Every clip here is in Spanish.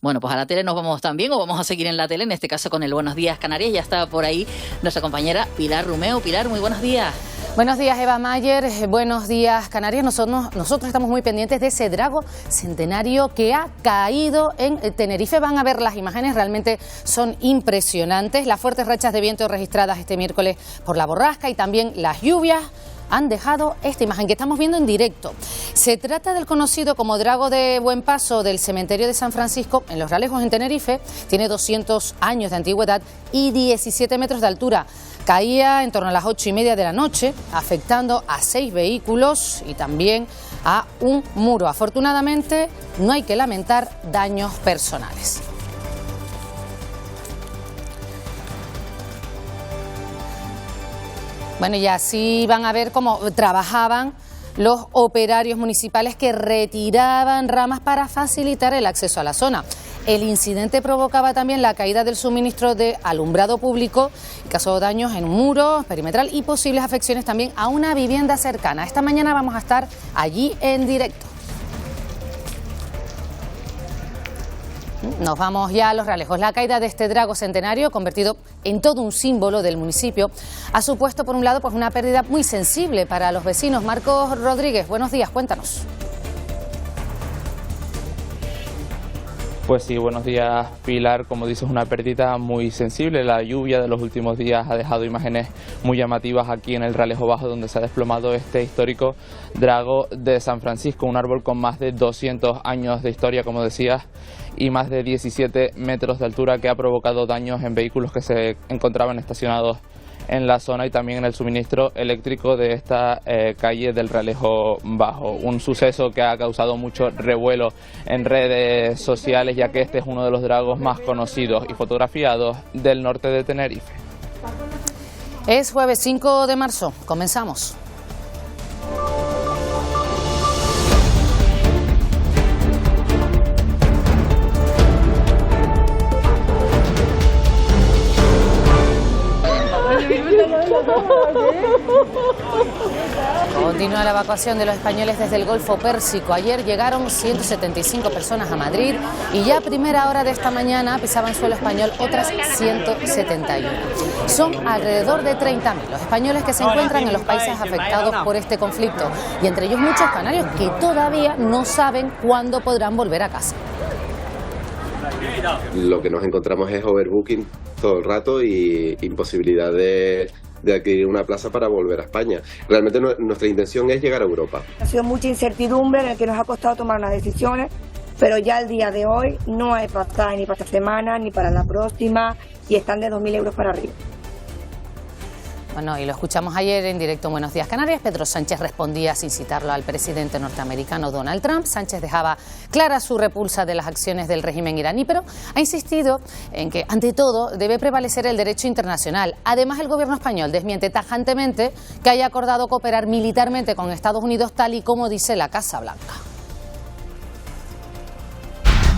Bueno, pues a la tele nos vamos también, o vamos a seguir en la tele, en este caso con el Buenos Días Canarias. Ya está por ahí nuestra compañera Pilar Rumeo. Pilar, muy buenos días. Buenos días, Eva Mayer. Buenos días, Canarias. Nosotros estamos muy pendientes de ese drago centenario que ha caído en Tenerife. Van a ver las imágenes, realmente son impresionantes. Las fuertes rachas de viento registradas este miércoles por la borrasca y también las lluvias han dejado esta imagen que estamos viendo en directo. Se trata del conocido como Drago de Buen Paso del cementerio de San Francisco en Los Realejos, en Tenerife. Tiene 200 años de antigüedad y 17 metros de altura. Caía en torno a las 8:30 de la noche, afectando a 6 vehículos y también a un muro. Afortunadamente, no hay que lamentar daños personales. Bueno, y así van a ver cómo trabajaban los operarios municipales que retiraban ramas para facilitar el acceso a la zona. El incidente provocaba también la caída del suministro de alumbrado público y causó daños en un muro perimetral y posibles afecciones también a una vivienda cercana. Esta mañana vamos a estar allí en directo. Nos vamos ya a Los Realejos. La caída de este drago centenario, convertido en todo un símbolo del municipio, ha supuesto, por un lado, pues una pérdida muy sensible para los vecinos. Marcos Rodríguez, buenos días, cuéntanos. Pues sí, buenos días, Pilar. Como dices, una pérdida muy sensible. La lluvia de los últimos días ha dejado imágenes muy llamativas aquí en el Realejo Bajo, donde se ha desplomado este histórico Drago de San Francisco, un árbol con más de 200 años de historia, como decías, y más de 17 metros de altura, que ha provocado daños en vehículos que se encontraban estacionados en la zona y también en el suministro eléctrico de esta calle del Realejo Bajo. Un suceso que ha causado mucho revuelo en redes sociales, ya que este es uno de los dragos más conocidos y fotografiados del norte de Tenerife. Es jueves 5 de marzo, comenzamos. Continúa la evacuación de los españoles desde el Golfo Pérsico. Ayer llegaron 175 personas a Madrid y ya a primera hora de esta mañana pisaban suelo español otras 171. Son alrededor de 30.000 los españoles que se encuentran en los países afectados por este conflicto y entre ellos muchos canarios que todavía no saben cuándo podrán volver a casa. Lo que nos encontramos es overbooking todo el rato y imposibilidad de adquirir una plaza para volver a España. Realmente nuestra intención es llegar a Europa. Ha sido mucha incertidumbre en el que nos ha costado tomar unas decisiones, pero ya al día de hoy no hay pasaje ni para esta semana ni para la próxima y están de 2.000 euros para arriba. Bueno, y lo escuchamos ayer en directo en Buenos Días Canarias. Pedro Sánchez respondía sin citarlo al presidente norteamericano Donald Trump. Sánchez dejaba clara su repulsa de las acciones del régimen iraní, pero ha insistido en que, ante todo, debe prevalecer el derecho internacional. Además, el gobierno español desmiente tajantemente que haya acordado cooperar militarmente con Estados Unidos, tal y como dice la Casa Blanca.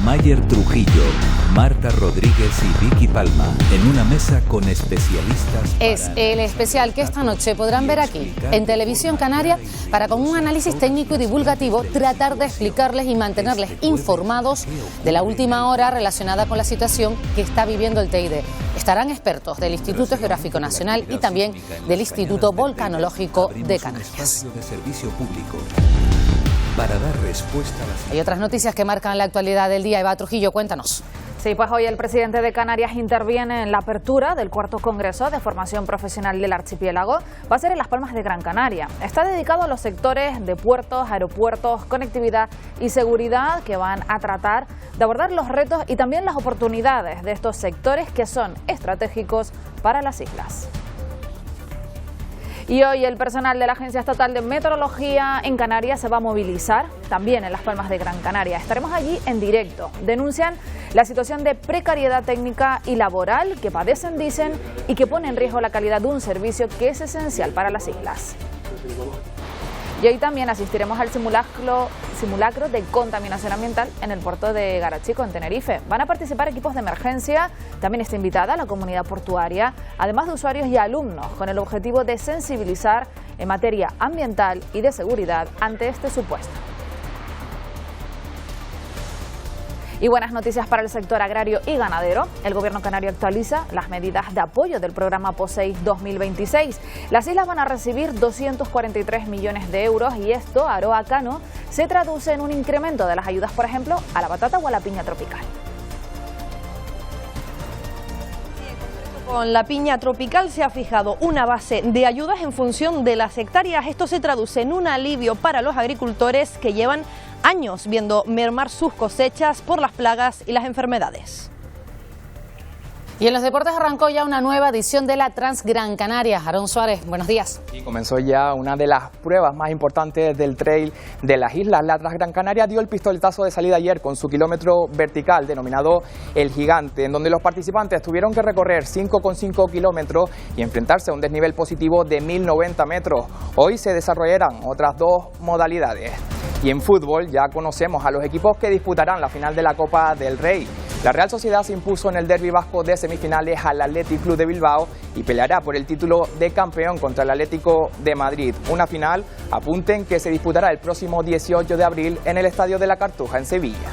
Mayer Trujillo, Marta Rodríguez y Vicky Palma en una mesa con especialistas. Es el especial que esta noche podrán ver aquí en Televisión Canaria para, con un análisis técnico y divulgativo, tratar de explicarles y mantenerles informados de la última hora relacionada con la situación que está viviendo el Teide. Estarán expertos del Instituto Geográfico Nacional y también del Instituto Volcanológico de Canarias. Para dar respuesta a las... Hay otras noticias que marcan la actualidad del día. Eva Trujillo, cuéntanos. Sí, pues hoy el presidente de Canarias interviene en la apertura del cuarto Congreso de Formación Profesional del Archipiélago. Va a ser en Las Palmas de Gran Canaria. Está dedicado a los sectores de puertos, aeropuertos, conectividad y seguridad, que van a tratar de abordar los retos y también las oportunidades de estos sectores que son estratégicos para las islas. Y hoy el personal de la Agencia Estatal de Meteorología en Canarias se va a movilizar también en Las Palmas de Gran Canaria. Estaremos allí en directo. Denuncian la situación de precariedad técnica y laboral que padecen, dicen, y que pone en riesgo la calidad de un servicio que es esencial para las islas. Y hoy también asistiremos al simulacro de contaminación ambiental en el puerto de Garachico, en Tenerife. Van a participar equipos de emergencia, también está invitada la comunidad portuaria, además de usuarios y alumnos, con el objetivo de sensibilizar en materia ambiental y de seguridad ante este supuesto. Y buenas noticias para el sector agrario y ganadero. El gobierno canario actualiza las medidas de apoyo del programa POSEI 2026. Las islas van a recibir 243 millones de euros y esto, a Aroa Cano, se traduce en un incremento de las ayudas, por ejemplo, a la batata o a la piña tropical. Con la piña tropical se ha fijado una base de ayudas en función de las hectáreas. Esto se traduce en un alivio para los agricultores que llevan años viendo mermar sus cosechas por las plagas y las enfermedades. Y en los deportes arrancó ya una nueva edición de la Transgran Canaria. Aarón Suárez, buenos días. Y comenzó ya una de las pruebas más importantes del trail de las islas. La Transgran Canaria dio el pistoletazo de salida ayer con su kilómetro vertical denominado El Gigante, en donde los participantes tuvieron que recorrer 5,5 kilómetros y enfrentarse a un desnivel positivo de 1090 metros. Hoy se desarrollarán otras dos modalidades. Y en fútbol ya conocemos a los equipos que disputarán la final de la Copa del Rey. La Real Sociedad se impuso en el derbi vasco de semifinales al Athletic Club de Bilbao y peleará por el título de campeón contra el Atlético de Madrid. Una final, apunten, que se disputará el próximo 18 de abril en el Estadio de la Cartuja en Sevilla.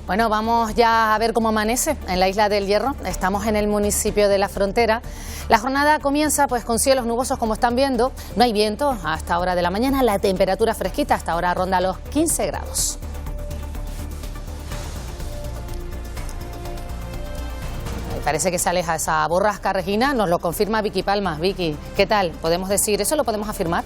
Bueno, vamos ya a ver cómo amanece en la Isla del Hierro. Estamos en el municipio de La Frontera. La jornada comienza pues con cielos nubosos, como están viendo. No hay viento a esta hora de la mañana. La temperatura fresquita hasta ahora ronda los 15 grados. Parece que se aleja esa borrasca, Regina. Nos lo confirma Vicky Palma. Vicky, ¿qué tal? ¿Podemos decir eso? ¿Lo podemos afirmar?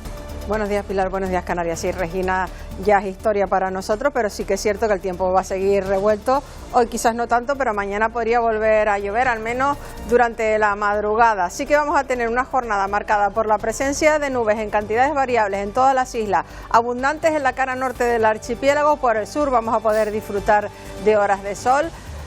Buenos días, Pilar. Buenos días, Canarias. Sí, Regina, ya es historia para nosotros, pero sí que es cierto que el tiempo va a seguir revuelto. Hoy quizás no tanto, pero mañana podría volver a llover, al menos durante la madrugada. Así que vamos a tener una jornada marcada por la presencia de nubes en cantidades variables en todas las islas, abundantes en la cara norte del archipiélago. Por el sur vamos a poder disfrutar de horas de sol.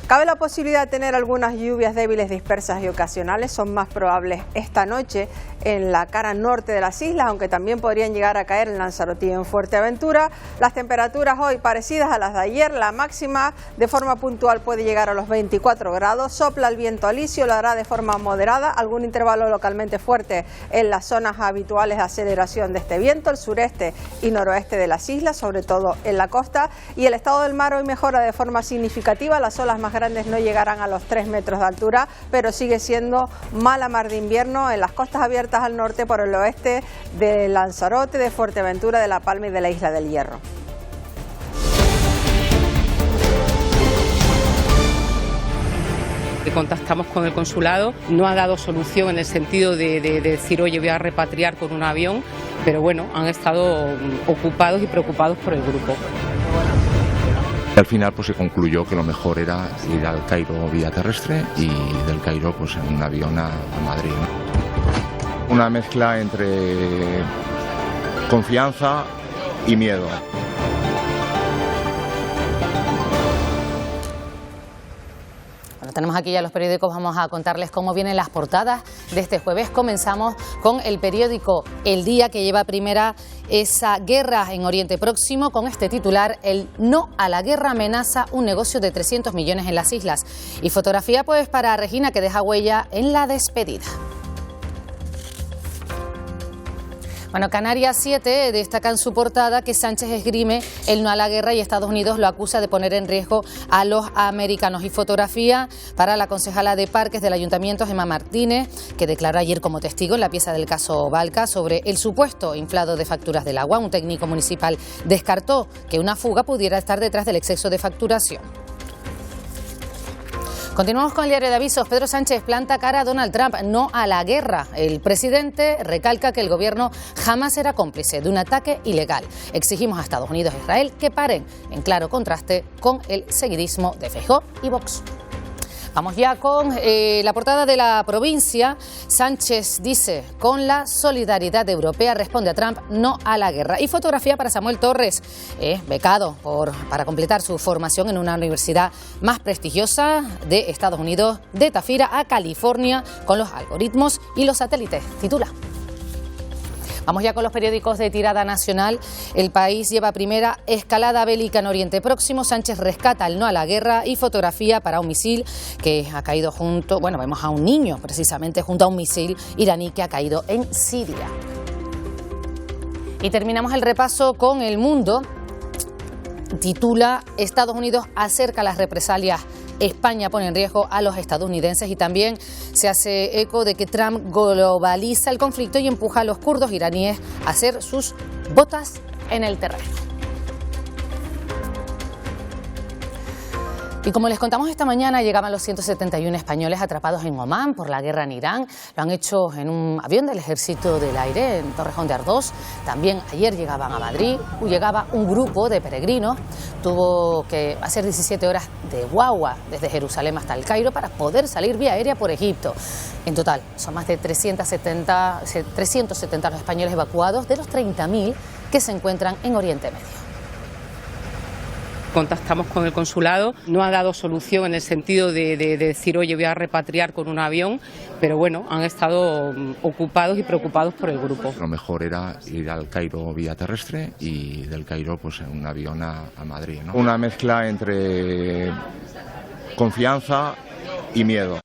Cabe la posibilidad de tener algunas lluvias débiles, dispersas y ocasionales. Son más probables esta noche en la cara norte de las islas, aunque también podrían llegar a caer en Lanzarote y en Fuerteventura. Las temperaturas hoy parecidas a las de ayer. La máxima de forma puntual puede llegar a los 24 grados. Sopla el viento alisio, lo hará de forma moderada. Algún intervalo localmente fuerte en las zonas habituales de aceleración de este viento, el sureste y noroeste de las islas, sobre todo en la costa. Y el estado del mar hoy mejora de forma significativa. Las olas más grandes no llegarán a los 3 metros de altura, pero sigue siendo mala mar de invierno en las costas abiertas al norte, por el oeste de Lanzarote, de Fuerteventura, de La Palma y de la Isla del Hierro. Contactamos con el consulado, no ha dado solución en el sentido de decir, oye, voy a repatriar con un avión, pero bueno, han estado ocupados y preocupados por el grupo. Al final pues se concluyó que lo mejor era ir al Cairo vía terrestre y del Cairo pues en un avión a Madrid. Una mezcla entre confianza y miedo. Bueno, tenemos aquí ya los periódicos, vamos a contarles cómo vienen las portadas de este jueves. Comenzamos con el periódico El Día, que lleva primera esa guerra en Oriente Próximo, con este titular: el no a la guerra amenaza un negocio de 300 millones en las islas. Y fotografía pues para Regina, que deja huella en la despedida. Bueno, Canarias 7 destaca en su portada que Sánchez esgrime el no a la guerra y Estados Unidos lo acusa de poner en riesgo a los americanos. Y fotografía para la concejala de Parques del Ayuntamiento, Gemma Martínez, que declaró ayer como testigo en la pieza del caso Balca sobre el supuesto inflado de facturas del agua. Un técnico municipal descartó que una fuga pudiera estar detrás del exceso de facturación. Continuamos con el diario de avisos. Pedro Sánchez planta cara a Donald Trump, no a la guerra. El presidente recalca que el gobierno jamás será cómplice de un ataque ilegal. Exigimos a Estados Unidos e Israel que paren, en claro contraste con el seguidismo de Feijóo y Vox. Vamos ya con la portada de La Provincia. Sánchez dice: con la solidaridad europea responde a Trump no a la guerra. Y fotografía para Samuel Torres, becado para completar su formación en una universidad más prestigiosa de Estados Unidos, de Tafira a California, con los algoritmos y los satélites. Titula. Vamos ya con los periódicos de tirada nacional. El País lleva primera: escalada bélica en Oriente Próximo. Sánchez rescata el no a la guerra. Y fotografía para un misil que ha caído vemos a un niño precisamente junto a un misil iraní que ha caído en Siria. Y terminamos el repaso con El Mundo. titula Estados Unidos acerca las represalias, España pone en riesgo a los estadounidenses, y también se hace eco de que Trump globaliza el conflicto y empuja a los kurdos iraníes a hacer sus botas en el terreno. Y como les contamos esta mañana, llegaban los 171 españoles atrapados en Omán por la guerra en Irán. Lo han hecho en un avión del Ejército del Aire en Torrejón de Ardoz. También ayer llegaban a Madrid. Llegaba un grupo de peregrinos. Tuvo que hacer 17 horas de guagua desde Jerusalén hasta el Cairo para poder salir vía aérea por Egipto. En total, son más de 370 los españoles evacuados de los 30.000 que se encuentran en Oriente Medio. Contactamos con el consulado, no ha dado solución en el sentido de decir, oye, voy a repatriar con un avión, pero bueno, han estado ocupados y preocupados por el grupo. Lo mejor era ir al Cairo vía terrestre y del Cairo pues en un avión a Madrid, ¿no? Una mezcla entre confianza y miedo.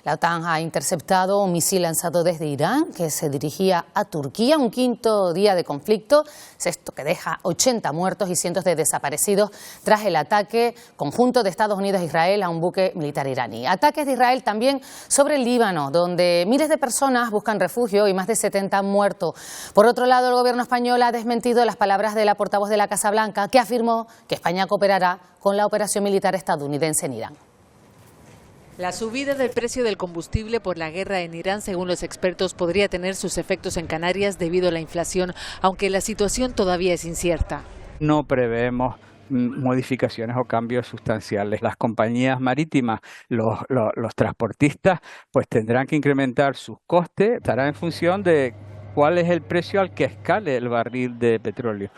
La OTAN ha interceptado un misil lanzado desde Irán que se dirigía a Turquía, un quinto día de conflicto, esto que deja 80 muertos y cientos de desaparecidos tras el ataque conjunto de Estados Unidos e Israel a un buque militar iraní. Ataques de Israel también sobre el Líbano, donde miles de personas buscan refugio y más de 70 han muerto. Por otro lado, el gobierno español ha desmentido las palabras de la portavoz de la Casa Blanca, que afirmó que España cooperará con la operación militar estadounidense en Irán. La subida del precio del combustible por la guerra en Irán, según los expertos, podría tener sus efectos en Canarias debido a la inflación, aunque la situación todavía es incierta. No prevemos modificaciones o cambios sustanciales. Las compañías marítimas, los transportistas, pues tendrán que incrementar sus costes, estará en función de cuál es el precio al que escale el barril de petróleo.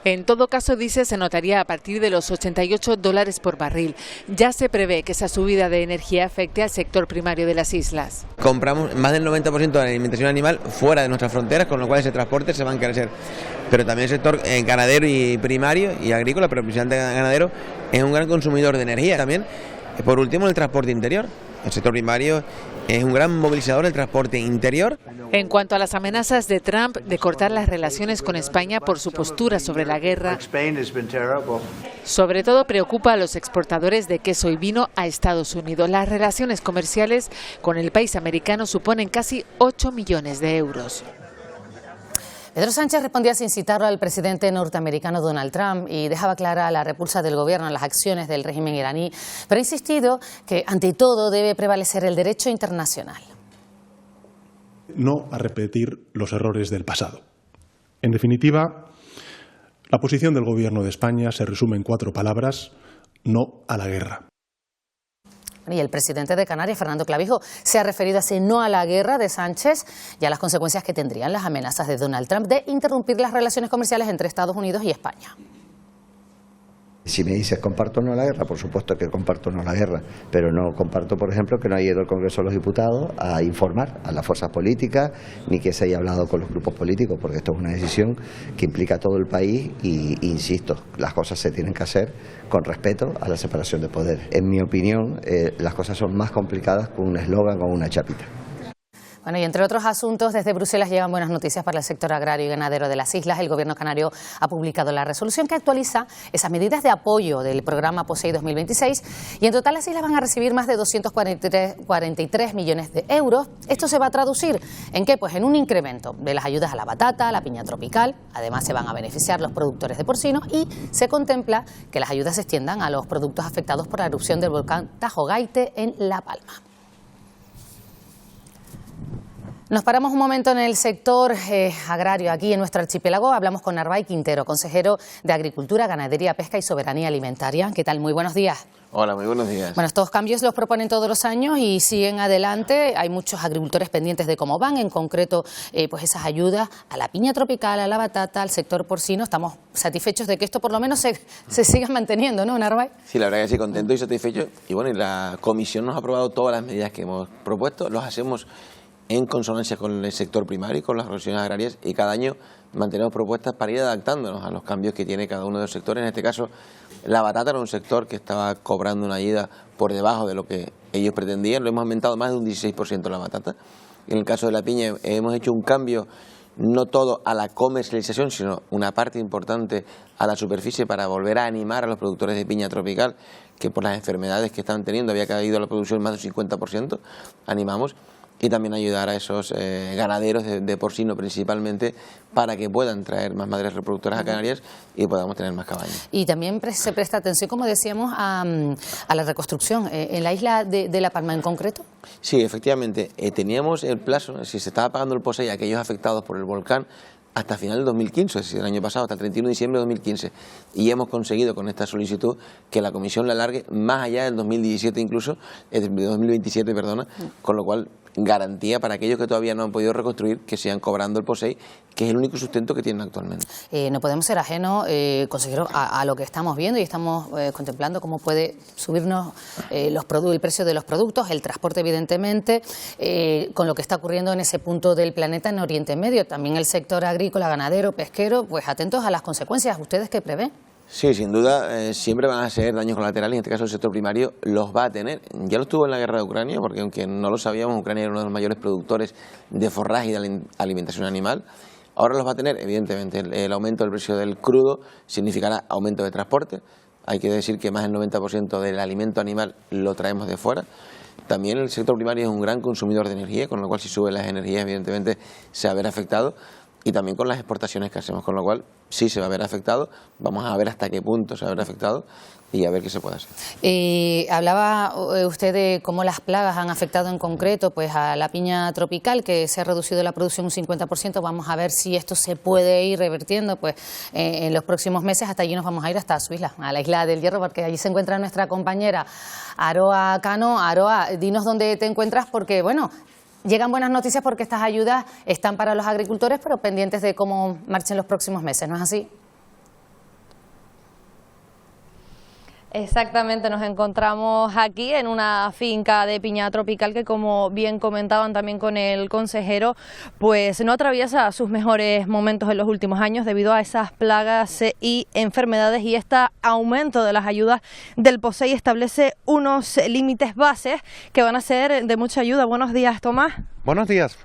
En todo caso, dice, se notaría a partir de los $88 por barril. Ya se prevé que esa subida de energía afecte al sector primario de las islas. Compramos más del 90% de la alimentación animal fuera de nuestras fronteras, con lo cual ese transporte se va a encarecer. Pero también el sector ganadero y primario y agrícola, pero principalmente ganadero, es un gran consumidor de energía también. Por último, el transporte interior. El sector primario es un gran movilizador del transporte interior. En cuanto a las amenazas de Trump de cortar las relaciones con España por su postura sobre la guerra, sobre todo preocupa a los exportadores de queso y vino a Estados Unidos. Las relaciones comerciales con el país americano suponen casi 8 millones de euros. Pedro Sánchez respondía sin citarlo al presidente norteamericano Donald Trump y dejaba clara la repulsa del gobierno a las acciones del régimen iraní, pero ha insistido que ante todo debe prevalecer el derecho internacional. No a repetir los errores del pasado. En definitiva, la posición del Gobierno de España se resume en 4 palabras: no a la guerra. Y el presidente de Canarias, Fernando Clavijo, se ha referido a ese no a la guerra de Sánchez y a las consecuencias que tendrían las amenazas de Donald Trump de interrumpir las relaciones comerciales entre Estados Unidos y España. Si me dices comparto no la guerra, por supuesto que comparto no la guerra, pero no comparto, por ejemplo, que no haya ido el Congreso de los Diputados a informar a las fuerzas políticas, ni que se haya hablado con los grupos políticos, porque esto es una decisión que implica a todo el país y, insisto, las cosas se tienen que hacer con respeto a la separación de poderes. En mi opinión, las cosas son más complicadas con un eslogan o una chapita. Bueno, y entre otros asuntos, desde Bruselas llegan buenas noticias para el sector agrario y ganadero de las islas. El gobierno canario ha publicado la resolución que actualiza esas medidas de apoyo del programa POSEI 2026 y en total las islas van a recibir más de 243 millones de euros. Esto se va a traducir ¿en qué? Pues en un incremento de las ayudas a la batata, a la piña tropical. Además se van a beneficiar los productores de porcino y se contempla que las ayudas se extiendan a los productos afectados por la erupción del volcán Tajo Gaite en La Palma. Nos paramos un momento en el sector agrario, aquí en nuestro archipiélago. Hablamos con Narváez Quintero, consejero de Agricultura, Ganadería, Pesca y Soberanía Alimentaria. ¿Qué tal? Muy buenos días. Hola, muy buenos días. Bueno, estos cambios los proponen todos los años y siguen adelante. Hay muchos agricultores pendientes de cómo van, en concreto pues esas ayudas a la piña tropical, a la batata, al sector porcino. Estamos satisfechos de que esto por lo menos se siga manteniendo, ¿no, Narváez? Sí, la verdad que sí, contento y satisfecho. Y bueno, y la comisión nos ha aprobado todas las medidas que hemos propuesto. Los hacemos en consonancia con el sector primario y con las organizaciones agrarias, y cada año mantenemos propuestas para ir adaptándonos a los cambios que tiene cada uno de los sectores. En este caso, la batata era un sector que estaba cobrando una ayuda por debajo de lo que ellos pretendían. Lo hemos aumentado más de un 16% la batata. En el caso de la piña hemos hecho un cambio no todo a la comercialización, sino una parte importante a la superficie para volver a animar a los productores de piña tropical, que por las enfermedades que están teniendo había caído la producción más del 50%, animamos, y también ayudar a esos ganaderos de porcino principalmente para que puedan traer más madres reproductoras a Canarias y podamos tener más cabañas. Y también se presta atención, como decíamos, a la reconstrucción en la isla de La Palma en concreto. Sí, efectivamente, teníamos el plazo, si se estaba pagando el POSEI a aquellos afectados por el volcán, hasta final del 2015, es decir, el año pasado, hasta el 31 de diciembre de 2015. Y hemos conseguido con esta solicitud que la Comisión la alargue más allá del 2017 incluso, 2027, perdona, con lo cual garantía para aquellos que todavía no han podido reconstruir que sigan cobrando el POSEI, que es el único sustento que tienen actualmente. No podemos ser ajenos, consejero, a lo que estamos viendo y estamos contemplando cómo puede subirnos el precio de los productos, el transporte evidentemente, con lo que está ocurriendo en ese punto del planeta en Oriente Medio. También el sector agrícola, ganadero, pesquero, pues atentos a las consecuencias. ¿Ustedes qué prevén? Sí, sin duda, siempre van a ser daños colaterales, en este caso el sector primario los va a tener. Ya lo tuvo en la guerra de Ucrania, porque aunque no lo sabíamos, Ucrania era uno de los mayores productores de forraje y de alimentación animal. Ahora los va a tener, evidentemente, el aumento del precio del crudo significará aumento de transporte. Hay que decir que más del 90% del alimento animal lo traemos de fuera. También el sector primario es un gran consumidor de energía, con lo cual si suben las energías, evidentemente, se va a ver afectado. Y también con las exportaciones que hacemos, con lo cual sí se va a ver afectado. Vamos a ver hasta qué punto se va a ver afectado y a ver qué se puede hacer. Hablaba usted de cómo las plagas han afectado en concreto pues a la piña tropical, que se ha reducido la producción un 50%. Vamos a ver si esto se puede ir revirtiendo pues en los próximos meses. Hasta allí nos vamos a ir, hasta su isla, a la isla del Hierro, porque allí se encuentra nuestra compañera Aroa Cano. Aroa, dinos dónde te encuentras, porque bueno, llegan buenas noticias porque estas ayudas están para los agricultores, pero pendientes de cómo marchen los próximos meses, ¿no es así? Exactamente, nos encontramos aquí en una finca de piña tropical que, como bien comentaban también con el consejero, pues no atraviesa sus mejores momentos en los últimos años debido a esas plagas y enfermedades, y este aumento de las ayudas del POSEI establece unos límites bases que van a ser de mucha ayuda. Buenos días, Tomás. Buenos días.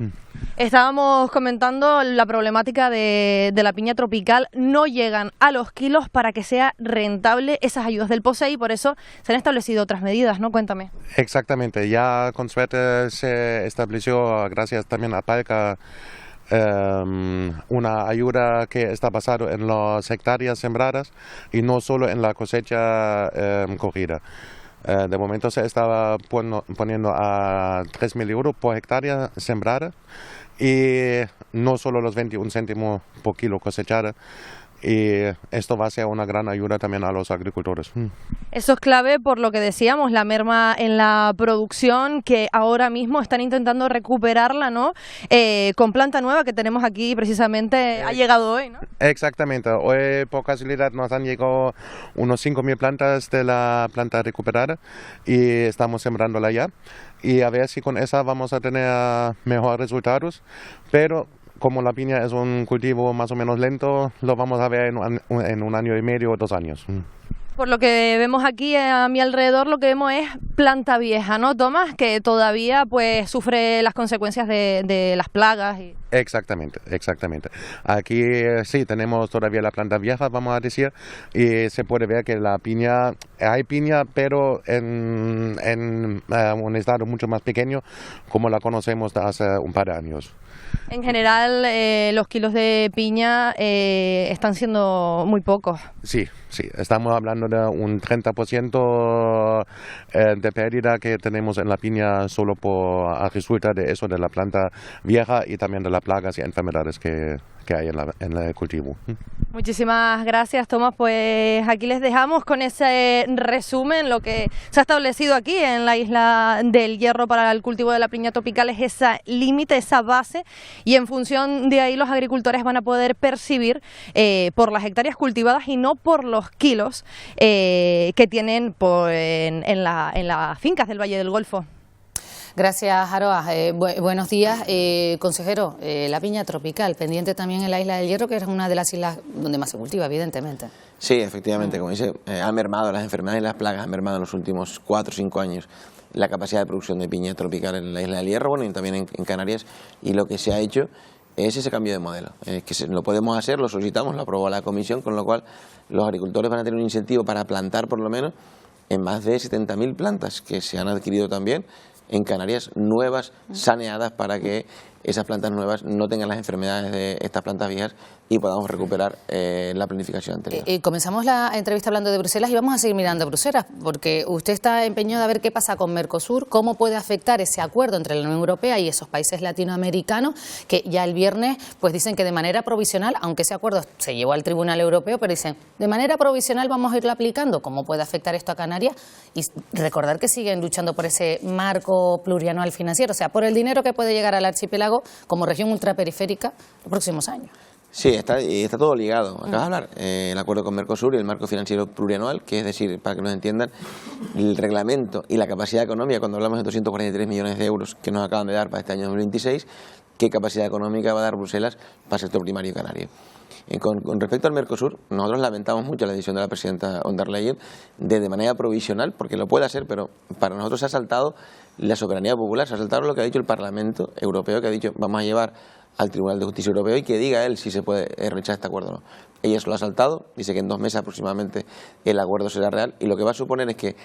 Estábamos comentando la problemática de la piña tropical. No llegan a los kilos para que sea rentable esas ayudas del POSEI, y por eso se han establecido otras medidas, ¿no? Cuéntame. Exactamente, ya con suerte se estableció, gracias también a PALCA, una ayuda que está basada en las hectáreas sembradas y no solo en la cosecha cogida. De momento se estaba poniendo a 3.000 euros por hectárea sembrada y no solo los 21 céntimos por kilo cosechada. Y esto va a ser una gran ayuda también a los agricultores. Eso es clave por lo que decíamos, la merma en la producción, que ahora mismo están intentando recuperarla, ¿no? Con planta nueva que tenemos aquí precisamente, ha llegado hoy, ¿no? Exactamente, hoy por casualidad nos han llegado unos 5.000 plantas de la planta recuperada y estamos sembrándola ya. Y a ver si con esa vamos a tener mejores resultados, pero como la piña es un cultivo más o menos lento, lo vamos a ver en un año y medio o 2 años. Por lo que vemos aquí a mi alrededor, lo que vemos es planta vieja, ¿no, Tomás? Que todavía pues sufre las consecuencias de las plagas. Exactamente, exactamente. Aquí sí tenemos todavía la planta vieja, vamos a decir, y se puede ver que la piña, hay piña, pero en un estado mucho más pequeño, como la conocemos de hace un par de años. En general, los kilos de piña están siendo muy pocos. Sí, estamos hablando de un 30% de pérdida que tenemos en la piña solo a resulta de eso, de la planta vieja y también de las plagas y enfermedades que hay en el cultivo. Muchísimas gracias, Tomás. Pues aquí les dejamos con ese resumen. Lo que se ha establecido aquí en la isla del Hierro para el cultivo de la piña tropical es ese límite, esa base, y en función de ahí los agricultores van a poder percibir por las hectáreas cultivadas y no por los kilos que tienen en las fincas del Valle del Golfo. Gracias, Aroa. Buenos días, consejero. La piña tropical, pendiente también en la isla del Hierro, que es una de las islas donde más se cultiva, evidentemente. Sí, efectivamente, como dice, ha mermado las enfermedades y las plagas, han mermado en los últimos 4 o 5 años la capacidad de producción de piña tropical en la isla del Hierro, bueno, y también en Canarias, y lo que se ha hecho es ese cambio de modelo. Lo podemos hacer, lo solicitamos, lo aprobó la Comisión, con lo cual los agricultores van a tener un incentivo para plantar por lo menos en más de 70.000 plantas que se han adquirido también en Canarias, nuevas, saneadas, para que esas plantas nuevas no tengan las enfermedades de estas plantas viejas y podamos recuperar la planificación anterior. Comenzamos la entrevista hablando de Bruselas y vamos a seguir mirando a Bruselas, porque usted está empeñado a ver qué pasa con Mercosur, cómo puede afectar ese acuerdo entre la Unión Europea y esos países latinoamericanos, que ya el viernes pues dicen que de manera provisional, aunque ese acuerdo se llevó al Tribunal Europeo, pero dicen, de manera provisional vamos a irlo aplicando. ¿Cómo puede afectar esto a Canarias? Y recordar que siguen luchando por ese marco plurianual financiero, o sea, por el dinero que puede llegar al archipiélago como región ultraperiférica los próximos años. Sí, está todo ligado. Acabas de hablar, el acuerdo con Mercosur y el marco financiero plurianual, que es decir, para que nos entiendan, el reglamento y la capacidad económica, cuando hablamos de 243 millones de euros que nos acaban de dar para este año 2026, ¿qué capacidad económica va a dar Bruselas para el sector primario canario? Con respecto al Mercosur, nosotros lamentamos mucho la decisión de la presidenta von der Leyen de manera provisional, porque lo puede hacer, pero para nosotros se ha saltado la soberanía popular, se ha saltado lo que ha dicho el Parlamento Europeo, que ha dicho vamos a llevar al Tribunal de Justicia Europeo y que diga él si se puede rechazar este acuerdo o no. Ella se lo ha saltado, dice que en 2 meses aproximadamente el acuerdo será real, y lo que va a suponer es que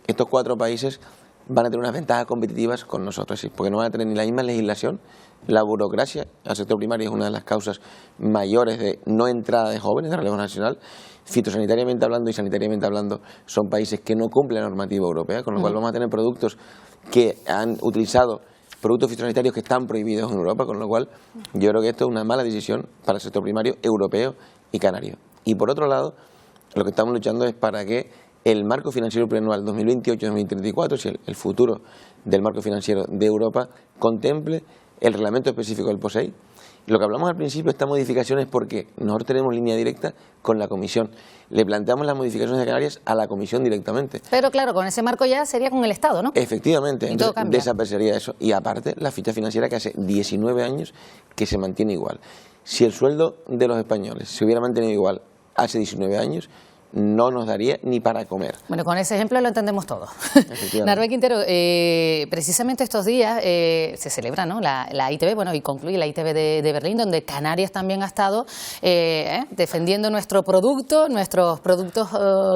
estos 4 países van a tener unas ventajas competitivas con nosotros, porque no van a tener ni la misma legislación. La burocracia al sector primario es una de las causas mayores de no entrada de jóvenes de relevo nacional. Fitosanitariamente hablando y sanitariamente hablando, son países que no cumplen la normativa europea, con lo cual vamos a tener productos que han utilizado productos fitosanitarios que están prohibidos en Europa, con lo cual yo creo que esto es una mala decisión para el sector primario europeo y canario. Y por otro lado, lo que estamos luchando es para que el marco financiero plurianual 2028-2034, si el futuro del marco financiero de Europa, contemple el reglamento específico del POSEI. Lo que hablamos al principio, esta modificación es porque nosotros tenemos línea directa con la Comisión. Le planteamos las modificaciones de Canarias a la Comisión directamente. Pero claro, con ese marco ya sería con el Estado, ¿no? Efectivamente, entonces desaparecería eso. Y aparte, la ficha financiera que hace 19 años que se mantiene igual. Si el sueldo de los españoles se hubiera mantenido igual hace 19 años, no nos daría ni para comer. Bueno, con ese ejemplo lo entendemos todo. Narváez Quintero, precisamente estos días se celebra, ¿no?, la ITB, bueno, y concluye la ITB de Berlín, donde Canarias también ha estado defendiendo nuestros productos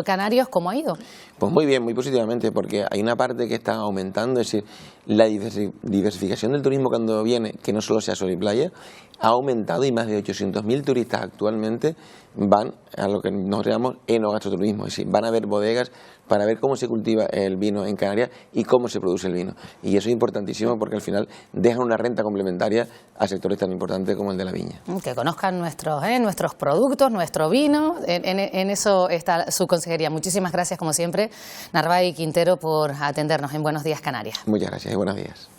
canarios. ¿Cómo ha ido? Pues muy bien, muy positivamente, porque hay una parte que está aumentando, es decir, la diversificación del turismo cuando viene, que no solo sea sol y playa, ha aumentado, y más de 800.000 turistas actualmente van a lo que nos llamamos enogastroturismo, es decir, van a ver bodegas para ver cómo se cultiva el vino en Canarias y cómo se produce el vino. Y eso es importantísimo porque al final dejan una renta complementaria a sectores tan importantes como el de la viña. Que conozcan nuestros productos, nuestro vino, en eso está su consejería. Muchísimas gracias, como siempre, Narváez Quintero, por atendernos en Buenos Días Canarias. Muchas gracias y buenos días.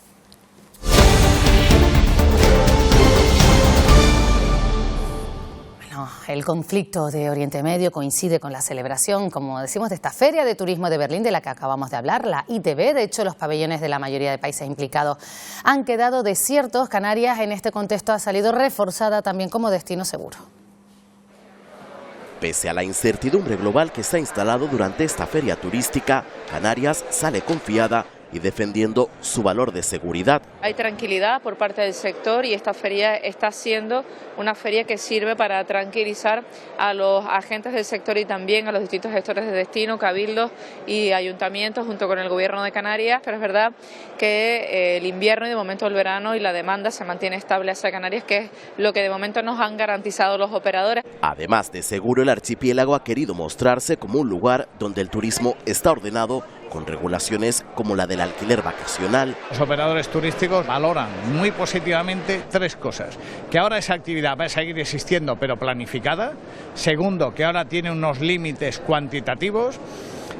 El conflicto de Oriente Medio coincide con la celebración, como decimos, de esta Feria de Turismo de Berlín, de la que acabamos de hablar, la ITB. De hecho, los pabellones de la mayoría de países implicados han quedado desiertos. Canarias, en este contexto, ha salido reforzada también como destino seguro. Pese a la incertidumbre global que se ha instalado durante esta feria turística, Canarias sale confiada y defendiendo su valor de seguridad. Hay tranquilidad por parte del sector y esta feria está siendo una feria que sirve para tranquilizar a los agentes del sector y también a los distintos gestores de destino, cabildos y ayuntamientos junto con el gobierno de Canarias. Pero es verdad que el invierno y de momento el verano y la demanda se mantiene estable hacia Canarias, que es lo que de momento nos han garantizado los operadores. Además de seguro, el archipiélago ha querido mostrarse como un lugar donde el turismo está ordenado, con regulaciones como la del alquiler vacacional. Los operadores turísticos valoran muy positivamente 3 cosas: que ahora esa actividad va a seguir existiendo pero planificada; segundo, que ahora tiene unos límites cuantitativos;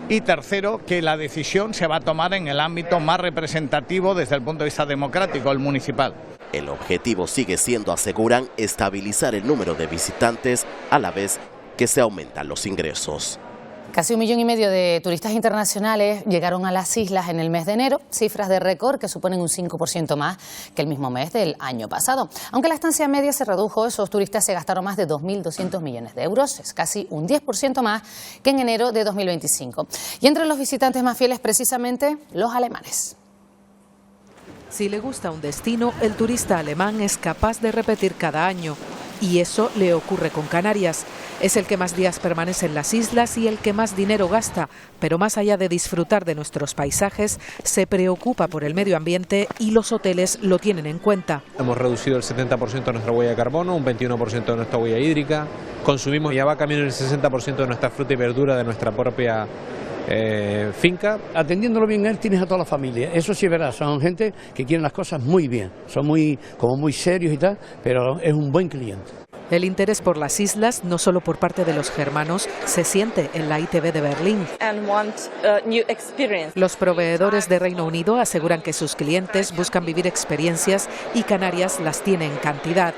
y tercero, que la decisión se va a tomar en el ámbito más representativo desde el punto de vista democrático, el municipal. El objetivo sigue siendo, aseguran, estabilizar el número de visitantes a la vez que se aumentan los ingresos. Casi 1,5 millones de turistas internacionales llegaron a las islas en el mes de enero, cifras de récord que suponen un 5% más que el mismo mes del año pasado. Aunque la estancia media se redujo, esos turistas se gastaron más de 2.200 millones de euros, es casi un 10% más que en enero de 2025. Y entre los visitantes más fieles, precisamente, los alemanes. Si le gusta un destino, el turista alemán es capaz de repetir cada año. Y eso le ocurre con Canarias. Es el que más días permanece en las islas y el que más dinero gasta, pero más allá de disfrutar de nuestros paisajes, se preocupa por el medio ambiente y los hoteles lo tienen en cuenta. Hemos reducido el 70% de nuestra huella de carbono, un 21% de nuestra huella hídrica, consumimos ya va camino el 60% de nuestra fruta y verdura de nuestra propia finca. Atendiéndolo bien él, tienes a toda la familia, eso sí es verdad, son gente que quieren las cosas muy bien, son muy serios y tal, pero es un buen cliente. El interés por las islas, no solo por parte de los germanos, se siente en la ITV de Berlín. Los proveedores de Reino Unido aseguran que sus clientes buscan vivir experiencias y Canarias las tiene en cantidad.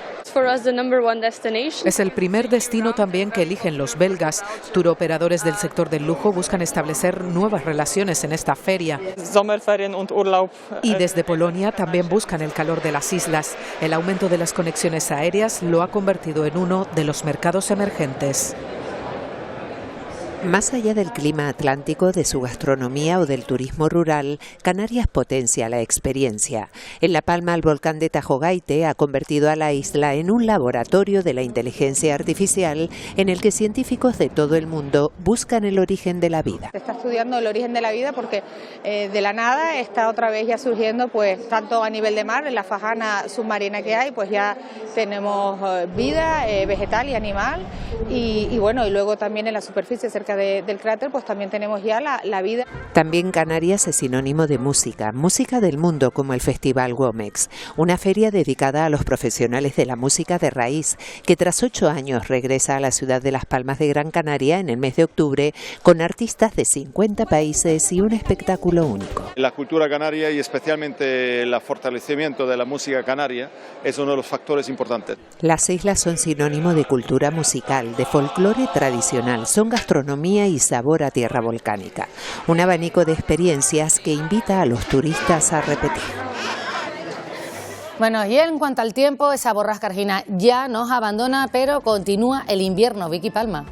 Es el primer destino también que eligen los belgas. Turoperadores del sector del lujo buscan establecer nuevas relaciones en esta feria. Y desde Polonia también buscan el calor de las islas. El aumento de las conexiones aéreas lo ha convertido en uno de los mercados emergentes. Más allá del clima atlántico, de su gastronomía o del turismo rural, Canarias potencia la experiencia. En La Palma, el volcán de Tajogaite ha convertido a la isla en un laboratorio de la inteligencia artificial en el que científicos de todo el mundo buscan el origen de la vida. Se está estudiando el origen de la vida porque de la nada está otra vez ya surgiendo, pues tanto a nivel de mar, en la fajana submarina que hay, pues ya tenemos vida vegetal y animal y bueno, y luego también en la superficie cerca del cráter, pues también tenemos ya la vida. También Canarias es sinónimo de música del mundo, como el Festival Womex, una feria dedicada a los profesionales de la música de raíz, que tras 8 años regresa a la ciudad de Las Palmas de Gran Canaria en el mes de octubre, con artistas de 50 países y un espectáculo único. La cultura canaria y especialmente el fortalecimiento de la música canaria es uno de los factores importantes. Las islas son sinónimo de cultura musical, de folclore tradicional, son gastronomía y sabor a tierra volcánica. Un abanico de experiencias que invita a los turistas a repetir. Bueno, y en cuanto al tiempo, esa borrasca Regina ya nos abandona, pero continúa el invierno. Vicky Palma.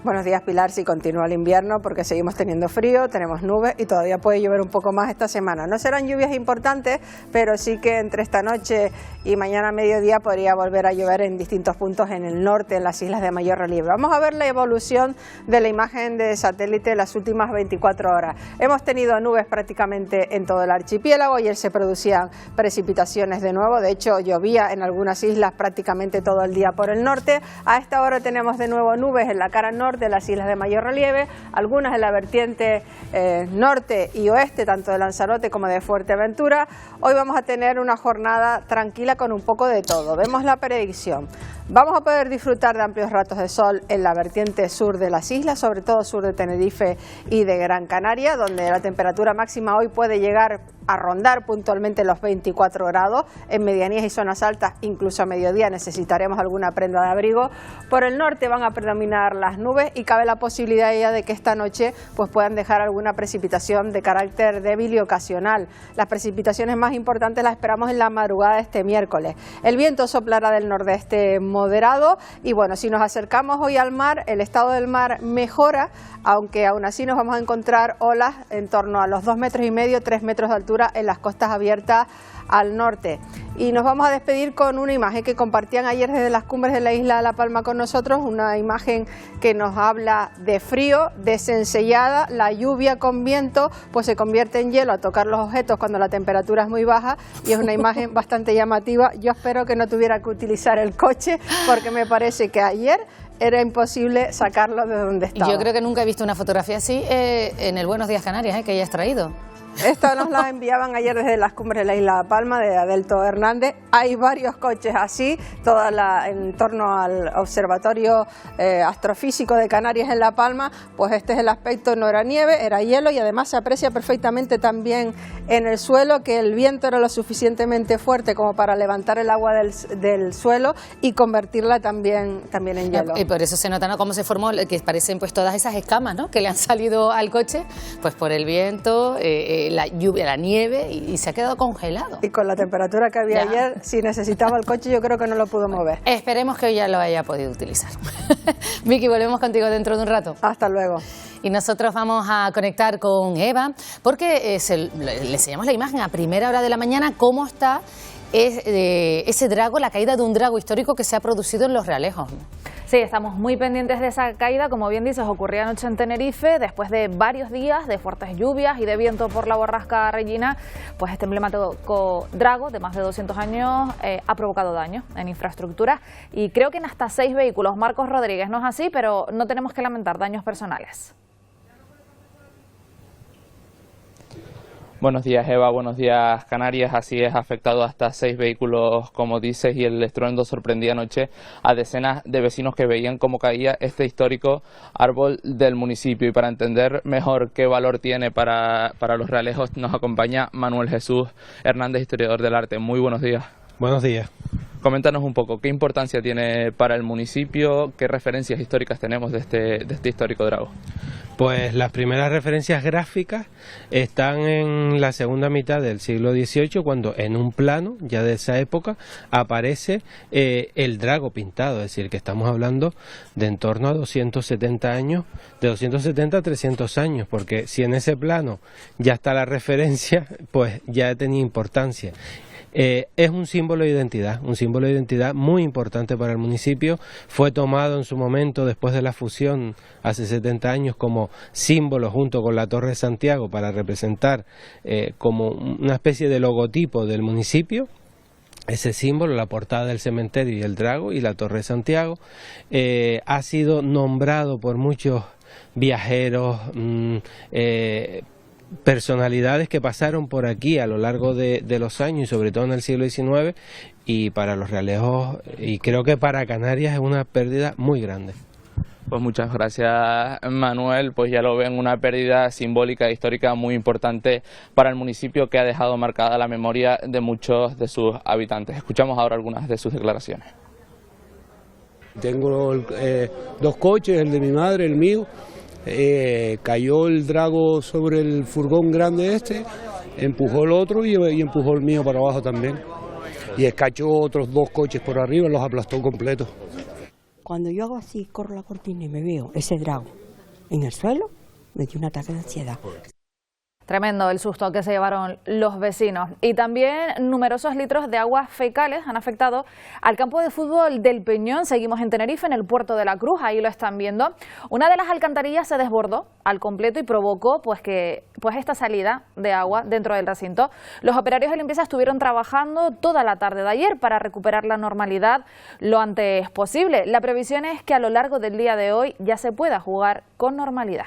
Buenos días, Pilar. Sí, continúa el invierno porque seguimos teniendo frío, tenemos nubes y todavía puede llover un poco más esta semana. No serán lluvias importantes, pero sí que entre esta noche y mañana a mediodía podría volver a llover en distintos puntos en el norte, en las islas de mayor relieve. Vamos a ver la evolución de la imagen de satélite en las últimas 24 horas. Hemos tenido nubes prácticamente en todo el archipiélago. Ayer se producían precipitaciones de nuevo. De hecho, llovía en algunas islas prácticamente todo el día por el norte. A esta hora tenemos de nuevo nubes en la cara norte de las islas de mayor relieve, algunas en la vertiente norte y oeste, tanto de Lanzarote como de Fuerteventura. Hoy vamos a tener una jornada tranquila con un poco de todo. Vemos la predicción. Vamos a poder disfrutar de amplios ratos de sol en la vertiente sur de las islas, sobre todo sur de Tenerife y de Gran Canaria, donde la temperatura máxima hoy puede llegar a rondar puntualmente los 24 grados. En medianías y zonas altas, incluso a mediodía, necesitaremos alguna prenda de abrigo. Por el norte van a predominar las nubes y cabe la posibilidad ya de que esta noche pues puedan dejar alguna precipitación de carácter débil y ocasional. Las precipitaciones más importantes las esperamos en la madrugada de este miércoles. El viento soplará del nordeste moderado y bueno, si nos acercamos hoy al mar, el estado del mar mejora, aunque aún así nos vamos a encontrar olas en torno a los 2,5 metros, 3 metros de altura en las costas abiertas al norte. Y nos vamos a despedir con una imagen que compartían ayer desde las cumbres de la isla de La Palma con nosotros, una imagen que nos habla de frío, desencellada, la lluvia con viento pues se convierte en hielo a tocar los objetos cuando la temperatura es muy baja y es una imagen bastante llamativa. Yo espero que no tuviera que utilizar el coche porque me parece que ayer era imposible sacarlo de donde estaba. Yo creo que nunca he visto una fotografía así en el Buenos Días Canarias, que hayas traído. Esta nos la enviaban ayer desde las cumbres de la isla de Palma, de Adelto Hernández. Hay varios coches así, en torno al Observatorio Astrofísico de Canarias en La Palma. Pues este es el aspecto, no era nieve, era hielo y además se aprecia perfectamente también en el suelo que el viento era lo suficientemente fuerte como para levantar el agua del suelo y convertirla también en hielo. Y por eso se nota, ¿no?, cómo se formó, que parecen pues todas esas escamas, ¿no?, que le han salido al coche, pues por el viento. la lluvia, la nieve, y se ha quedado congelado. Y con la temperatura que había ayer, si necesitaba el coche, yo creo que no lo pudo mover. Esperemos que hoy ya lo haya podido utilizar. Vicky, volvemos contigo dentro de un rato. Hasta luego. Y nosotros vamos a conectar con Eva, porque le enseñamos la imagen a primera hora de la mañana, cómo está ese drago, la caída de un drago histórico que se ha producido en Los Realejos. Sí, estamos muy pendientes de esa caída, como bien dices, ocurría anoche en Tenerife, después de varios días de fuertes lluvias y de viento por la borrasca Regina, pues este emblemático drago de más de 200 años ha provocado daño en infraestructura y creo que en hasta 6 vehículos. Marcos Rodríguez, no es así, pero no tenemos que lamentar daños personales. Buenos días, Eva, buenos días, Canarias. Así es, ha afectado hasta 6 vehículos, como dices, y el estruendo sorprendía anoche a decenas de vecinos que veían cómo caía este histórico árbol del municipio. Y para entender mejor qué valor tiene para Los Realejos, nos acompaña Manuel Jesús Hernández, historiador del arte. Muy buenos días. Buenos días. Coméntanos un poco, ¿qué importancia tiene para el municipio? ¿Qué referencias históricas tenemos de este histórico drago? Pues las primeras referencias gráficas están en la segunda mitad del siglo XVIII, cuando en un plano ya de esa época aparece el drago pintado, es decir, que estamos hablando de en torno a 270 años, de 270 a 300 años, porque si en ese plano ya está la referencia, pues ya tenía importancia. Es un símbolo de identidad muy importante para el municipio. Fue tomado en su momento, después de la fusión, hace 70 años, como símbolo junto con la Torre de Santiago para representar como una especie de logotipo del municipio. Ese símbolo, la portada del cementerio y el drago y la Torre de Santiago, ha sido nombrado por muchos viajeros, personalidades que pasaron por aquí a lo largo de los años y sobre todo en el siglo XIX, y para Los Realejos y creo que para Canarias es una pérdida muy grande. Pues muchas gracias, Manuel. Pues ya lo ven, una pérdida simbólica e histórica muy importante para el municipio, que ha dejado marcada la memoria de muchos de sus habitantes. Escuchamos ahora algunas de sus declaraciones. Tengo 2 coches, el de mi madre, el mío. Cayó el drago sobre el furgón grande empujó el otro y empujó el mío para abajo también. Y escachó otros 2 coches por arriba, los aplastó completos. Cuando yo hago así, corro la cortina y me veo ese drago en el suelo, me dio un ataque de ansiedad. Tremendo el susto que se llevaron los vecinos. Y también numerosos litros de aguas fecales han afectado al campo de fútbol del Peñón. Seguimos en Tenerife, en el puerto de la Cruz, ahí lo están viendo. Una de las alcantarillas se desbordó al completo y provocó pues esta salida de agua dentro del recinto. Los operarios de limpieza estuvieron trabajando toda la tarde de ayer para recuperar la normalidad lo antes posible. La previsión es que a lo largo del día de hoy ya se pueda jugar con normalidad.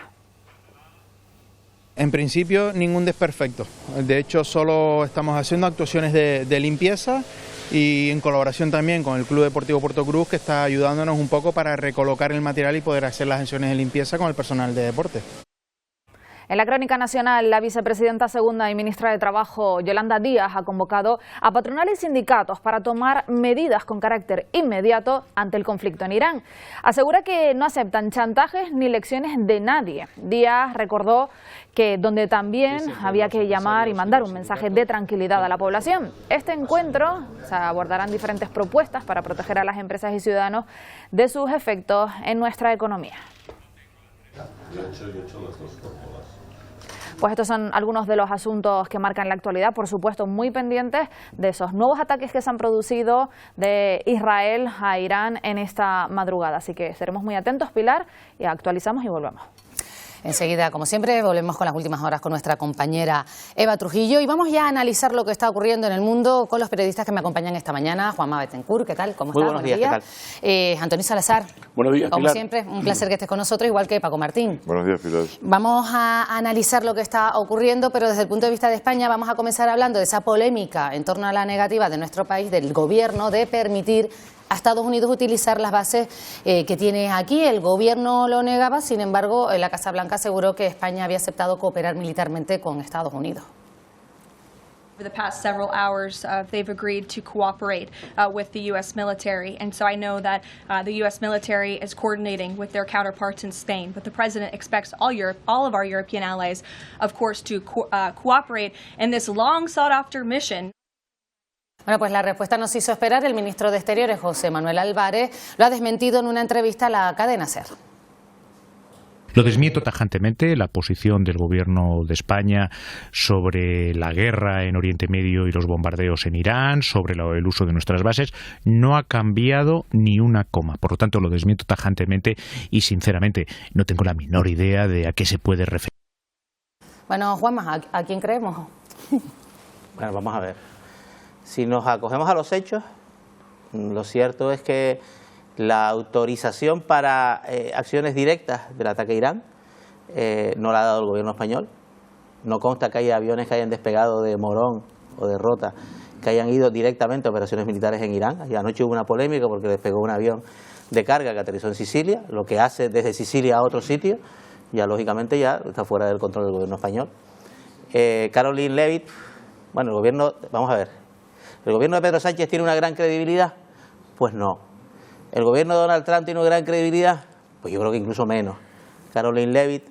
En principio ningún desperfecto, de hecho solo estamos haciendo actuaciones de limpieza y en colaboración también con el Club Deportivo Puerto Cruz, que está ayudándonos un poco para recolocar el material y poder hacer las acciones de limpieza con el personal de deporte. En la crónica nacional, la vicepresidenta segunda y ministra de Trabajo, Yolanda Díaz, ha convocado a patronales y sindicatos para tomar medidas con carácter inmediato ante el conflicto en Irán. Asegura que no aceptan chantajes ni lecciones de nadie. Díaz recordó que donde también había que llamar y mandar un mensaje de tranquilidad a la población. Este encuentro se abordarán diferentes propuestas para proteger a las empresas y ciudadanos de sus efectos en nuestra economía. Pues estos son algunos de los asuntos que marcan la actualidad, por supuesto muy pendientes de esos nuevos ataques que se han producido de Israel a Irán en esta madrugada. Así que seremos muy atentos, Pilar, y actualizamos y volvemos. Enseguida, como siempre, volvemos con las últimas horas con nuestra compañera Eva Trujillo y vamos ya a analizar lo que está ocurriendo en el mundo con los periodistas que me acompañan esta mañana. Juanma Betancourt, ¿qué tal? ¿Cómo estás? Buenos días, ¿qué tal? Antonio Salazar. Buenos días, como Pilar. siempre, un placer que estés con nosotros, igual que Paco Martín. Buenos días, Pilar. Vamos a analizar lo que está ocurriendo, pero desde el punto de vista de España vamos a comenzar hablando de esa polémica en torno a la negativa de nuestro país, del gobierno, de permitir a Estados Unidos utilizar las bases que tiene aquí. El gobierno lo negaba, sin embargo, la Casa Blanca aseguró que España había aceptado cooperar militarmente con Estados Unidos. For the past several hours, they've agreed to cooperate with the U.S. military, and so I know that the U.S. military is coordinating with their counterparts in Spain. But the president expects all of our European allies, of course, to cooperate in this long sought-after mission. Bueno, pues la respuesta nos hizo esperar. El ministro de Exteriores, José Manuel Álvarez, lo ha desmentido en una entrevista a la cadena SER. Lo desmiento tajantemente. La posición del Gobierno de España sobre la guerra en Oriente Medio y los bombardeos en Irán, sobre el uso de nuestras bases, no ha cambiado ni una coma. Por lo tanto, lo desmiento tajantemente y, sinceramente, no tengo la menor idea de a qué se puede referir. Bueno, Juanma, ¿a quién creemos? Bueno, vamos a ver. Si nos acogemos a los hechos, lo cierto es que la autorización para acciones directas del ataque a Irán no la ha dado el gobierno español. No consta que haya aviones que hayan despegado de Morón o de Rota que hayan ido directamente a operaciones militares en Irán. Y anoche hubo una polémica porque despegó un avión de carga que aterrizó en Sicilia, lo que hace desde Sicilia a otro sitio, ya lógicamente ya está fuera del control del gobierno español. Caroline Leavitt, bueno, el gobierno, vamos a ver, ¿el gobierno de Pedro Sánchez tiene una gran credibilidad? Pues no. ¿El gobierno de Donald Trump tiene una gran credibilidad? Pues yo creo que incluso menos. Caroline Leavitt,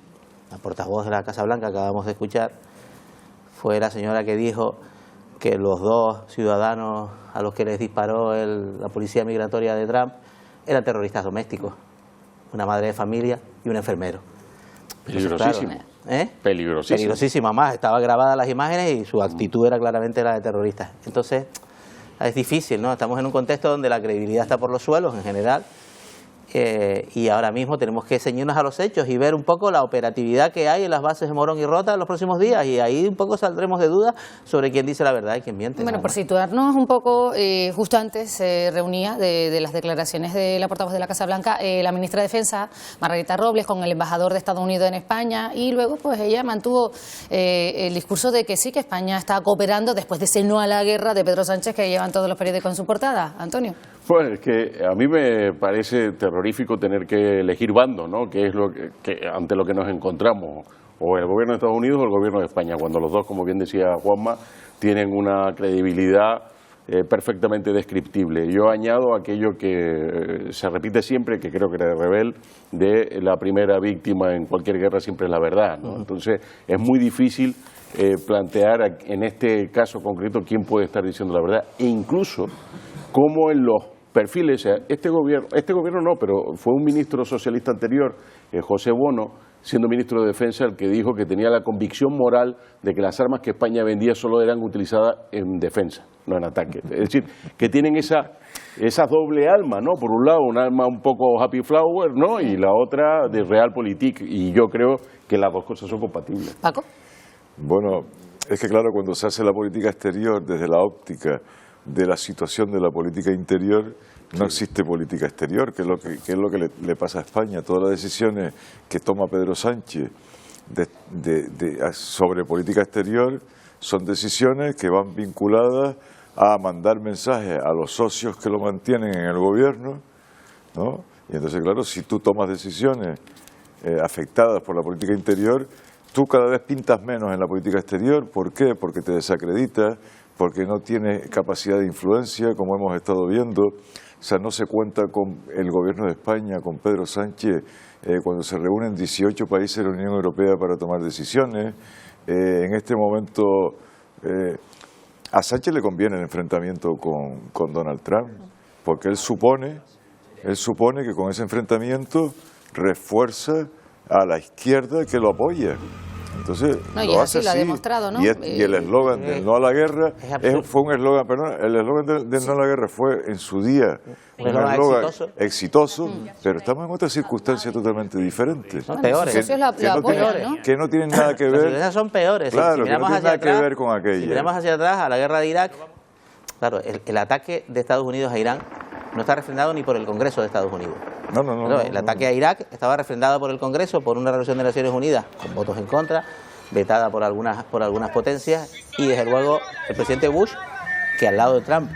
la portavoz de la Casa Blanca que acabamos de escuchar, fue la señora que dijo que los dos ciudadanos a los que les disparó la policía migratoria de Trump eran terroristas domésticos, una madre de familia y un enfermero. Peligrosísimo. ¿Eh? Peligrosísimo. Peligrosísima, más. Estaba grabada las imágenes y su actitud era claramente la de terrorista. Entonces, es difícil, ¿no? Estamos en un contexto donde la credibilidad está por los suelos en general. Y ahora mismo tenemos que ceñirnos a los hechos y ver un poco la operatividad que hay en las bases de Morón y Rota en los próximos días, y ahí un poco saldremos de dudas sobre quién dice la verdad y quién miente. Bueno, por situarnos un poco, justo antes se reunía de las declaraciones de la portavoz de la Casa Blanca la ministra de Defensa, Margarita Robles, con el embajador de Estados Unidos en España, y luego pues ella mantuvo el discurso de que sí, que España está cooperando después de ese no a la guerra de Pedro Sánchez que llevan todos los periódicos en su portada. Antonio. Bueno, es que a mí me parece terrorífico tener que elegir bando, ¿no? Que es lo que ante lo que nos encontramos, o el gobierno de Estados Unidos o el gobierno de España, cuando los dos, como bien decía Juanma, tienen una credibilidad perfectamente descriptible. Yo añado aquello que se repite siempre, que creo que era de Rebel, de la primera víctima en cualquier guerra siempre es la verdad, ¿no? Entonces es muy difícil plantear en este caso concreto quién puede estar diciendo la verdad, e incluso cómo en los perfiles, o sea, este gobierno no, pero fue un ministro socialista anterior, José Bono, siendo ministro de Defensa, el que dijo que tenía la convicción moral de que las armas que España vendía solo eran utilizadas en defensa, no en ataque. Es decir, que tienen esa doble alma, ¿no? Por un lado, un alma un poco happy flower, ¿no? Y la otra de realpolitik, y yo creo que las dos cosas son compatibles. Paco. Bueno, es que claro, cuando se hace la política exterior desde la óptica de la situación de la política interior, no existe política exterior, que es lo que le pasa a España. Todas las decisiones que toma Pedro Sánchez sobre política exterior son decisiones que van vinculadas a mandar mensajes a los socios que lo mantienen en el gobierno, ¿no? Y entonces, claro, si tú tomas decisiones afectadas por la política interior, tú cada vez pintas menos en la política exterior. ¿Por qué? Porque te desacreditas, porque no tiene capacidad de influencia, como hemos estado viendo. O sea, no se cuenta con el gobierno de España, con Pedro Sánchez, cuando se reúnen 18 países de la Unión Europea para tomar decisiones. En este momento, a Sánchez le conviene el enfrentamiento con Donald Trump, porque él supone que con ese enfrentamiento refuerza a la izquierda que lo apoya. Entonces, no, y así lo ha demostrado, ¿no? Y el eslogan del no a la guerra fue un eslogan, el eslogan del no a la guerra fue en su día un eslogan exitoso, pero estamos en otras circunstancias totalmente diferentes. Son peores. Que no tienen nada que ver. Las circunstancias son peores. Claro, que no tienen nada que ver con aquella. Si miramos hacia atrás a la guerra de Irak, claro, el ataque de Estados Unidos a Irán no está refrendado ni por el Congreso de Estados Unidos. No, el ataque a Irak estaba refrendado por el Congreso por una resolución de Naciones Unidas con votos en contra, vetada por algunas potencias, y desde luego el presidente Bush, que al lado de Trump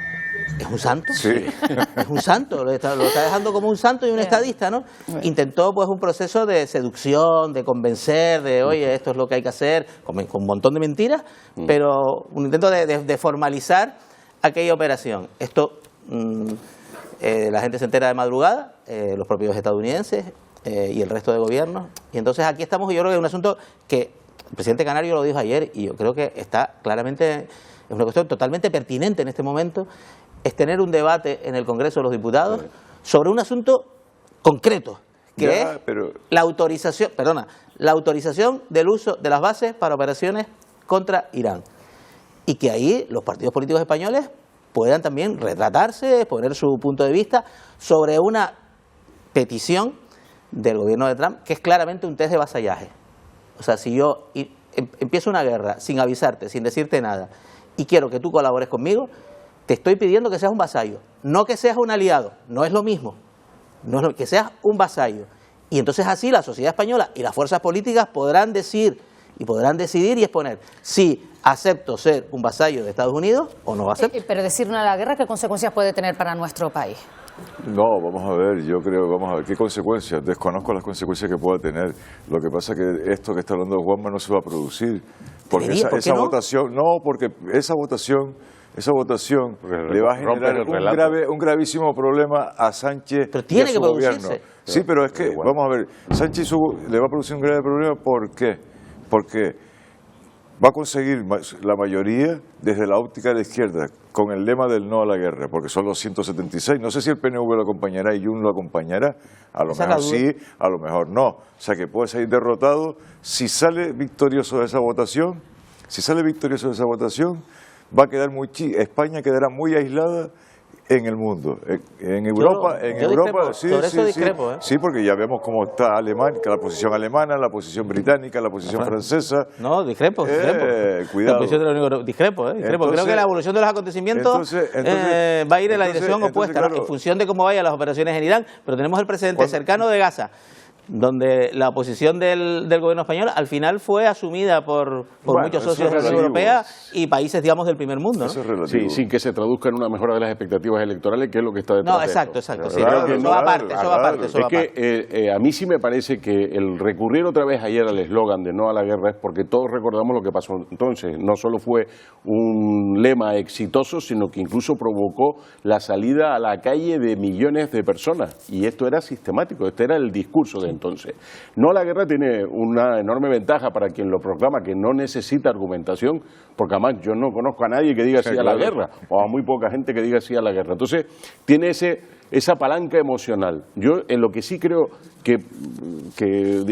¿Es un santo? Sí. Es un santo, lo está dejando como un santo y un estadista, ¿no? Intentó pues un proceso de seducción, de convencer, de oye, esto es lo que hay que hacer, con un montón de mentiras, pero un intento de formalizar aquella operación. Esto, la gente se entera de madrugada, los propios estadounidenses y el resto de gobiernos, y entonces aquí estamos, y yo creo que es un asunto que el presidente canario lo dijo ayer, y yo creo que está claramente, es una cuestión totalmente pertinente en este momento, es tener un debate en el Congreso de los Diputados sobre un asunto concreto, que es la autorización del uso de las bases para operaciones contra Irán. Y que ahí los partidos políticos españoles puedan también retratarse, poner su punto de vista sobre una petición del gobierno de Trump, que es claramente un test de vasallaje. O sea, si yo empiezo una guerra sin avisarte, sin decirte nada, y quiero que tú colabores conmigo, te estoy pidiendo que seas un vasallo, no que seas un aliado, no es lo mismo, que seas un vasallo. Y entonces así la sociedad española y las fuerzas políticas podrán decir y podrán decidir y exponer si acepto ser un vasallo de Estados Unidos o no acepto. Pero decir no a la guerra, ¿qué consecuencias puede tener para nuestro país? No, vamos a ver, yo creo, vamos a ver, ¿qué consecuencias? Desconozco las consecuencias que pueda tener. Lo que pasa es que esto que está hablando Juanma no se va a producir. Porque esa votación, no, porque esa votación le va a generar un gravísimo problema a Sánchez y a su gobierno. Sí, pero es que, vamos a ver, Sánchez le va a producir un grave problema. ¿Por qué? Porque va a conseguir la mayoría desde la óptica de la izquierda, con el lema del no a la guerra, porque son los 176. No sé si el PNV lo acompañará y Jun lo acompañará. A lo mejor sí, a lo mejor no. O sea que puede salir derrotado. Si sale victorioso de esa votación, va a quedar España quedará muy aislada en el mundo, en Europa, sí, porque ya vemos cómo está Alemania, la posición alemana, la posición británica, la posición francesa. No, discrepo. Cuidado. La posición de la Unión Europea, discrepo. Entonces, creo que la evolución de los acontecimientos va a ir en la dirección opuesta, claro, en función de cómo vayan las operaciones en Irán, pero tenemos el precedente cercano de Gaza, donde la oposición del gobierno español al final fue asumida por muchos socios de la Unión Europea y países, digamos, del primer mundo, ¿no? Sí, sin que se traduzca en una mejora de las expectativas electorales, que es lo que está detrás de esto. Exacto. Sí, eso va aparte. Es que a mí sí me parece que el recurrir otra vez ayer al eslogan de no a la guerra es porque todos recordamos lo que pasó entonces. No solo fue un lema exitoso, sino que incluso provocó la salida a la calle de millones de personas. Y esto era sistemático, este era el discurso de entonces. No a la guerra tiene una enorme ventaja para quien lo proclama, que no necesita argumentación, porque además yo no conozco a nadie que diga sí a la guerra, o a muy poca gente que diga sí a la guerra. Entonces tiene esa palanca emocional. Yo en lo que sí creo que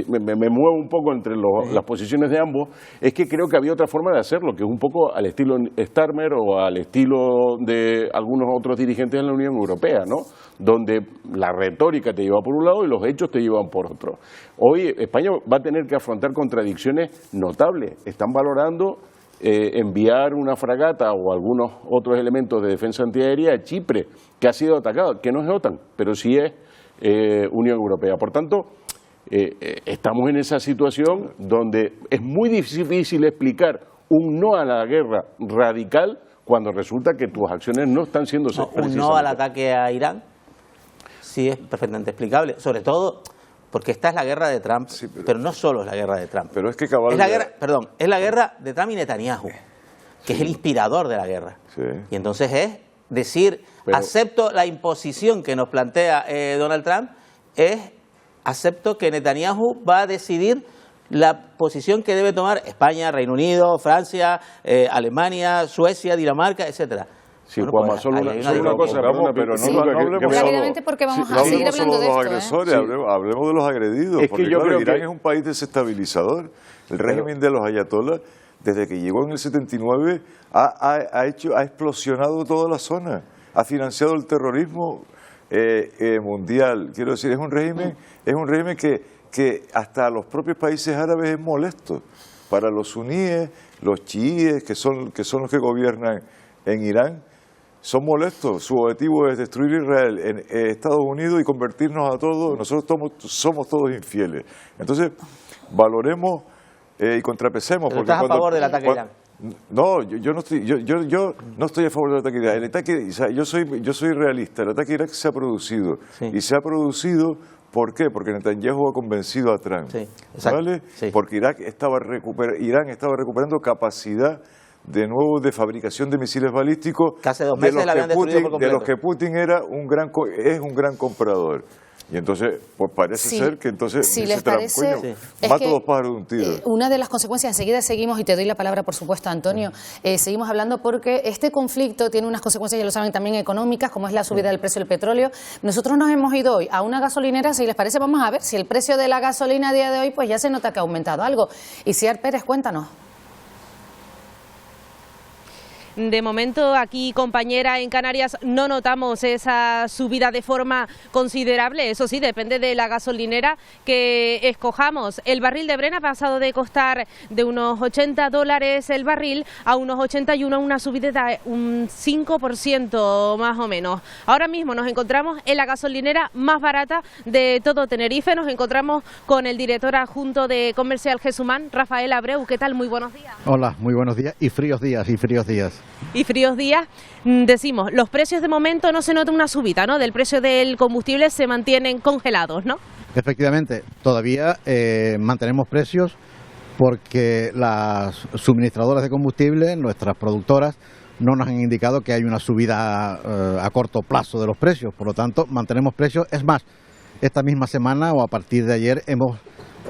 me muevo un poco entre las posiciones de ambos, es que creo que había otra forma de hacerlo, que es un poco al estilo Starmer o al estilo de algunos otros dirigentes de la Unión Europea, ¿no? Donde la retórica te lleva por un lado y los hechos te llevan por otro. Hoy España va a tener que afrontar contradicciones notables. Están valorando enviar una fragata o algunos otros elementos de defensa antiaérea a Chipre, que ha sido atacado, que no es OTAN, pero sí es Unión Europea. Por tanto, estamos en esa situación donde es muy difícil explicar un no a la guerra radical cuando resulta que tus acciones no están siendo un no al ataque a Irán sí es perfectamente explicable, sobre todo porque esta es la guerra de Trump, pero no solo es la guerra de Trump. Pero es que es la guerra de Trump y Netanyahu, que es el inspirador de la guerra. Sí. Y entonces es decir, acepto la imposición que nos plantea Donald Trump, acepto que Netanyahu va a decidir la posición que debe tomar España, Reino Unido, Francia, Alemania, Suecia, Dinamarca, etcétera. Sí, Juanma, solo una cosa, pero no rápidamente porque vamos a seguir hablando de esto. Agresores, hablemos de los agredidos, porque yo creo que Irán es un país desestabilizador. El régimen de los ayatolás, desde que llegó en el 79, ha explosionado toda la zona, ha financiado el terrorismo mundial. Quiero decir, es un régimen que hasta a los propios países árabes es molesto. Para los suníes, los chiíes, que son los que gobiernan en Irán, son molestos. Su objetivo es destruir Israel en Estados Unidos y convertirnos a todos. Nosotros somos todos infieles. Entonces, valoremos y contrapesemos. Pero estás a favor del ataque a Irán. No, yo no estoy, yo no estoy a favor del ataque a Irak. El ataque, o sea, yo soy realista. El ataque a Irak se ha producido. Y se ha producido, ¿por qué? Porque Netanyahu ha convencido a Trump. ¿Vale? Porque Irán estaba recuperando capacidad de nuevo de fabricación de misiles balísticos de los que Putin era un gran comprador. Y entonces, pues parece ser que entonces si les parece, mato dos pájaros de un tiro. Una de las consecuencias, enseguida seguimos, y te doy la palabra por supuesto, Antonio, seguimos hablando porque este conflicto tiene unas consecuencias, ya lo saben, también económicas, como es la subida del precio del petróleo. Nosotros nos hemos ido hoy a una gasolinera, si les parece, vamos a ver si el precio de la gasolina a día de hoy pues ya se nota que ha aumentado algo. Isiar Pérez, cuéntanos. De momento, aquí, compañera, en Canarias no notamos esa subida de forma considerable. Eso sí, depende de la gasolinera que escojamos. El barril de Brent ha pasado de costar de unos $80 el barril a unos 81, una subida de un 5% más o menos. Ahora mismo nos encontramos en la gasolinera más barata de todo Tenerife. Nos encontramos con el director adjunto de Comercial Gesumán, Rafael Abreu. ¿Qué tal? Muy buenos días. Hola, muy buenos días y fríos días. Y fríos días, decimos, los precios de momento no se nota una subida, ¿no? Del precio del combustible se mantienen congelados, ¿no? Efectivamente, todavía mantenemos precios porque las suministradoras de combustible, nuestras productoras, no nos han indicado que hay una subida a corto plazo de los precios. Por lo tanto, mantenemos precios. Es más, esta misma semana o a partir de ayer hemos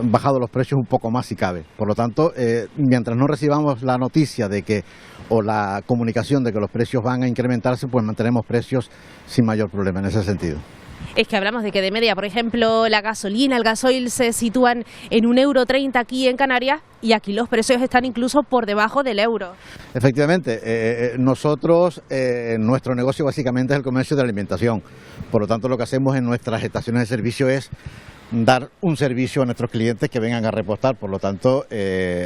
bajado los precios un poco más si cabe. Por lo tanto, mientras no recibamos la noticia de que o la comunicación de que los precios van a incrementarse, pues mantenemos precios sin mayor problema en ese sentido. Es que hablamos de que de media, por ejemplo, la gasolina, el gasoil se sitúan en €1,30 aquí en Canarias y aquí los precios están incluso por debajo del euro. Efectivamente, nosotros, nuestro negocio básicamente es el comercio de alimentación. Por lo tanto, lo que hacemos en nuestras estaciones de servicio es dar un servicio a nuestros clientes que vengan a repostar. Por lo tanto,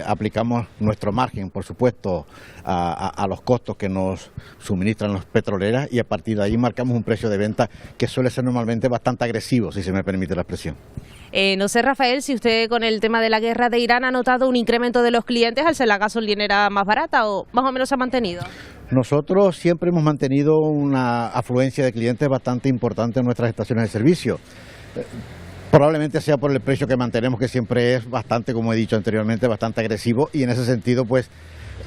aplicamos nuestro margen, por supuesto, a los costos que nos suministran las petroleras y a partir de ahí marcamos un precio de venta que suele ser normalmente bastante agresivo, si se me permite la expresión. No sé, Rafael, si usted con el tema de la guerra de Irán ha notado un incremento de los clientes al ser la gasolinera más barata o más o menos se ha mantenido. Nosotros siempre hemos mantenido una afluencia de clientes bastante importante en nuestras estaciones de servicio. Probablemente sea por el precio que mantenemos, que siempre es bastante, como he dicho anteriormente, bastante agresivo, y en ese sentido pues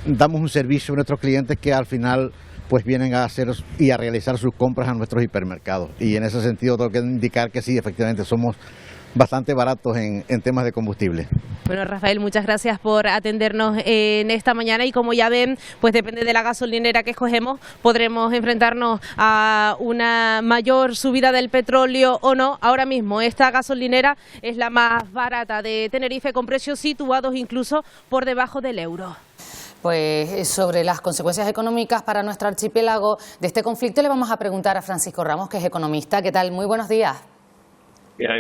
damos un servicio a nuestros clientes que al final pues vienen a hacer y a realizar sus compras a nuestros hipermercados, y en ese sentido tengo que indicar que sí, efectivamente somos bastante baratos en temas de combustible. Bueno, Rafael, muchas gracias por atendernos en esta mañana y como ya ven, pues depende de la gasolinera que escogemos, podremos enfrentarnos a una mayor subida del petróleo o no. Ahora mismo esta gasolinera es la más barata de Tenerife con precios situados incluso por debajo del euro. Pues sobre las consecuencias económicas para nuestro archipiélago de este conflicto le vamos a preguntar a Francisco Ramos, que es economista. ¿Qué tal? Muy buenos días.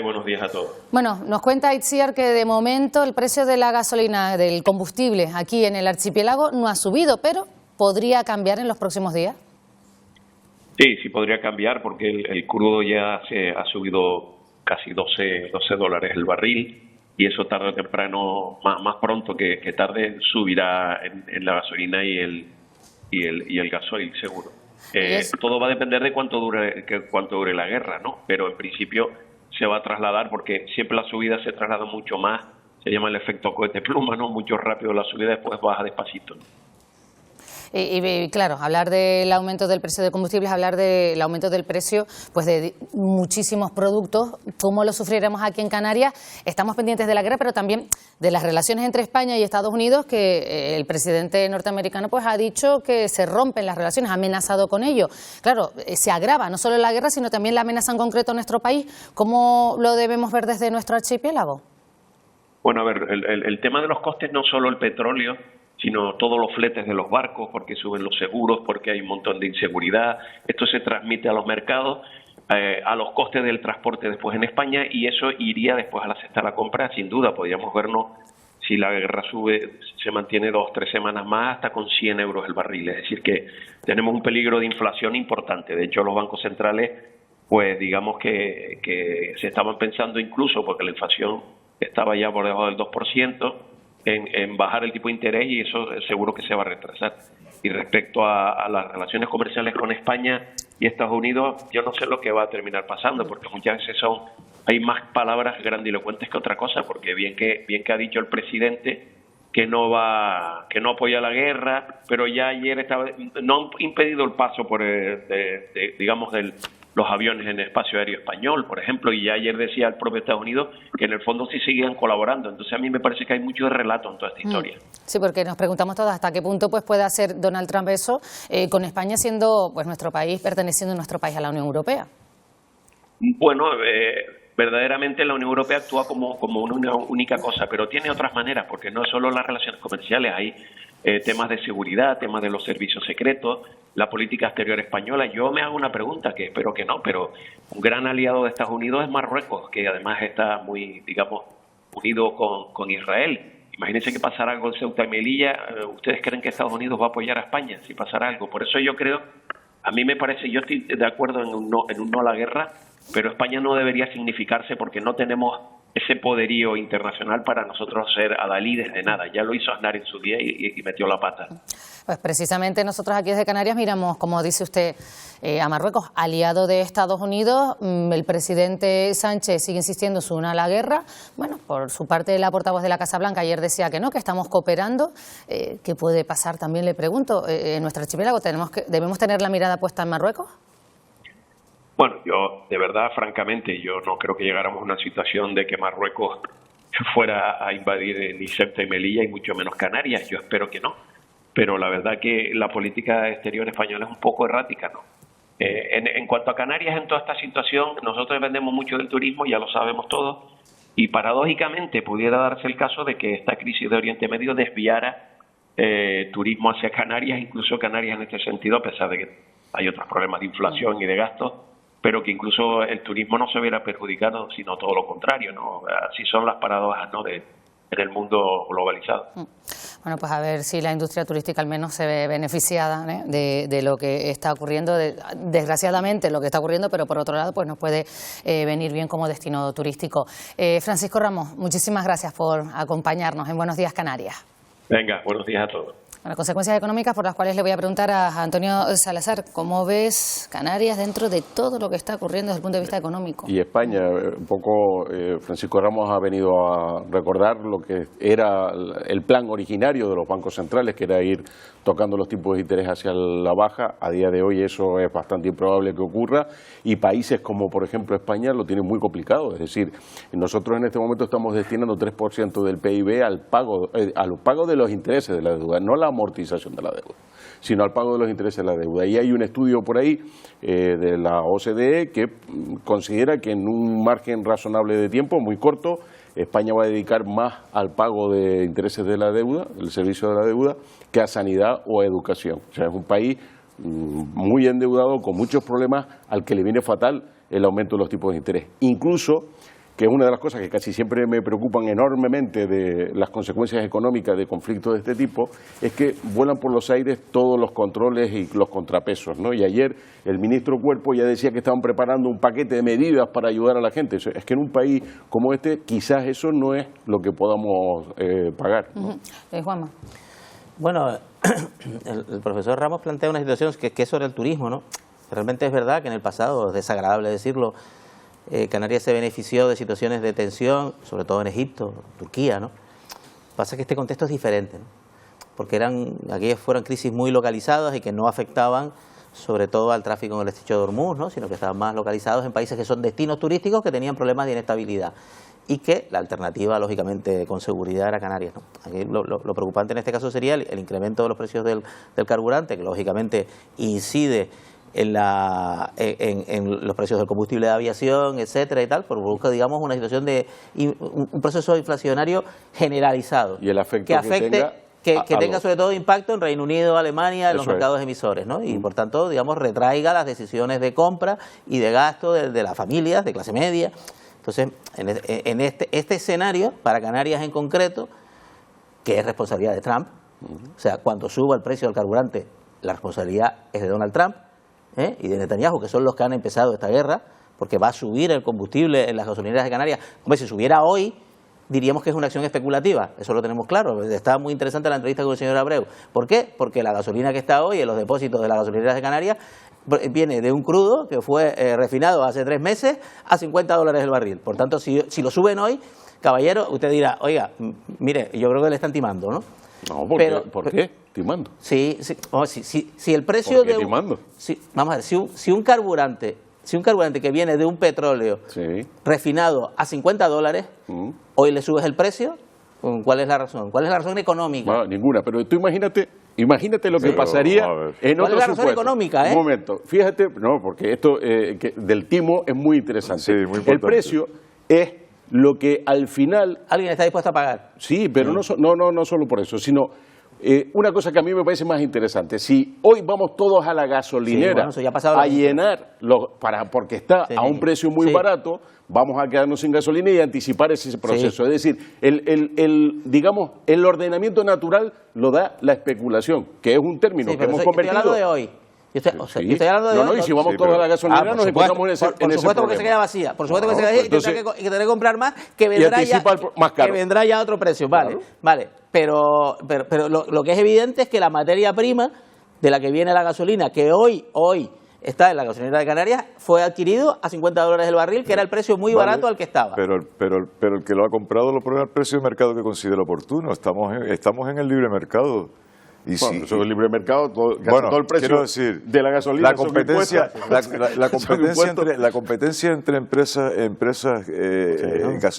Buenos días a todos. Bueno, nos cuenta Itziar que de momento el precio de la gasolina, del combustible aquí en el archipiélago no ha subido, pero ¿podría cambiar en los próximos días? Sí, podría cambiar porque el crudo ya se ha subido casi $12 el barril y eso tarde o temprano, más pronto que tarde, subirá en la gasolina y el gasoil seguro. Todo va a depender de cuánto dure la guerra, ¿no? Pero en principio se va a trasladar porque siempre la subida se traslada mucho más, se llama el efecto cohete pluma, ¿no? Mucho rápido la subida, después baja despacito, ¿no? Y claro, hablar del aumento del precio de combustibles, hablar del aumento del precio pues de muchísimos productos, cómo lo sufriremos aquí en Canarias. Estamos pendientes de la guerra, pero también de las relaciones entre España y Estados Unidos, que el presidente norteamericano pues ha dicho que se rompen las relaciones, ha amenazado con ello. Claro, se agrava no solo la guerra, sino también la amenaza en concreto a nuestro país. ¿Cómo lo debemos ver desde nuestro archipiélago? Bueno, a ver, el tema de los costes, no solo el petróleo, sino todos los fletes de los barcos, porque suben los seguros, porque hay un montón de inseguridad. Esto se transmite a los mercados, a los costes del transporte después en España, y eso iría después a la cesta de la compra. Sin duda, podríamos vernos, si la guerra se mantiene 2 o 3 semanas más, hasta con 100 euros el barril. Es decir, que tenemos un peligro de inflación importante. De hecho, los bancos centrales, pues digamos que se estaban pensando incluso, porque la inflación estaba ya por debajo del 2%, en bajar el tipo de interés y eso seguro que se va a retrasar. Y respecto a las relaciones comerciales con España y Estados Unidos, yo no sé lo que va a terminar pasando, porque muchas veces hay más palabras grandilocuentes que otra cosa, porque bien que ha dicho el presidente que no apoya la guerra, pero ya ayer no han impedido el paso por los aviones en el espacio aéreo español, por ejemplo, y ya ayer decía el propio Estados Unidos que en el fondo sí seguían colaborando. Entonces a mí me parece que hay mucho relato en toda esta historia. Sí, porque nos preguntamos todos hasta qué punto pues puede hacer Donald Trump eso, con España siendo pues nuestro país, perteneciendo nuestro país a la Unión Europea. Bueno, verdaderamente la Unión Europea actúa como una única cosa, pero tiene otras maneras, porque no es solo las relaciones comerciales, hay temas de seguridad, temas de los servicios secretos, la política exterior española. Yo me hago una pregunta, que espero que no, pero un gran aliado de Estados Unidos es Marruecos, que además está muy, digamos, unido con Israel. Imagínense que pasara algo en Ceuta y Melilla. ¿Ustedes creen que Estados Unidos va a apoyar a España si pasara algo? Por eso yo creo, a mí me parece, yo estoy de acuerdo en un no a la guerra, pero España no debería significarse porque no tenemos ese poderío internacional para nosotros ser adalides de nada. Ya lo hizo Aznar en su día y metió la pata. Pues precisamente nosotros aquí desde Canarias miramos, como dice usted, a Marruecos, aliado de Estados Unidos. El presidente Sánchez sigue insistiendo en su no a la guerra. Bueno, por su parte la portavoz de la Casa Blanca ayer decía que no, que estamos cooperando. ¿Qué puede pasar? También le pregunto, en nuestro archipiélago ¿debemos tener la mirada puesta en Marruecos? Bueno, yo de verdad, francamente, yo no creo que llegáramos a una situación de que Marruecos fuera a invadir ni Ceuta y Melilla y mucho menos Canarias. Yo espero que no. Pero la verdad que la política exterior española es un poco errática, ¿no? En cuanto a Canarias, en toda esta situación, nosotros dependemos mucho del turismo, ya lo sabemos todos, y paradójicamente pudiera darse el caso de que esta crisis de Oriente Medio desviara turismo hacia Canarias, incluso Canarias en este sentido, a pesar de que hay otros problemas de inflación y de gastos, pero que incluso el turismo no se hubiera perjudicado, sino todo lo contrario, ¿no? Así son las paradojas, ¿no?, en el mundo globalizado. Bueno, pues a ver si la industria turística al menos se ve beneficiada de lo que está ocurriendo, desgraciadamente lo que está ocurriendo, pero por otro lado pues nos puede venir bien como destino turístico. Francisco Ramos, muchísimas gracias por acompañarnos en Buenos Días Canarias. Venga, buenos días a todos. Bueno, consecuencias económicas por las cuales le voy a preguntar a Antonio Salazar, ¿cómo ves Canarias dentro de todo lo que está ocurriendo desde el punto de vista económico? Y España, un poco, Francisco Ramos ha venido a recordar lo que era el plan originario de los bancos centrales, que era ir tocando los tipos de interés hacia la baja. A día de hoy eso es bastante improbable que ocurra, y países como por ejemplo España lo tienen muy complicado. Es decir, nosotros en este momento estamos destinando 3% del PIB al pago de los intereses de la deuda, no la amortización de la deuda, sino al pago de los intereses de la deuda. Y hay un estudio por ahí de la OCDE que considera que en un margen razonable de tiempo, muy corto, España va a dedicar más al pago de intereses de la deuda, el servicio de la deuda, que a sanidad o a educación. O sea, es un país muy endeudado, con muchos problemas, al que le viene fatal el aumento de los tipos de interés. Incluso, que es una de las cosas que casi siempre me preocupan enormemente de las consecuencias económicas de conflictos de este tipo, es que vuelan por los aires todos los controles y los contrapesos, ¿no? Y ayer el ministro Cuerpo ya decía que estaban preparando un paquete de medidas para ayudar a la gente. Es que en un país como este quizás eso no es lo que podamos pagar, ¿no? Juanma. Bueno, el profesor Ramos plantea una situación que es sobre el turismo, ¿no? Realmente es verdad que en el pasado, es desagradable decirlo, Canarias se benefició de situaciones de tensión, sobre todo en Egipto, Turquía, ¿no? Pasa que este contexto es diferente, ¿no? Porque aquellas fueron crisis muy localizadas y que no afectaban sobre todo al tráfico en el estrecho de Hormuz, ¿no? Sino que estaban más localizados en países que son destinos turísticos que tenían problemas de inestabilidad. Y que la alternativa, lógicamente, con seguridad era Canarias, ¿no? Aquí lo preocupante en este caso sería el incremento de los precios del carburante, que lógicamente incide en los precios del combustible de aviación, etcétera y tal, provoca, digamos, una situación de un proceso inflacionario generalizado. Y el afecto que tenga sobre todo impacto en Reino Unido, Alemania, en los mercados emisores, ¿no? Y por tanto, digamos, retraiga las decisiones de compra y de gasto de las familias de clase media. Entonces, en este escenario, para Canarias en concreto, que es responsabilidad de Trump, o sea, cuando suba el precio del carburante, la responsabilidad es de Donald Trump y de Netanyahu, que son los que han empezado esta guerra, porque va a subir el combustible en las gasolineras de Canarias. Hombre, si subiera hoy, diríamos que es una acción especulativa, eso lo tenemos claro. Está muy interesante la entrevista con el señor Abreu. ¿Por qué? Porque la gasolina que está hoy en los depósitos de las gasolineras de Canarias viene de un crudo que fue refinado hace 3 meses a $50 el barril. Por tanto, si lo suben hoy, caballero, usted dirá, oiga, mire, yo creo que le están timando, ¿no? No, ¿por qué? ¿Timando? Sí, si el precio ¿Por qué de timando? Vamos a ver, si un carburante que viene de un petróleo refinado a $50, hoy le subes el precio, ¿cuál es la razón? ¿Cuál es la razón económica? No, ninguna, pero tú imagínate lo que pasaría en otro supuesto. ¿Cuál es la razón económica? Un momento, fíjate, no, porque esto del timo es muy interesante. Sí, muy importante. El precio es lo que al final... ¿Alguien está dispuesto a pagar? Sí, pero no solo por eso, sino... una cosa que a mí me parece más interesante, si hoy vamos todos a la gasolinera a llenar, porque está a un precio muy barato, vamos a quedarnos sin gasolina y anticipar ese proceso. Es decir, digamos, el ordenamiento natural lo da la especulación, que es un término que hemos convertido... Estoy hablando de hoy. Yo estoy hablando de hoy. Y si vamos todos a la gasolinera nos encontramos en ese problema. Por supuesto, porque se queda vacía. Por supuesto que se queda vacía y tendré que comprar más, que vendrá ya a otro precio. Vale. Pero lo que es evidente es que la materia prima de la que viene la gasolina, que hoy está en la gasolinera de Canarias, fue adquirido a $50 el barril, que era el precio muy barato al que estaba. Pero el que lo ha comprado lo pone al precio de mercado que considera oportuno. Estamos en el libre mercado. Y bueno, eso del libre mercado, todo el precio de la gasolina, la competencia entre empresas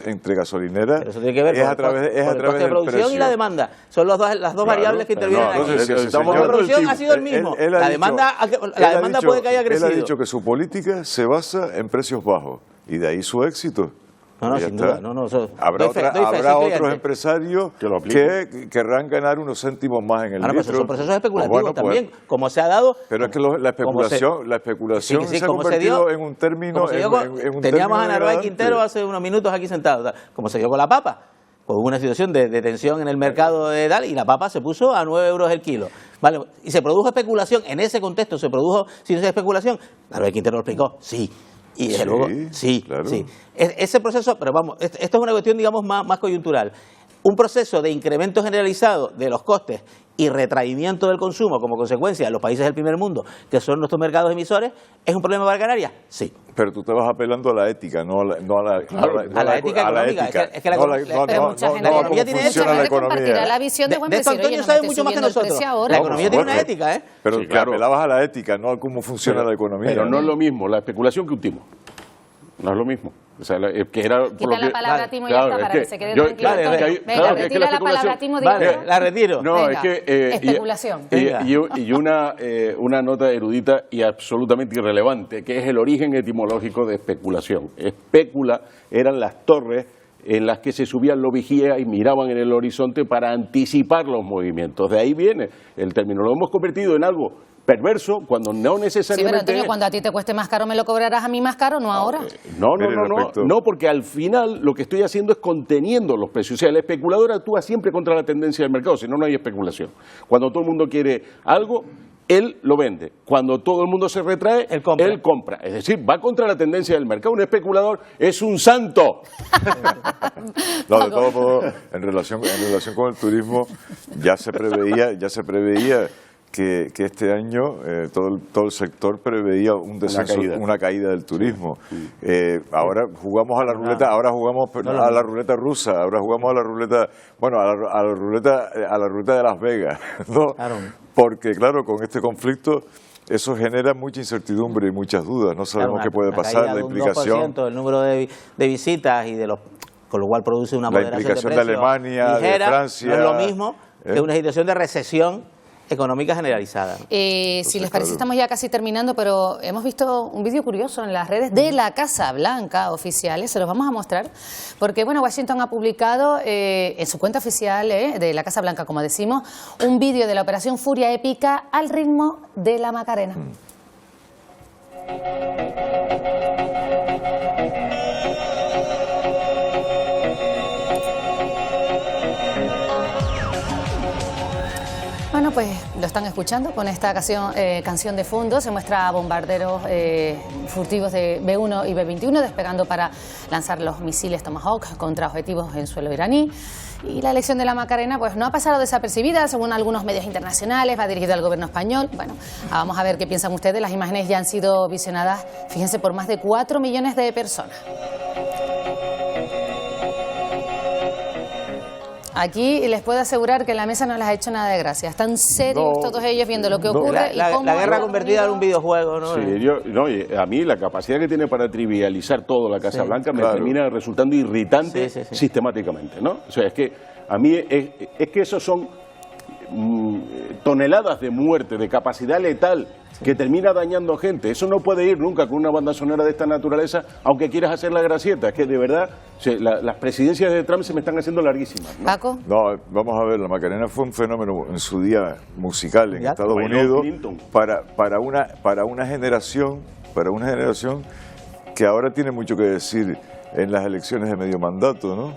entre gasolineras es a través del coste de producción y la demanda. Son las dos variables que intervienen aquí. La producción ha sido el mismo. La demanda puede que haya crecido. Él ha dicho que su política se basa en precios bajos y de ahí su éxito. Sin duda. Habrá otros empresarios que querrán ganar unos céntimos más en el litro. Son procesos especulativos también, como se ha dado. Pero es que la especulación se ha convertido en un término. Teníamos a Narváez Quintero hace unos minutos aquí sentado, como se dio con la papa. Hubo una situación de tensión en el mercado de tal y la papa se puso a 9 euros el kilo. Vale, y se produjo especulación. En ese contexto se produjo situación de especulación. Narváez Quintero lo explicó, sí. Y desde luego, sí. Ese proceso, pero vamos, esto es una cuestión, digamos, más coyuntural. Un proceso de incremento generalizado de los costes y retraimiento del consumo como consecuencia de los países del primer mundo, que son nuestros mercados emisores, ¿es un problema para Canarias? Sí. Pero tú te vas apelando a la ética, no a la ética económica. Es que la economía tiene ética. La visión de Juan de esto Antonio sabe mucho más que nosotros. La economía tiene una ética, ¿eh? Pero apelabas a la ética, no a cómo funciona la economía. Pero no es lo mismo la especulación que un timo. No es lo mismo. O sea, que era quita la palabra timo y ya está, para que se quede tranquilo. Venga, retira la palabra timo. La retiro. No, es que... especulación. Y una nota erudita y absolutamente irrelevante, que es el origen etimológico de especulación. Especula eran las torres en las que se subían los vigías y miraban en el horizonte para anticipar los movimientos. De ahí viene el término. Lo hemos convertido en algo perverso cuando no necesariamente... Sí, pero Antonio, cuando a ti te cueste más caro, me lo cobrarás a mí más caro, no ahora. No, porque al final lo que estoy haciendo es conteniendo los precios. O sea, el especulador actúa siempre contra la tendencia del mercado, si no, no hay especulación. Cuando todo el mundo quiere algo, él lo vende. Cuando todo el mundo se retrae, él compra. Es decir, va contra la tendencia del mercado. Un especulador es un santo. No, de todo modo, en relación con el turismo, ya se preveía que este año todo el sector preveía un descenso, una caída del turismo. Ahora jugamos a la ruleta, a la ruleta rusa, ahora jugamos a la ruleta, a la ruleta de Las Vegas, ¿no? Claro. Porque claro, con este conflicto eso genera mucha incertidumbre y muchas dudas. No sabemos qué puede pasar, la implicación del número de visitas y con lo cual produce una moderación de precios de Alemania, ligera, de Francia. No es lo mismo que una situación de recesión económica generalizada. Si les parece, estamos ya casi terminando, pero hemos visto un vídeo curioso en las redes de la Casa Blanca oficiales, se los vamos a mostrar, porque bueno, Washington ha publicado en su cuenta oficial de la Casa Blanca, como decimos, un vídeo de la Operación Furia Épica al ritmo de la Macarena. Bueno, pues lo están escuchando con esta canción de fondo. Se muestra bombarderos furtivos de B-1 y B-21 despegando para lanzar los misiles Tomahawk contra objetivos en suelo iraní. Y la elección de la Macarena pues no ha pasado desapercibida, según algunos medios internacionales, va dirigida al gobierno español. Bueno, vamos a ver qué piensan ustedes. Las imágenes ya han sido visionadas, fíjense, por más de 4 millones de personas. Aquí les puedo asegurar que la mesa no les ha hecho nada de gracia. Están serios todos ellos viendo lo que ocurre. La guerra convertida en un videojuego, ¿no? Sí, a mí la capacidad que tiene para trivializar todo la Casa Blanca me termina resultando irritante sistemáticamente, ¿no? O sea, es que a mí es que esos son toneladas de muerte, de capacidad letal, que termina dañando gente. Eso no puede ir nunca con una banda sonora de esta naturaleza, aunque quieras hacer la gracieta. Es que de verdad las presidencias de Trump se me están haciendo larguísimas, ¿no? ¿Paco? No, vamos a ver, la Macarena fue un fenómeno en su día musical en Estados Unidos para una generación que ahora tiene mucho que decir en las elecciones de medio mandato, ¿no?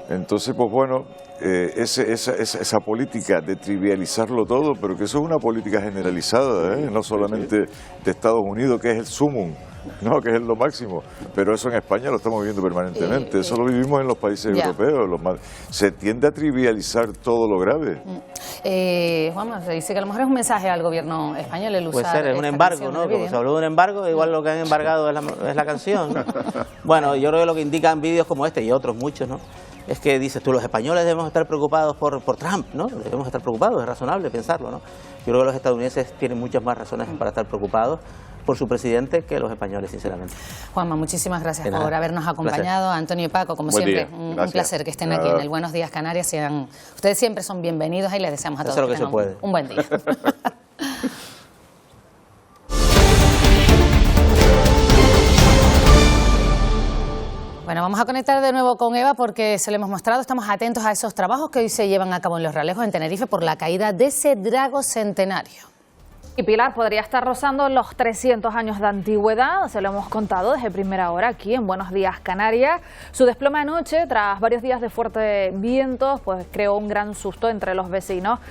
Entonces, pues bueno, esa política de trivializarlo todo, pero que eso es una política generalizada, no solamente de Estados Unidos, que es el sumum, no, que es lo máximo, pero eso en España lo estamos viviendo permanentemente, eso lo vivimos en los países europeos, se tiende a trivializar todo lo grave. Juanma, se dice que a lo mejor es un mensaje al gobierno español el usar. Puede ser, es un embargo, ¿no? Como se habló de un embargo, igual lo que han embargado es la canción, ¿no? Bueno, yo creo que lo que indican vídeos como este y otros muchos, ¿no? Es que dices tú, los españoles debemos estar preocupados por Trump, ¿no? Debemos estar preocupados, es razonable pensarlo, ¿no? Yo creo que los estadounidenses tienen muchas más razones para estar preocupados por su presidente que los españoles, sinceramente. Juanma, muchísimas gracias por habernos acompañado. Antonio y Paco, como siempre, un placer que estén aquí en el Buenos Días Canarias. Ustedes siempre son bienvenidos y les deseamos a todos que tengan un buen día. Bueno, vamos a conectar de nuevo con Eva porque se lo hemos mostrado. Estamos atentos a esos trabajos que hoy se llevan a cabo en Los Realejos, en Tenerife, por la caída de ese drago centenario. Y Pilar podría estar rozando los 300 años de antigüedad, se lo hemos contado desde primera hora aquí en Buenos Días Canarias. Su desplome anoche, tras varios días de fuertes vientos, pues creó un gran susto entre los vecinos.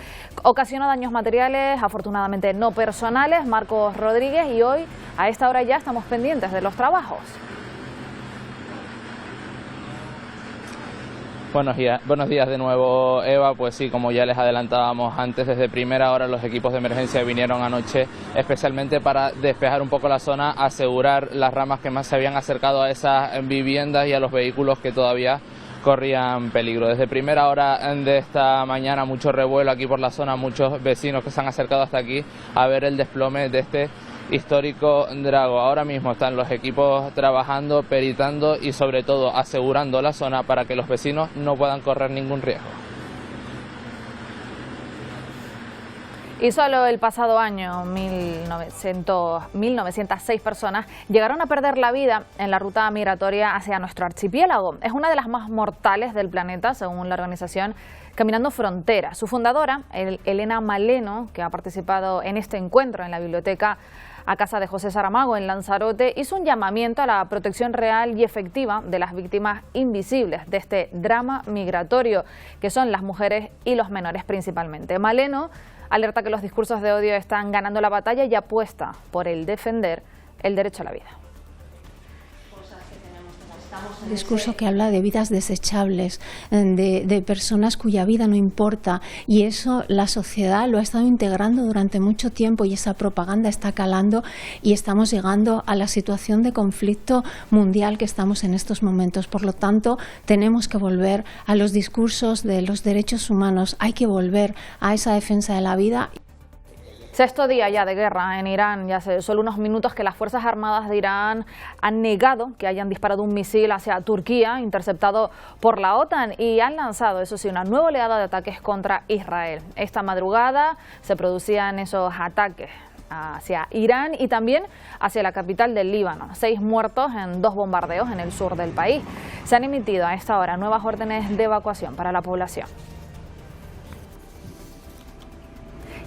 Ocasionó daños materiales, afortunadamente no personales, Marcos Rodríguez, y hoy a esta hora ya estamos pendientes de los trabajos. Buenos días de nuevo, Eva. Pues sí, como ya les adelantábamos antes, desde primera hora los equipos de emergencia vinieron anoche especialmente para despejar un poco la zona, asegurar las ramas que más se habían acercado a esas viviendas y a los vehículos que todavía corrían peligro. Desde primera hora de esta mañana mucho revuelo aquí por la zona, muchos vecinos que se han acercado hasta aquí a ver el desplome de este histórico drago. Ahora mismo están los equipos trabajando, peritando y sobre todo asegurando la zona para que los vecinos no puedan correr ningún riesgo. Y solo el pasado año 1906 personas llegaron a perder la vida en la ruta migratoria hacia nuestro archipiélago. Es una de las más mortales del planeta, según la organización Caminando Fronteras. Su fundadora, Elena Maleno, que ha participado en este encuentro en la biblioteca a casa de José Saramago en Lanzarote, hizo un llamamiento a la protección real y efectiva de las víctimas invisibles de este drama migratorio, que son las mujeres y los menores principalmente. Maleno alerta que los discursos de odio están ganando la batalla y apuesta por el defender el derecho a la vida. Un discurso que habla de vidas desechables, de personas cuya vida no importa, y eso la sociedad lo ha estado integrando durante mucho tiempo y esa propaganda está calando y estamos llegando a la situación de conflicto mundial que estamos en estos momentos. Por lo tanto, tenemos que volver a los discursos de los derechos humanos, hay que volver a esa defensa de la vida. Sexto día ya de guerra en Irán, ya hace solo unos minutos que las Fuerzas Armadas de Irán han negado que hayan disparado un misil hacia Turquía, interceptado por la OTAN, y han lanzado, eso sí, una nueva oleada de ataques contra Israel. Esta madrugada se producían esos ataques hacia Irán y también hacia la capital del Líbano. 6 muertos en 2 bombardeos en el sur del país. Se han emitido a esta hora nuevas órdenes de evacuación para la población.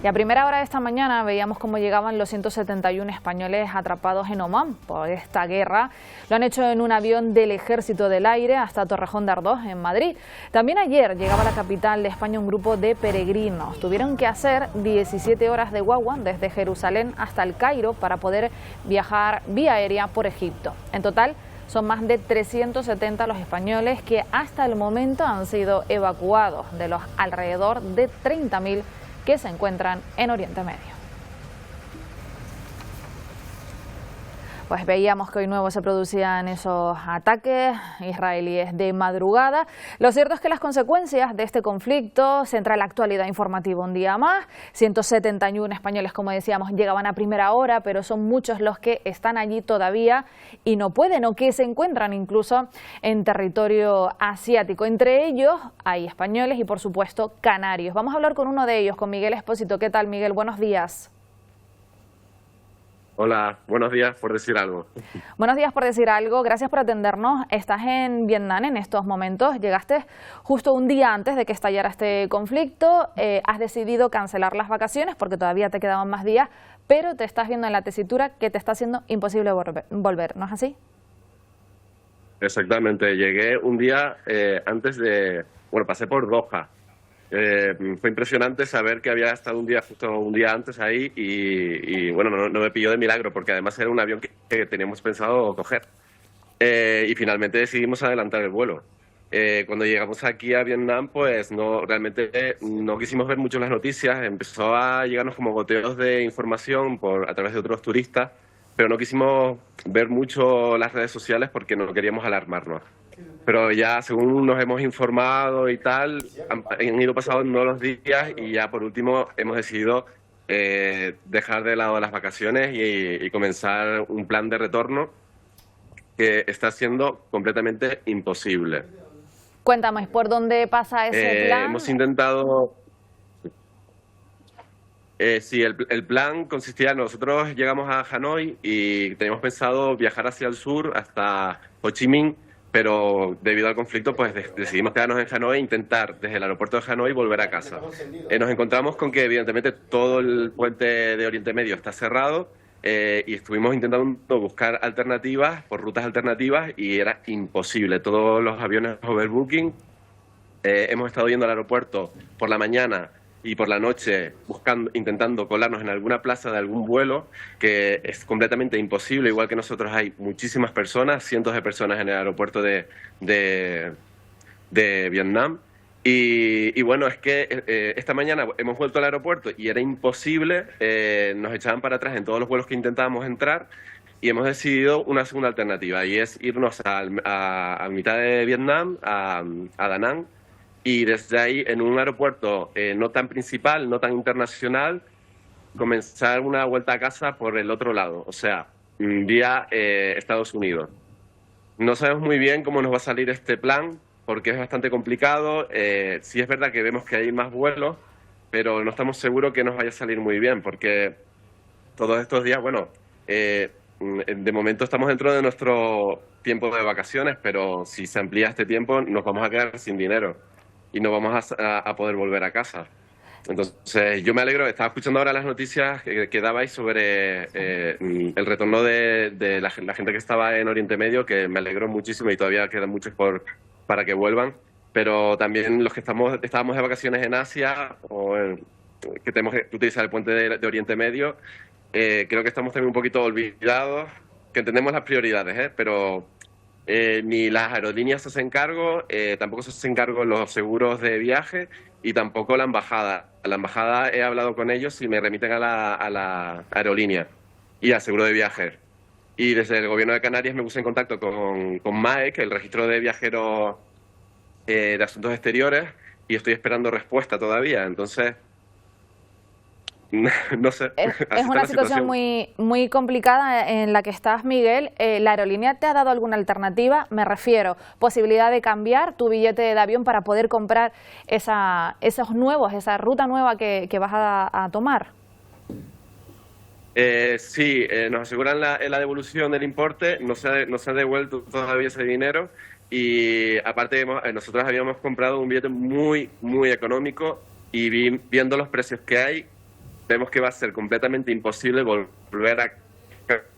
Y a primera hora de esta mañana veíamos cómo llegaban los 171 españoles atrapados en Omán por esta guerra. Lo han hecho en un avión del Ejército del Aire hasta Torrejón de Ardoz, en Madrid. También ayer llegaba a la capital de España un grupo de peregrinos. Tuvieron que hacer 17 horas de guagua desde Jerusalén hasta el Cairo para poder viajar vía aérea por Egipto. En total, son más de 370 los españoles que hasta el momento han sido evacuados de los alrededor de 30.000 que se encuentran en Oriente Medio. Pues veíamos que hoy nuevo se producían esos ataques israelíes de madrugada. Lo cierto es que las consecuencias de este conflicto centra la actualidad informativa un día más. 171 españoles, como decíamos, llegaban a primera hora, pero son muchos los que están allí todavía y no pueden, o que se encuentran incluso en territorio asiático. Entre ellos hay españoles y, por supuesto, canarios. Vamos a hablar con uno de ellos, con Miguel Expósito. ¿Qué tal, Miguel? Buenos días. Hola, buenos días por decir algo. Buenos días por decir algo, gracias por atendernos. Estás en Vietnam en estos momentos, llegaste justo un día antes de que estallara este conflicto, has decidido cancelar las vacaciones porque todavía te quedaban más días, pero te estás viendo en la tesitura que te está haciendo imposible volver, ¿no es así? Exactamente, llegué un día antes de, bueno, pasé por Doha. Fue impresionante saber que había estado justo un día antes ahí y bueno, no me pilló de milagro porque además era un avión que teníamos pensado coger y finalmente decidimos adelantar el vuelo. Cuando llegamos aquí a Vietnam, pues realmente no quisimos ver mucho las noticias, empezó a llegarnos como goteos de información a través de otros turistas, pero no quisimos ver mucho las redes sociales porque no queríamos alarmarnos. Pero ya según nos hemos informado y tal, han ido pasando los días y ya por último hemos decidido dejar de lado las vacaciones y comenzar un plan de retorno que está siendo completamente imposible. Cuéntame, ¿por dónde pasa ese plan? Hemos intentado... sí, el plan consistía, nosotros llegamos a Hanoi y teníamos pensado viajar hacia el sur hasta Ho Chi Minh, pero debido al conflicto pues decidimos quedarnos en Hanoi e intentar desde el aeropuerto de Hanoi volver a casa. Nos encontramos con que evidentemente todo el puente de Oriente Medio está cerrado y estuvimos intentando buscar alternativas, por rutas alternativas, y era imposible. Todos los aviones overbooking, hemos estado yendo al aeropuerto por la mañana y por la noche intentando colarnos en alguna plaza de algún vuelo, que es completamente imposible. Igual que nosotros hay muchísimas personas, cientos de personas en el aeropuerto de Vietnam. Y bueno, es que esta mañana hemos vuelto al aeropuerto y era imposible, nos echaban para atrás en todos los vuelos que intentábamos entrar y hemos decidido una segunda alternativa y es irnos a mitad de Vietnam, a Da Nang, y desde ahí, en un aeropuerto no tan principal, no tan internacional, comenzar una vuelta a casa por el otro lado, o sea, vía Estados Unidos. No sabemos muy bien cómo nos va a salir este plan, porque es bastante complicado. Sí es verdad que vemos que hay más vuelos, pero no estamos seguros que nos vaya a salir muy bien, porque todos estos días, bueno, de momento estamos dentro de nuestro tiempo de vacaciones, pero si se amplía este tiempo nos vamos a quedar sin dinero y no vamos a poder volver a casa. Entonces, yo me alegro, estaba escuchando ahora las noticias que dabais sobre el retorno de la gente que estaba en Oriente Medio, que me alegró muchísimo y todavía quedan muchos para que vuelvan, pero también los que estábamos de vacaciones en Asia o que tenemos que utilizar el puente de Oriente Medio, creo que estamos también un poquito olvidados, que entendemos las prioridades, pero... ni las aerolíneas se hacen cargo, tampoco se hacen cargo los seguros de viaje y tampoco la embajada. La embajada he hablado con ellos y me remiten a la aerolínea y al seguro de viaje. Y desde el gobierno de Canarias me puse en contacto con MAEC, el registro de viajeros de asuntos exteriores, y estoy esperando respuesta todavía. Entonces... no sé. Es una situación muy complicada en la que estás, Miguel. ¿La aerolínea te ha dado alguna alternativa? Me refiero, posibilidad de cambiar tu billete de avión para poder comprar esa ruta nueva que vas a tomar. Sí, nos aseguran la devolución del importe, no se ha devuelto todavía ese dinero y aparte nosotros habíamos comprado un billete muy económico y viendo los precios que hay, vemos que va a ser completamente imposible volver a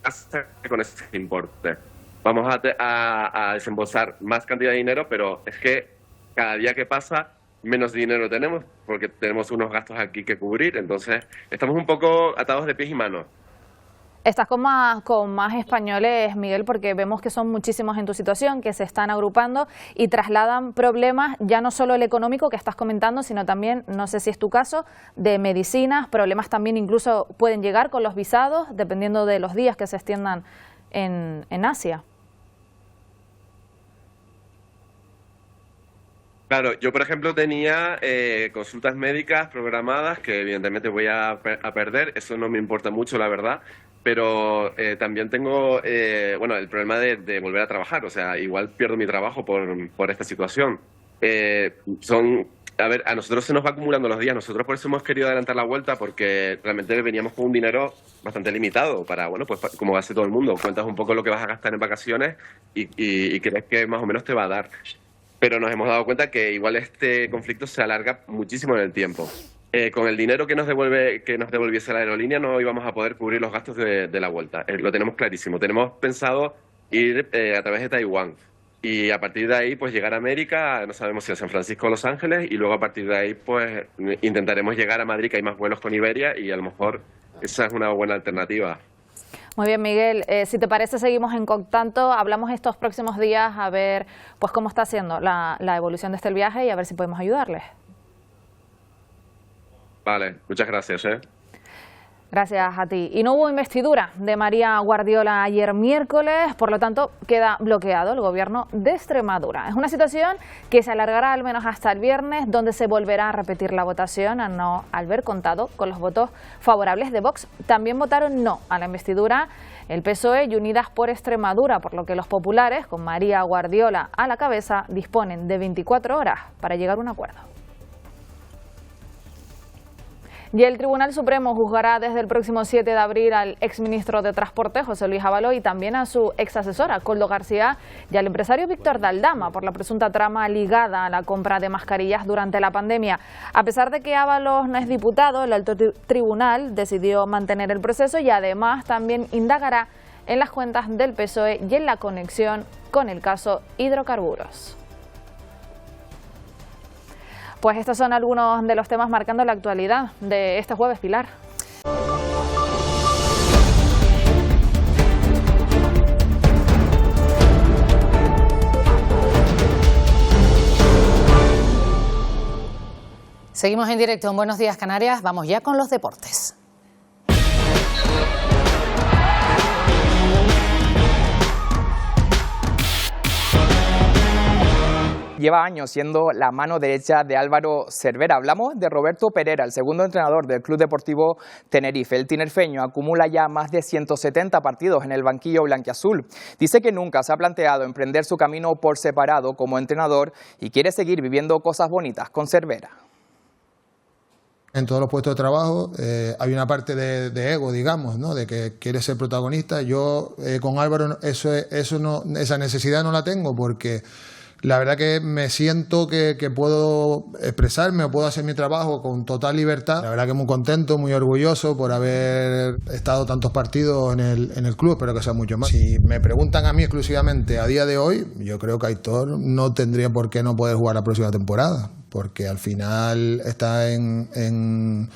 casa con ese importe. Vamos a desembolsar más cantidad de dinero, pero es que cada día que pasa menos dinero tenemos, porque tenemos unos gastos aquí que cubrir, entonces estamos un poco atados de pies y manos. Estás con más españoles, Miguel, porque vemos que son muchísimos en tu situación, que se están agrupando y trasladan problemas, ya no solo el económico que estás comentando, sino también, no sé si es tu caso, de medicinas, problemas también incluso pueden llegar con los visados, dependiendo de los días que se extiendan en Asia. Claro, yo por ejemplo tenía consultas médicas programadas que evidentemente voy a perder, eso no me importa mucho la verdad, pero también tengo el problema de volver a trabajar, o sea, igual pierdo mi trabajo por esta situación. A nosotros se nos va acumulando los días, nosotros por eso hemos querido adelantar la vuelta porque realmente veníamos con un dinero bastante limitado para, como hace todo el mundo, cuentas un poco lo que vas a gastar en vacaciones y crees que más o menos te va a dar. Pero nos hemos dado cuenta que igual este conflicto se alarga muchísimo en el tiempo. Con el dinero que nos devolviese la aerolínea no íbamos a poder cubrir los gastos de la vuelta. Lo tenemos clarísimo. Tenemos pensado ir a través de Taiwán y a partir de ahí pues llegar a América, no sabemos si a San Francisco o Los Ángeles, y luego a partir de ahí pues intentaremos llegar a Madrid, que hay más vuelos con Iberia y a lo mejor esa es una buena alternativa. Muy bien, Miguel, si te parece seguimos en contacto, hablamos estos próximos días a ver pues cómo está siendo la evolución de este viaje y a ver si podemos ayudarles. Vale, muchas gracias. Gracias a ti. Y no hubo investidura de María Guardiola ayer miércoles, por lo tanto queda bloqueado el gobierno de Extremadura. Es una situación que se alargará al menos hasta el viernes, donde se volverá a repetir la votación al no haber contado con los votos favorables de Vox. También votaron no a la investidura el PSOE y Unidas por Extremadura, por lo que los populares, con María Guardiola a la cabeza, disponen de 24 horas para llegar a un acuerdo. Y el Tribunal Supremo juzgará desde el próximo 7 de abril al exministro de Transporte, José Luis Ábalos, y también a su exasesora, Koldo García, y al empresario Víctor de Aldama, por la presunta trama ligada a la compra de mascarillas durante la pandemia. A pesar de que Ábalos no es diputado, el alto tribunal decidió mantener el proceso y además también indagará en las cuentas del PSOE y en la conexión con el caso hidrocarburos. Pues estos son algunos de los temas marcando la actualidad de este jueves, Pilar. Seguimos en directo en Buenos Días Canarias, vamos ya con los deportes. Lleva años siendo la mano derecha de Álvaro Cervera. Hablamos de Roberto Perera, el segundo entrenador del Club Deportivo Tenerife. El tinerfeño acumula ya más de 170 partidos en el banquillo blanquiazul. Dice que nunca se ha planteado emprender su camino por separado como entrenador y quiere seguir viviendo cosas bonitas con Cervera. En todos los puestos de trabajo hay una parte de ego, digamos, ¿no? De que quiere ser protagonista. Yo con Álvaro esa necesidad no la tengo porque la verdad que me siento que puedo expresarme o puedo hacer mi trabajo con total libertad. La verdad que muy contento, muy orgulloso por haber estado tantos partidos en el club, espero que sea mucho más. Si me preguntan a mí exclusivamente a día de hoy, yo creo que Aitor no tendría por qué no poder jugar la próxima temporada, porque al final está en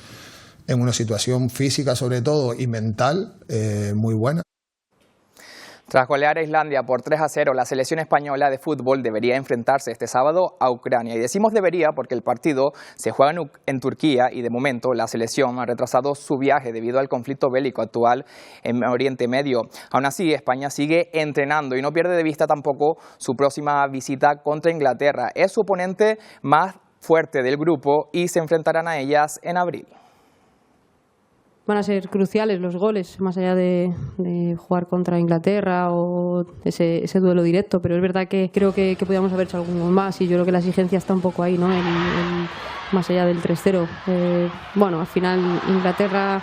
una situación física sobre todo y mental muy buena. Tras golear a Islandia por 3-0, la selección española de fútbol debería enfrentarse este sábado a Ucrania. Y decimos debería porque el partido se juega en Turquía y de momento la selección ha retrasado su viaje debido al conflicto bélico actual en Oriente Medio. Aún así, España sigue entrenando y no pierde de vista tampoco su próxima visita contra Inglaterra. Es su oponente más fuerte del grupo y se enfrentarán a ellas en abril. Van a ser cruciales los goles, más allá de jugar contra Inglaterra o ese duelo directo, pero es verdad que creo que podíamos haber hecho algún gol más y yo creo que la exigencia está un poco ahí, ¿no? Más allá del 3-0. Bueno, al final Inglaterra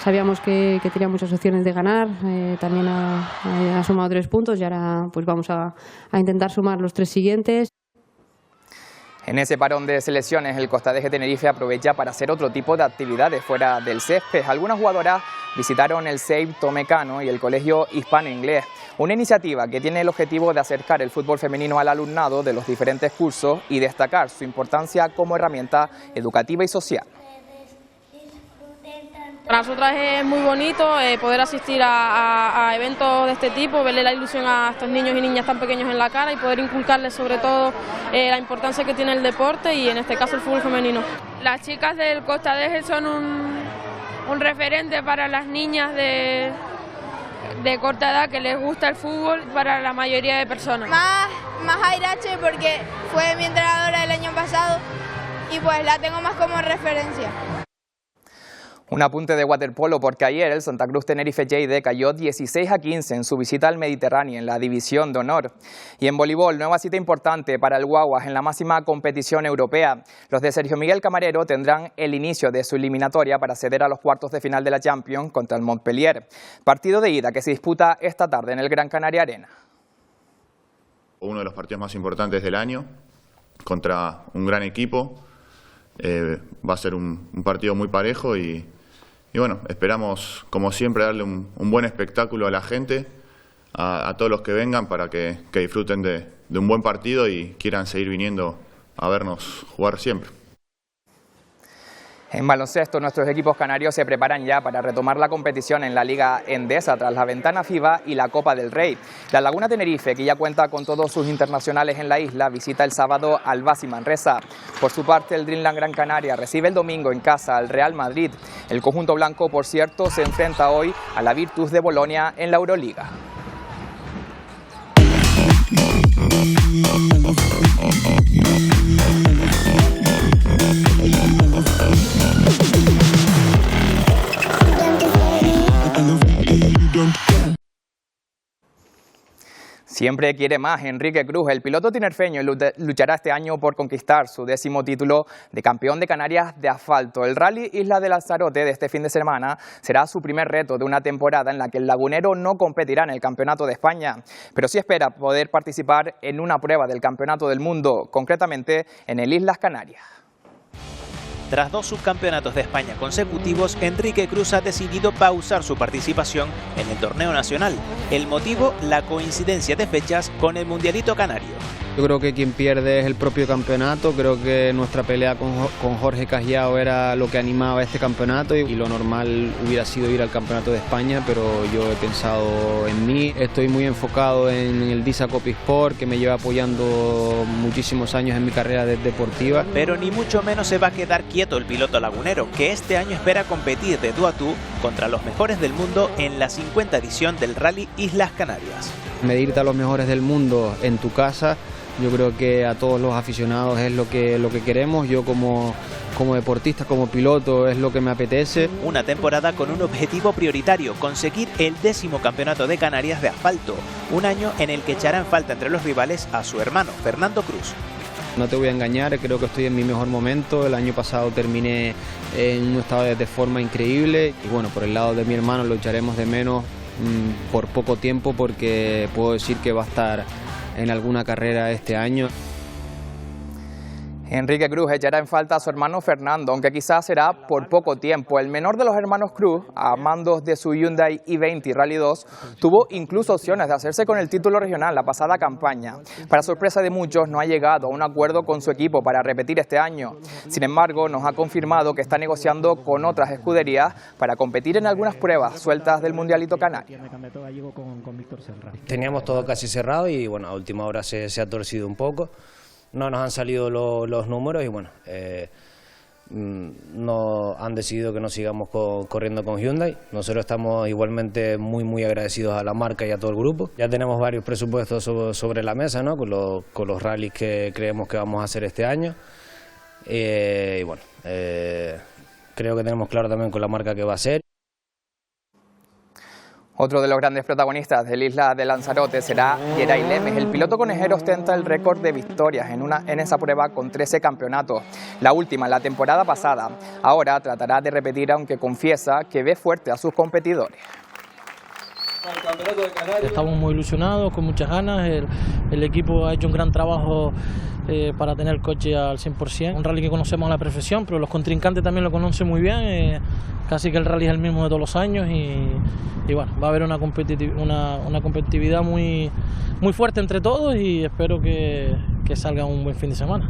sabíamos que tenía muchas opciones de ganar, también ha sumado 3 puntos y ahora pues vamos a intentar sumar los 3 siguientes. En ese parón de selecciones, el Costa de Tenerife aprovecha para hacer otro tipo de actividades fuera del césped. Algunas jugadoras visitaron el SEIB Tomecano y el Colegio Hispano-Inglés, una iniciativa que tiene el objetivo de acercar el fútbol femenino al alumnado de los diferentes cursos y destacar su importancia como herramienta educativa y social. Para nosotras es muy bonito poder asistir a eventos de este tipo, verle la ilusión a estos niños y niñas tan pequeños en la cara y poder inculcarles sobre todo la importancia que tiene el deporte y en este caso el fútbol femenino. Las chicas del Costa de Eje son un referente para las niñas de corta edad que les gusta el fútbol, para la mayoría de personas. Más Airache porque fue mi entrenadora el año pasado y pues la tengo más como referencia. Un apunte de waterpolo porque ayer el Santa Cruz Tenerife JD cayó 16-15 en su visita al Mediterráneo en la División de Honor. Y en voleibol, nueva cita importante para el Guaguas en la máxima competición europea. Los de Sergio Miguel Camarero tendrán el inicio de su eliminatoria para acceder a los cuartos de final de la Champions contra el Montpellier. Partido de ida que se disputa esta tarde en el Gran Canaria Arena. Uno de los partidos más importantes del año contra un gran equipo. Va a ser un partido muy parejo y bueno, esperamos, como siempre, darle un buen espectáculo a la gente, a todos los que vengan, para que disfruten de un buen partido y quieran seguir viniendo a vernos jugar siempre. En baloncesto, nuestros equipos canarios se preparan ya para retomar la competición en la Liga Endesa tras la ventana FIBA y la Copa del Rey. La Laguna Tenerife, que ya cuenta con todos sus internacionales en la isla, visita el sábado al Basi Manresa. Por su parte, el Dreamland Gran Canaria recibe el domingo en casa al Real Madrid. El conjunto blanco, por cierto, se enfrenta hoy a la Virtus de Bolonia en la Euroliga. Siempre quiere más Enrique Cruz. El piloto tinerfeño luchará este año por conquistar su 10º título de campeón de Canarias de asfalto. El Rally Isla de Lanzarote de este fin de semana será su primer reto de una temporada en la que el lagunero no competirá en el Campeonato de España, pero sí espera poder participar en una prueba del Campeonato del Mundo, concretamente en el Islas Canarias. Tras 2 subcampeonatos de España consecutivos, Enrique Cruz ha decidido pausar su participación en el torneo nacional. El motivo, la coincidencia de fechas con el Mundialito Canario. Yo creo que quien pierde es el propio campeonato. Creo que nuestra pelea con Jorge Cajiao era lo que animaba este campeonato y lo normal hubiera sido ir al Campeonato de España, pero yo he pensado en mí. Estoy muy enfocado en el Disa Copisport, que me lleva apoyando muchísimos años en mi carrera deportiva. Pero ni mucho menos se va a quedar quieto el piloto lagunero, que este año espera competir de tú a tú contra los mejores del mundo en la 50 edición del Rally Islas Canarias. Medirte a los mejores del mundo en tu casa, yo creo que a todos los aficionados es lo que queremos. Yo como deportista, como piloto, es lo que me apetece. Una temporada con un objetivo prioritario, conseguir el 10º campeonato de Canarias de asfalto, un año en el que echará en falta entre los rivales a su hermano, Fernando Cruz. No te voy a engañar, creo que estoy en mi mejor momento. El año pasado terminé en un estado de forma increíble y bueno, por el lado de mi hermano lo echaremos de menos por poco tiempo, porque puedo decir que va a estar en alguna carrera este año. Enrique Cruz echará en falta a su hermano Fernando, aunque quizás será por poco tiempo. El menor de los hermanos Cruz, a mandos de su Hyundai i20 Rally 2, tuvo incluso opciones de hacerse con el título regional la pasada campaña. Para sorpresa de muchos, no ha llegado a un acuerdo con su equipo para repetir este año. Sin embargo, nos ha confirmado que está negociando con otras escuderías para competir en algunas pruebas sueltas del Mundialito Canario. Teníamos todo casi cerrado y bueno, a última hora se ha torcido un poco. No nos han salido los números y bueno, no han decidido que no sigamos corriendo con Hyundai. Nosotros estamos igualmente muy agradecidos a la marca y a todo el grupo. Ya tenemos varios presupuestos sobre la mesa, ¿no? con los rallies que creemos que vamos a hacer este año. Y bueno, creo que tenemos claro también con la marca que va a ser. Otro de los grandes protagonistas del Isla de Lanzarote será Geray Lemes. El piloto conejero ostenta el récord de victorias en esa prueba con 13 campeonatos, la última en la temporada pasada. Ahora tratará de repetir, aunque confiesa que ve fuerte a sus competidores. Estamos muy ilusionados, con muchas ganas. El equipo ha hecho un gran trabajo para tener el coche al 100%. Un rally que conocemos a la perfección, pero los contrincantes también lo conocen muy bien, casi que el rally es el mismo de todos los años y bueno, va a haber una competitividad muy, muy fuerte entre todos y espero que salga un buen fin de semana.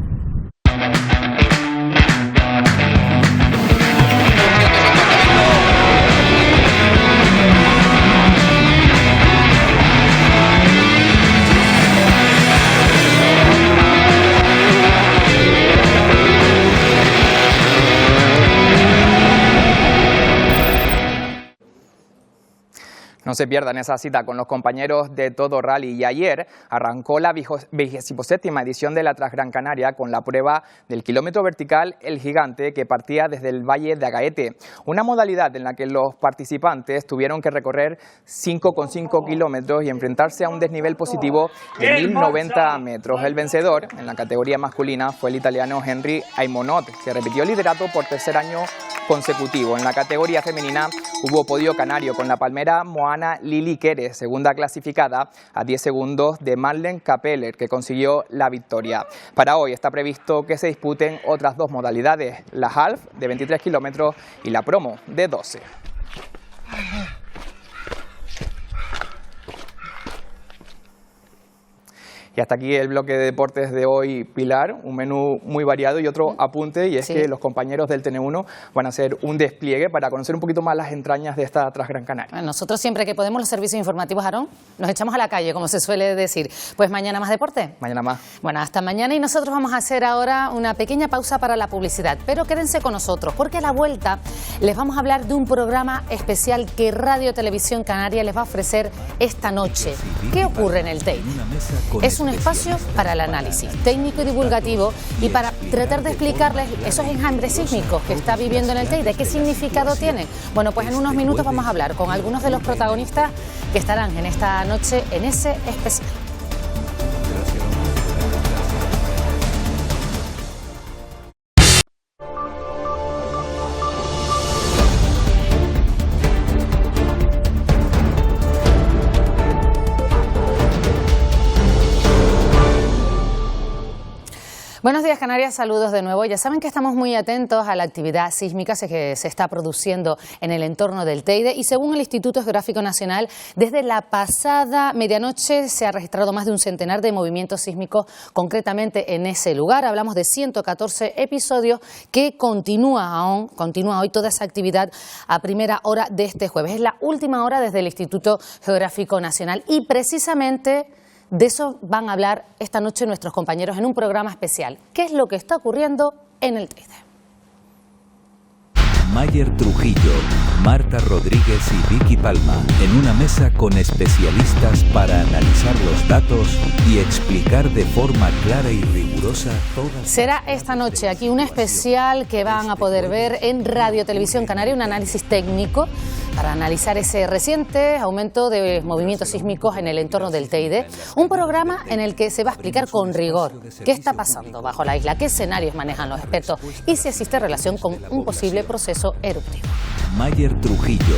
No se pierdan esa cita con los compañeros de Todo Rally. Y ayer arrancó la 27ª edición de la Transgran Canaria con la prueba del kilómetro vertical El Gigante, que partía desde el Valle de Agaete. Una modalidad en la que los participantes tuvieron que recorrer 5,5 kilómetros y enfrentarse a un desnivel positivo de 1090 metros. El vencedor en la categoría masculina fue el italiano Henry Aimonot, que repitió el liderato por tercer año consecutivo. En la categoría femenina hubo podio canario con la palmera Moana Lili Quere, segunda clasificada, a 10 segundos de Marlene Capeller, que consiguió la victoria. Para hoy está previsto que se disputen otras dos modalidades, la half de 23 kilómetros y la promo de 12. Y hasta aquí el bloque de deportes de hoy, Pilar, un menú muy variado y otro apunte, y es que los compañeros del TN1 van a hacer un despliegue para conocer un poquito más las entrañas de esta Transgran Canaria. Bueno, nosotros siempre que podemos los servicios informativos, Aarón, nos echamos a la calle, como se suele decir. Pues mañana más deporte. Mañana más. Bueno, hasta mañana y nosotros vamos a hacer ahora una pequeña pausa para la publicidad, pero quédense con nosotros porque a la vuelta les vamos a hablar de un programa especial que Radio Televisión Canaria les va a ofrecer esta noche. ¿Qué ocurre en el Teide? Es un espacio para el análisis técnico y divulgativo y para tratar de explicarles esos enjambres sísmicos que está viviendo en el Teide. ¿Qué significado tienen? Bueno, pues en unos minutos vamos a hablar con algunos de los protagonistas que estarán en esta noche en ese especial. Buenos días, Canarias, saludos de nuevo. Ya saben que estamos muy atentos a la actividad sísmica que se está produciendo en el entorno del Teide y según el Instituto Geográfico Nacional, desde la pasada medianoche se ha registrado más de un centenar de movimientos sísmicos concretamente en ese lugar. Hablamos de 114 episodios que continúa hoy toda esa actividad a primera hora de este jueves. Es la última hora desde el Instituto Geográfico Nacional y precisamente de eso van a hablar esta noche nuestros compañeros en un programa especial. ¿Qué es lo que está ocurriendo en el Teide? Mayer Trujillo, Marta Rodríguez y Vicky Palma en una mesa con especialistas para analizar los datos y explicar de forma clara y rigurosa todas. Será esta noche aquí un especial que van a poder ver en Radio Televisión Canaria, un análisis técnico para analizar ese reciente aumento de movimientos sísmicos en el entorno del Teide. Un programa en el que se va a explicar con rigor qué está pasando bajo la isla, qué escenarios manejan los expertos y si existe relación con un posible proceso eruptivo. Mayer Trujillo,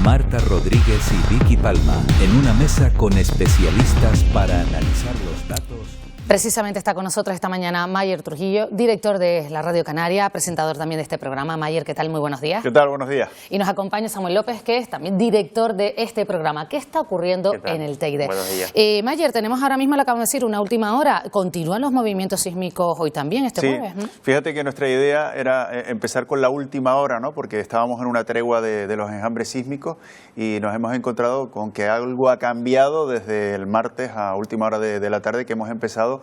Marta Rodríguez y Vicky Palma en una mesa con especialistas para analizar los datos. Precisamente está con nosotros esta mañana Mayer Trujillo, director de la Radio Canaria, presentador también de este programa. Mayer, ¿qué tal? Muy buenos días. ¿Qué tal? Buenos días. Y nos acompaña Samuel López, que es también director de este programa. ¿Qué está ocurriendo en el Teide? Buenos días. Mayer, tenemos ahora mismo, lo acabamos de decir, una última hora. ¿Continúan los movimientos sísmicos hoy también, este jueves? ¿No? Fíjate que nuestra idea era empezar con la última hora, ¿no? Porque estábamos en una tregua de los enjambres sísmicos y nos hemos encontrado con que algo ha cambiado desde el martes a última hora de la tarde, que hemos empezado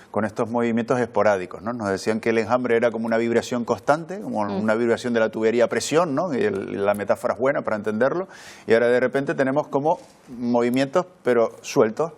con estos movimientos esporádicos, ¿no? Nos decían que el enjambre era como una vibración constante, como una vibración de la tubería a presión, ¿no? Y la metáfora es buena para entenderlo, y ahora de repente tenemos como movimientos, pero sueltos.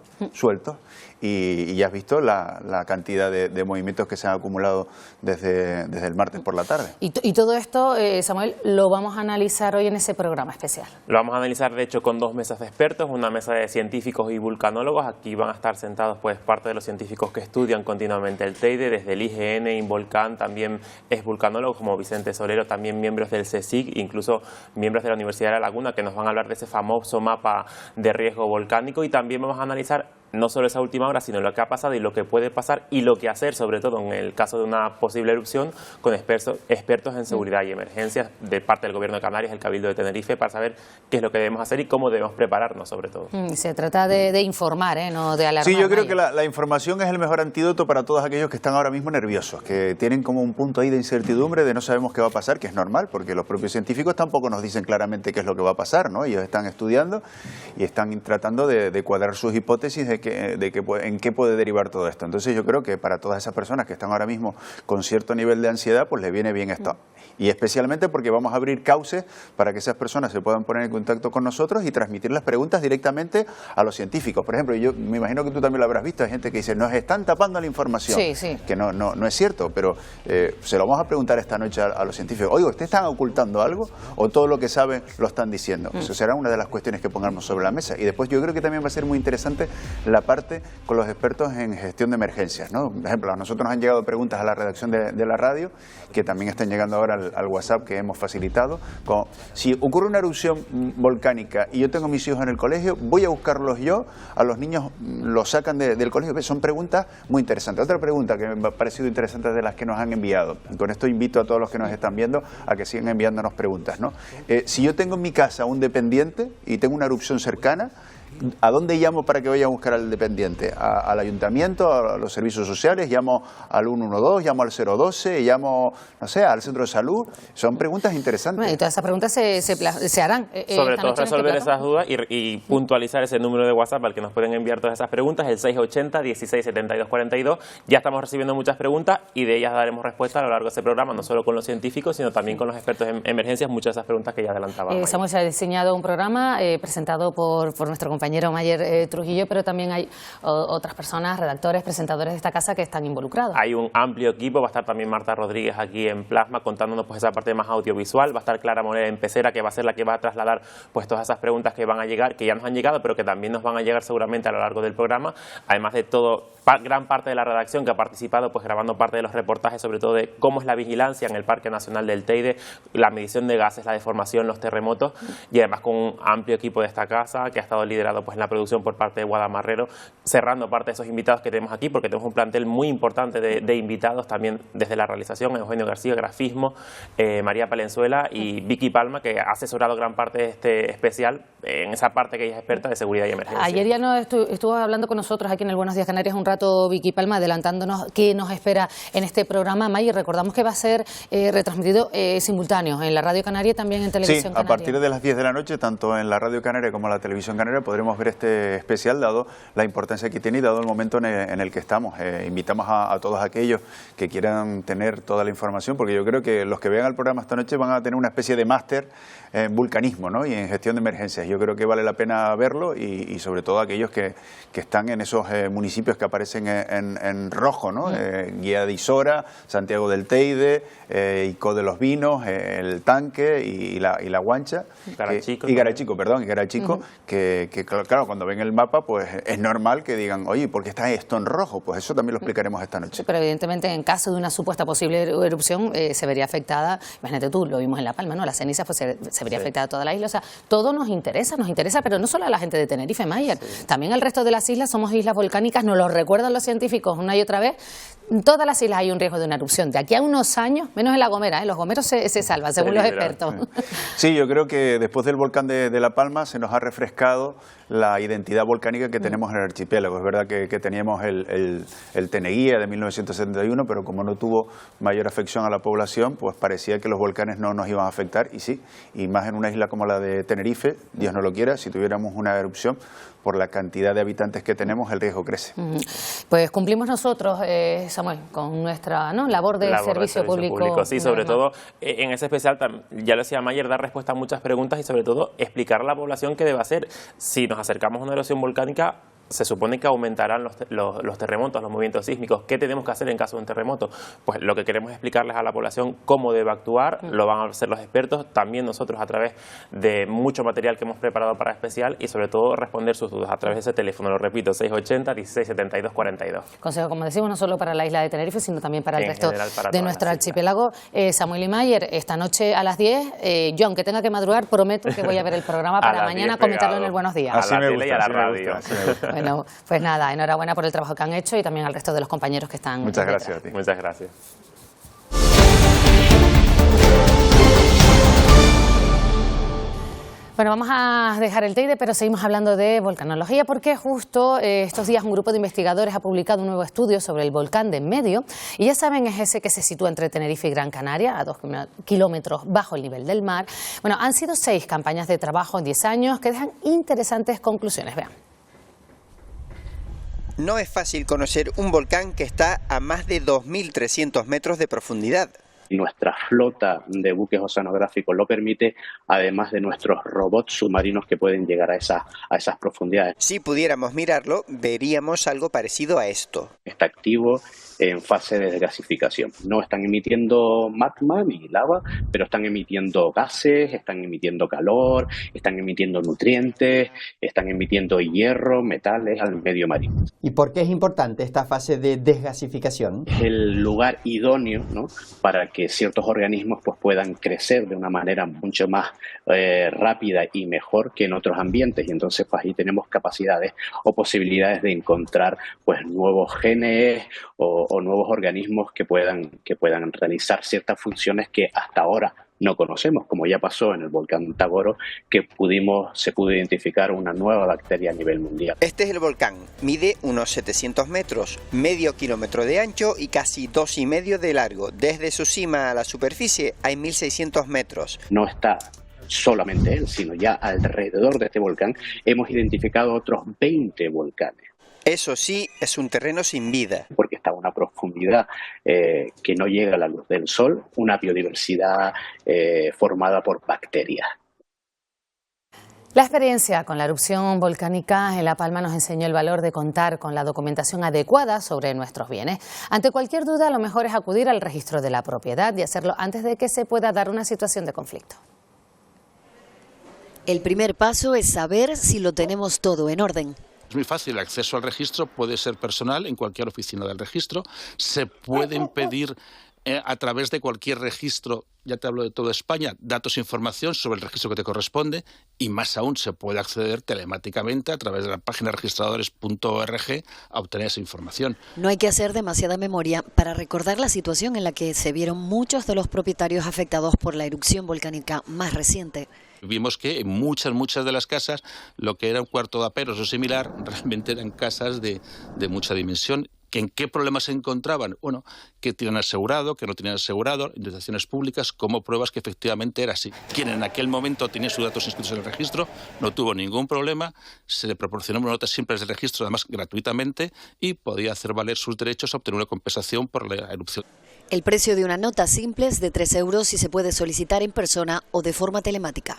Y ya has visto la cantidad de movimientos que se han acumulado desde el martes por la tarde. Y todo esto, Samuel, lo vamos a analizar hoy en ese programa especial. Lo vamos a analizar, de hecho, con dos mesas de expertos, una mesa de científicos y vulcanólogos. Aquí van a estar sentados pues parte de los científicos que estudian continuamente el Teide, desde el IGN, Involcan, también es vulcanólogo, como Vicente Solero, también miembros del CSIC, incluso miembros de la Universidad de La Laguna, que nos van a hablar de ese famoso mapa de riesgo volcánico, y también vamos a analizar no solo esa última hora, sino lo que ha pasado y lo que puede pasar y lo que hacer, sobre todo en el caso de una posible erupción, con expertos en seguridad y emergencias de parte del Gobierno de Canarias, el Cabildo de Tenerife, para saber qué es lo que debemos hacer y cómo debemos prepararnos, sobre todo. Se trata de informar, no de alarmar. Sí, yo creo que la información es el mejor antídoto para todos aquellos que están ahora mismo nerviosos, que tienen como un punto ahí de incertidumbre, de no sabemos qué va a pasar, que es normal, porque los propios científicos tampoco nos dicen claramente qué es lo que va a pasar, ¿no? Ellos están estudiando y están tratando de cuadrar sus hipótesis en qué puede derivar todo esto. Entonces yo creo que para todas esas personas que están ahora mismo con cierto nivel de ansiedad, pues les viene bien esto. Y especialmente porque vamos a abrir cauces para que esas personas se puedan poner en contacto con nosotros y transmitir las preguntas directamente a los científicos. Por ejemplo, yo me imagino que tú también lo habrás visto, hay gente que dice, nos están tapando la información, que no es cierto, pero se lo vamos a preguntar esta noche a los científicos. Oiga, ¿ustedes están ocultando algo o todo lo que saben lo están diciendo? Eso será una de las cuestiones que pongamos sobre la mesa. Y después yo creo que también va a ser muy interesante la parte con los expertos en gestión de emergencias, ¿no? Por ejemplo, a nosotros nos han llegado preguntas a la redacción de la radio, que también están llegando ahora al WhatsApp que hemos facilitado. Si ocurre una erupción volcánica y yo tengo mis hijos en el colegio, voy a buscarlos yo, a los niños los sacan del colegio. Son preguntas muy interesantes. Otra pregunta que me ha parecido interesante de las que nos han enviado. Con esto invito a todos los que nos están viendo a que sigan enviándonos preguntas, ¿no? Si yo tengo en mi casa un dependiente y tengo una erupción cercana, ¿a dónde llamo para que vaya a buscar al dependiente? ¿Al ayuntamiento, a los servicios sociales? ¿Llamo al 112, llamo al 012, llamo, no sé, al centro de salud? Son preguntas interesantes. Bueno, y todas esas preguntas se harán. Sobre todo resolver esas dudas y puntualizar ese número de WhatsApp al que nos pueden enviar todas esas preguntas, el 680 16 72 42. Ya estamos recibiendo muchas preguntas y de ellas daremos respuesta a lo largo de este programa, no solo con los científicos, sino también con los expertos en emergencias, muchas de esas preguntas que ya adelantaba. Samuel, se ha diseñado un programa presentado por nuestro compañero Mayer Trujillo, pero también hay otras personas, redactores, presentadores de esta casa que están involucrados. Hay un amplio equipo, va a estar también Marta Rodríguez aquí en Plasma contándonos pues esa parte más audiovisual, va a estar Clara Morera en Pecera, que va a ser la que va a trasladar pues todas esas preguntas que van a llegar, que ya nos han llegado, pero que también nos van a llegar seguramente a lo largo del programa, además de gran parte de la redacción que ha participado pues grabando parte de los reportajes, sobre todo de cómo es la vigilancia en el Parque Nacional del Teide, la medición de gases, la deformación, los terremotos, y además con un amplio equipo de esta casa que ha estado liderado pues en la producción por parte de Guadamarrero, cerrando parte de esos invitados que tenemos aquí, porque tenemos un plantel muy importante de invitados también desde la realización, Eugenio García, grafismo, María Palenzuela y Vicky Palma, que ha asesorado gran parte de este especial en esa parte que ella es experta de seguridad y emergencia. Ayer ya estuvo hablando con nosotros aquí en el Buenos Días Canarias un rato Vicky Palma, adelantándonos qué nos espera en este programa. May, recordamos que va a ser retransmitido simultáneo en la Radio Canaria y también en Televisión Canaria. Sí, a partir de las 10 de la noche, tanto en la Radio Canaria como en la Televisión Canaria, podremos ver este especial, dado la importancia que tiene y dado el momento en el que estamos. Invitamos a todos aquellos que quieran tener toda la información, porque yo creo que los que vean el programa esta noche van a tener una especie de máster en vulcanismo, ¿no? Y en gestión de emergencias. Yo creo que vale la pena verlo y sobre todo aquellos que están en esos municipios que aparecen en rojo, ¿no? Guía de Isora, Santiago del Teide, Icó de los Vinos, el Tanque y la Guancha. Garachico. Y Garachico, que claro, cuando ven el mapa, pues es normal que digan, oye, ¿por qué está esto en rojo? Pues eso también lo explicaremos esta noche. Sí, pero evidentemente en caso de una supuesta posible erupción se vería afectada, imagínate tú, lo vimos en La Palma, ¿no? La ceniza pues se vería afectada a toda la isla, o sea, todo nos interesa, pero no solo a la gente de Tenerife, Mayer, también al resto de las islas, somos islas volcánicas, nos lo recuerdan los científicos una y otra vez, en todas las islas hay un riesgo de una erupción, de aquí a unos años, menos en La Gomera, los gomeros se salvan, según los expertos. Sí, yo creo que después del volcán de La Palma se nos ha refrescado la identidad volcánica que tenemos en el archipiélago. Es verdad que teníamos el Teneguía de 1971, pero como no tuvo mayor afección a la población, pues parecía que los volcanes no nos iban a afectar, y sí, y más en una isla como la de Tenerife, Dios no lo quiera, si tuviéramos una erupción, por la cantidad de habitantes que tenemos, el riesgo crece. Pues cumplimos nosotros, Samuel, con nuestra labor de servicio público. Sí, sobre todo en ese especial, ya lo decía Mayer, dar respuesta a muchas preguntas y sobre todo explicar a la población qué debe hacer. Si nos acercamos a una erupción volcánica, se supone que aumentarán los terremotos, los movimientos sísmicos. ¿Qué tenemos que hacer en caso de un terremoto? Pues lo que queremos es explicarles a la población cómo debe actuar, lo van a hacer los expertos, también nosotros a través de mucho material que hemos preparado para especial y sobre todo responder sus dudas a través de ese teléfono, lo repito, 680 16 72 42. Consejo, como decimos, no solo para la isla de Tenerife, sino también para el resto de nuestro archipiélago. Samuel y Mayer, esta noche a las 10, yo aunque tenga que madrugar, prometo que voy a ver el programa para mañana comentarlo en el Buenos Días. Así me gusta, y a la radio. Bueno, pues nada, enhorabuena por el trabajo que han hecho y también al resto de los compañeros que están. Muchas gracias a ti. Muchas gracias. Bueno, vamos a dejar el Teide, pero seguimos hablando de volcanología porque justo estos días un grupo de investigadores ha publicado un nuevo estudio sobre el volcán de Enmedio y ya saben, es ese que se sitúa entre Tenerife y Gran Canaria, a 2 kilómetros bajo el nivel del mar. Bueno, han sido 6 campañas de trabajo en 10 años que dejan interesantes conclusiones. Vean. No es fácil conocer un volcán que está a más de 2.300 metros de profundidad. Nuestra flota de buques oceanográficos lo permite, además de nuestros robots submarinos que pueden llegar a esas profundidades. Si pudiéramos mirarlo, veríamos algo parecido a esto. Está activo en fase de desgasificación. No están emitiendo magma ni lava, pero están emitiendo gases, están emitiendo calor, están emitiendo nutrientes, están emitiendo hierro, metales al medio marino. ¿Y por qué es importante esta fase de desgasificación? Es el lugar idóneo, ¿no?, para que ciertos organismos pues, puedan crecer de una manera mucho más rápida y mejor que en otros ambientes. Y entonces pues, ahí tenemos capacidades o posibilidades de encontrar pues, nuevos genes o nuevos organismos que puedan realizar ciertas funciones que hasta ahora no conocemos, como ya pasó en el volcán Tagoro, que se pudo identificar una nueva bacteria a nivel mundial. Este es el volcán, mide unos 700 metros, medio kilómetro de ancho y casi 2,5 de largo. Desde su cima a la superficie hay 1.600 metros. No está solamente él, sino ya alrededor de este volcán hemos identificado otros 20 volcanes. Eso sí, es un terreno sin vida. Porque está a una profundidad que no llega a la luz del sol, una biodiversidad formada por bacterias. La experiencia con la erupción volcánica en La Palma nos enseñó el valor de contar con la documentación adecuada sobre nuestros bienes. Ante cualquier duda, lo mejor es acudir al registro de la propiedad y hacerlo antes de que se pueda dar una situación de conflicto. El primer paso es saber si lo tenemos todo en orden. Es muy fácil, el acceso al registro puede ser personal en cualquier oficina del registro, se pueden pedir a través de cualquier registro, ya te hablo de toda España, datos e información sobre el registro que te corresponde y más aún se puede acceder telemáticamente a través de la página registradores.org a obtener esa información. No hay que hacer demasiada memoria para recordar la situación en la que se vieron muchos de los propietarios afectados por la erupción volcánica más reciente. Vimos que en muchas de las casas, lo que era un cuarto de aperos o similar, realmente eran casas de mucha dimensión. ¿En qué problemas se encontraban? Bueno, que tienen asegurado, que no tienen asegurado, instituciones públicas, como pruebas que efectivamente era así. Quien en aquel momento tenía sus datos inscritos en el registro no tuvo ningún problema, se le proporcionó notas simples del registro, además gratuitamente, y podía hacer valer sus derechos a obtener una compensación por la erupción. El precio de una nota simple es de 3 euros y se puede solicitar en persona o de forma telemática.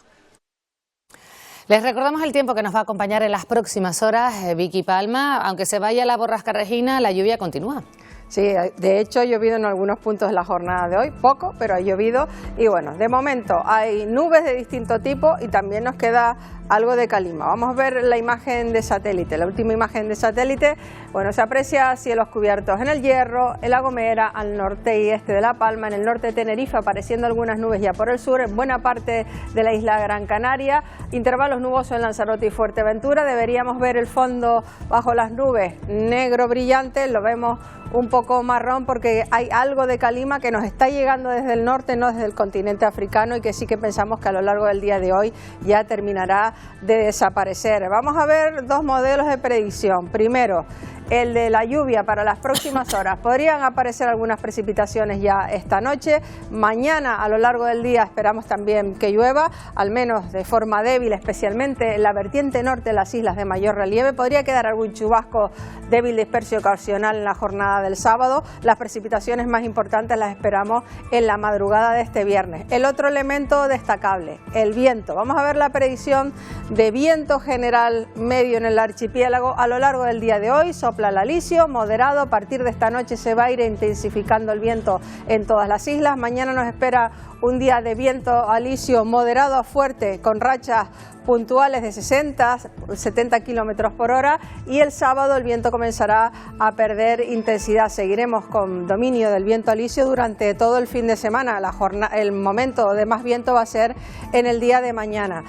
Les recordamos el tiempo que nos va a acompañar en las próximas horas, Vicky Palma. Aunque se vaya la borrasca Regina, la lluvia continúa. Sí, de hecho ha llovido en algunos puntos de la jornada de hoy, poco, pero ha llovido y bueno, de momento hay nubes de distinto tipo y también nos queda algo de calima. Vamos a ver la imagen de satélite, la última imagen de satélite. Bueno, se aprecia cielos cubiertos en El Hierro, en La Gomera, al norte y este de La Palma, en el norte de Tenerife, apareciendo algunas nubes ya por el sur, en buena parte de la isla Gran Canaria, intervalos nubosos en Lanzarote y Fuerteventura. Deberíamos ver el fondo bajo las nubes negro brillante, lo vemos un poco marrón porque hay algo de calima que nos está llegando desde el norte, no desde el continente africano, y que sí que pensamos que a lo largo del día de hoy ya terminará de desaparecer. Vamos a ver 2 modelos de predicción. Primero, el de la lluvia para las próximas horas. Podrían aparecer algunas precipitaciones ya esta noche. Mañana a lo largo del día esperamos también que llueva, al menos de forma débil, especialmente en la vertiente norte de las islas de mayor relieve. Podría quedar algún chubasco débil, disperso y ocasional en la jornada del sábado. Las precipitaciones más importantes las esperamos en la madrugada de este viernes. El otro elemento destacable, el viento. Vamos a ver la predicción de viento general medio en el archipiélago a lo largo del día de hoy. Sopla el alisio, moderado. A partir de esta noche se va a ir intensificando el viento en todas las islas. Mañana nos espera un día de viento alisio moderado a fuerte, con rachas puntuales de 60-70 kilómetros por hora, y el sábado el viento comenzará a perder intensidad. Seguiremos con dominio del viento alisio durante todo el fin de semana. El momento de más viento va a ser en el día de mañana.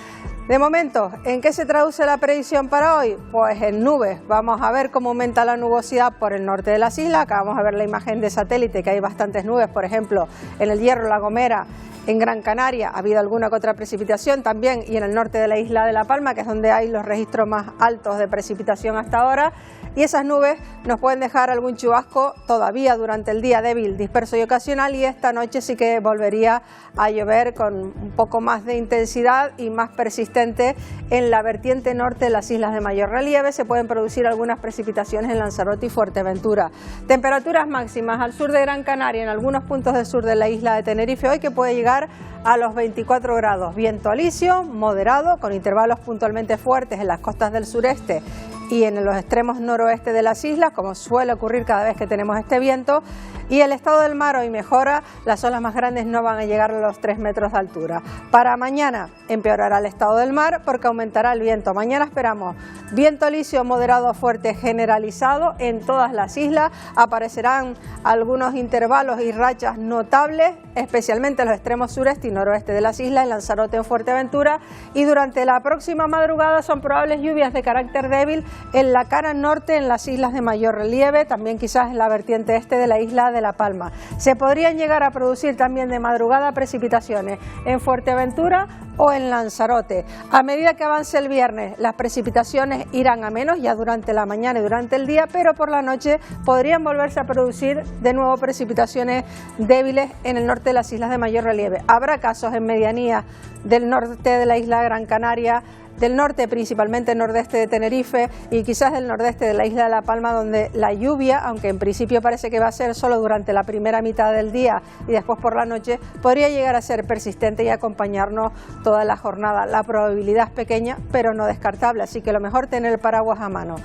De momento, ¿en qué se traduce la predicción para hoy? Pues en nubes. Vamos a ver cómo aumenta la nubosidad por el norte de las islas. Acá vamos a ver la imagen de satélite, que hay bastantes nubes, por ejemplo, en el Hierro, La Gomera, en Gran Canaria. Ha habido alguna que otra precipitación también, y en el norte de la isla de La Palma, que es donde hay los registros más altos de precipitación hasta ahora. Y esas nubes nos pueden dejar algún chubasco todavía durante el día, débil, disperso y ocasional, y esta noche sí que volvería a llover con un poco más de intensidad y más persistente en la vertiente norte de las islas de mayor relieve. Se pueden producir algunas precipitaciones en Lanzarote y Fuerteventura. Temperaturas máximas al sur de Gran Canaria, en algunos puntos del sur de la isla de Tenerife hoy, que puede llegar a los 24 grados. Viento alisio, moderado, con intervalos puntualmente fuertes en las costas del sureste y en los extremos noroeste de las islas, como suele ocurrir cada vez que tenemos este viento. Y el estado del mar hoy mejora, las olas más grandes no van a llegar a los 3 metros de altura. Para mañana empeorará el estado del mar porque aumentará el viento. Mañana esperamos viento alisio moderado a fuerte generalizado en todas las islas. Aparecerán algunos intervalos y rachas notables, especialmente en los extremos sureste y noroeste de las islas, en Lanzarote, en Fuerteventura. Y durante la próxima madrugada son probables lluvias de carácter débil en la cara norte, en las islas de mayor relieve, también quizás en la vertiente este de la isla de La Palma. Se podrían llegar a producir también de madrugada precipitaciones en Fuerteventura o en Lanzarote. A medida que avance el viernes, las precipitaciones irán a menos ya durante la mañana y durante el día, pero por la noche podrían volverse a producir de nuevo precipitaciones débiles en el norte de las islas de mayor relieve. Habrá casos en medianías del norte de la isla de Gran Canaria, del norte, principalmente nordeste de Tenerife, y quizás del nordeste de la isla de La Palma, donde la lluvia, aunque en principio parece que va a ser solo durante la primera mitad del día y después por la noche, podría llegar a ser persistente y acompañarnos toda la jornada. La probabilidad es pequeña, pero no descartable, así que lo mejor tener el paraguas a mano.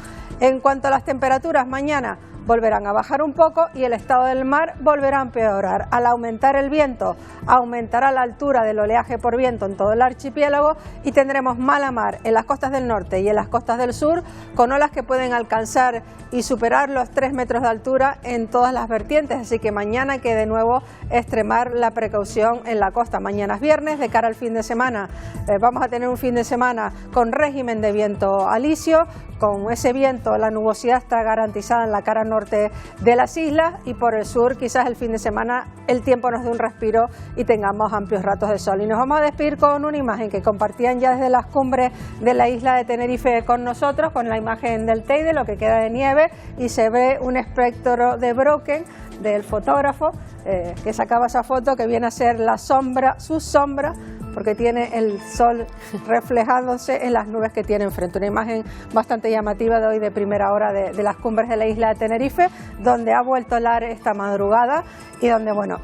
En cuanto a las temperaturas, mañana volverán a bajar un poco y el estado del mar volverá a empeorar. Al aumentar el viento, aumentará la altura del oleaje por viento en todo el archipiélago y tendremos mala mar en las costas del norte y en las costas del sur, con olas que pueden alcanzar y superar los 3 metros de altura en todas las vertientes. Así que mañana hay que de nuevo extremar la precaución en la costa. Mañana es viernes, de cara al fin de semana vamos a tener un fin de semana con régimen de viento alisio. Con ese viento la nubosidad está garantizada en la cara norte de las islas, y por el sur quizás el fin de semana el tiempo nos dé un respiro y tengamos amplios ratos de sol. Y nos vamos a despedir con una imagen que compartían ya desde las cumbres de la isla de Tenerife con nosotros, con la imagen del Teide, lo que queda de nieve, y se ve un espectro de Brocken del fotógrafo que sacaba esa foto, que viene a ser la sombra, su sombra, porque tiene el sol reflejándose en las nubes que tiene enfrente. Una imagen bastante llamativa de hoy, de primera hora, de las cumbres de la isla de Tenerife, donde ha vuelto a helar esta madrugada y donde, bueno,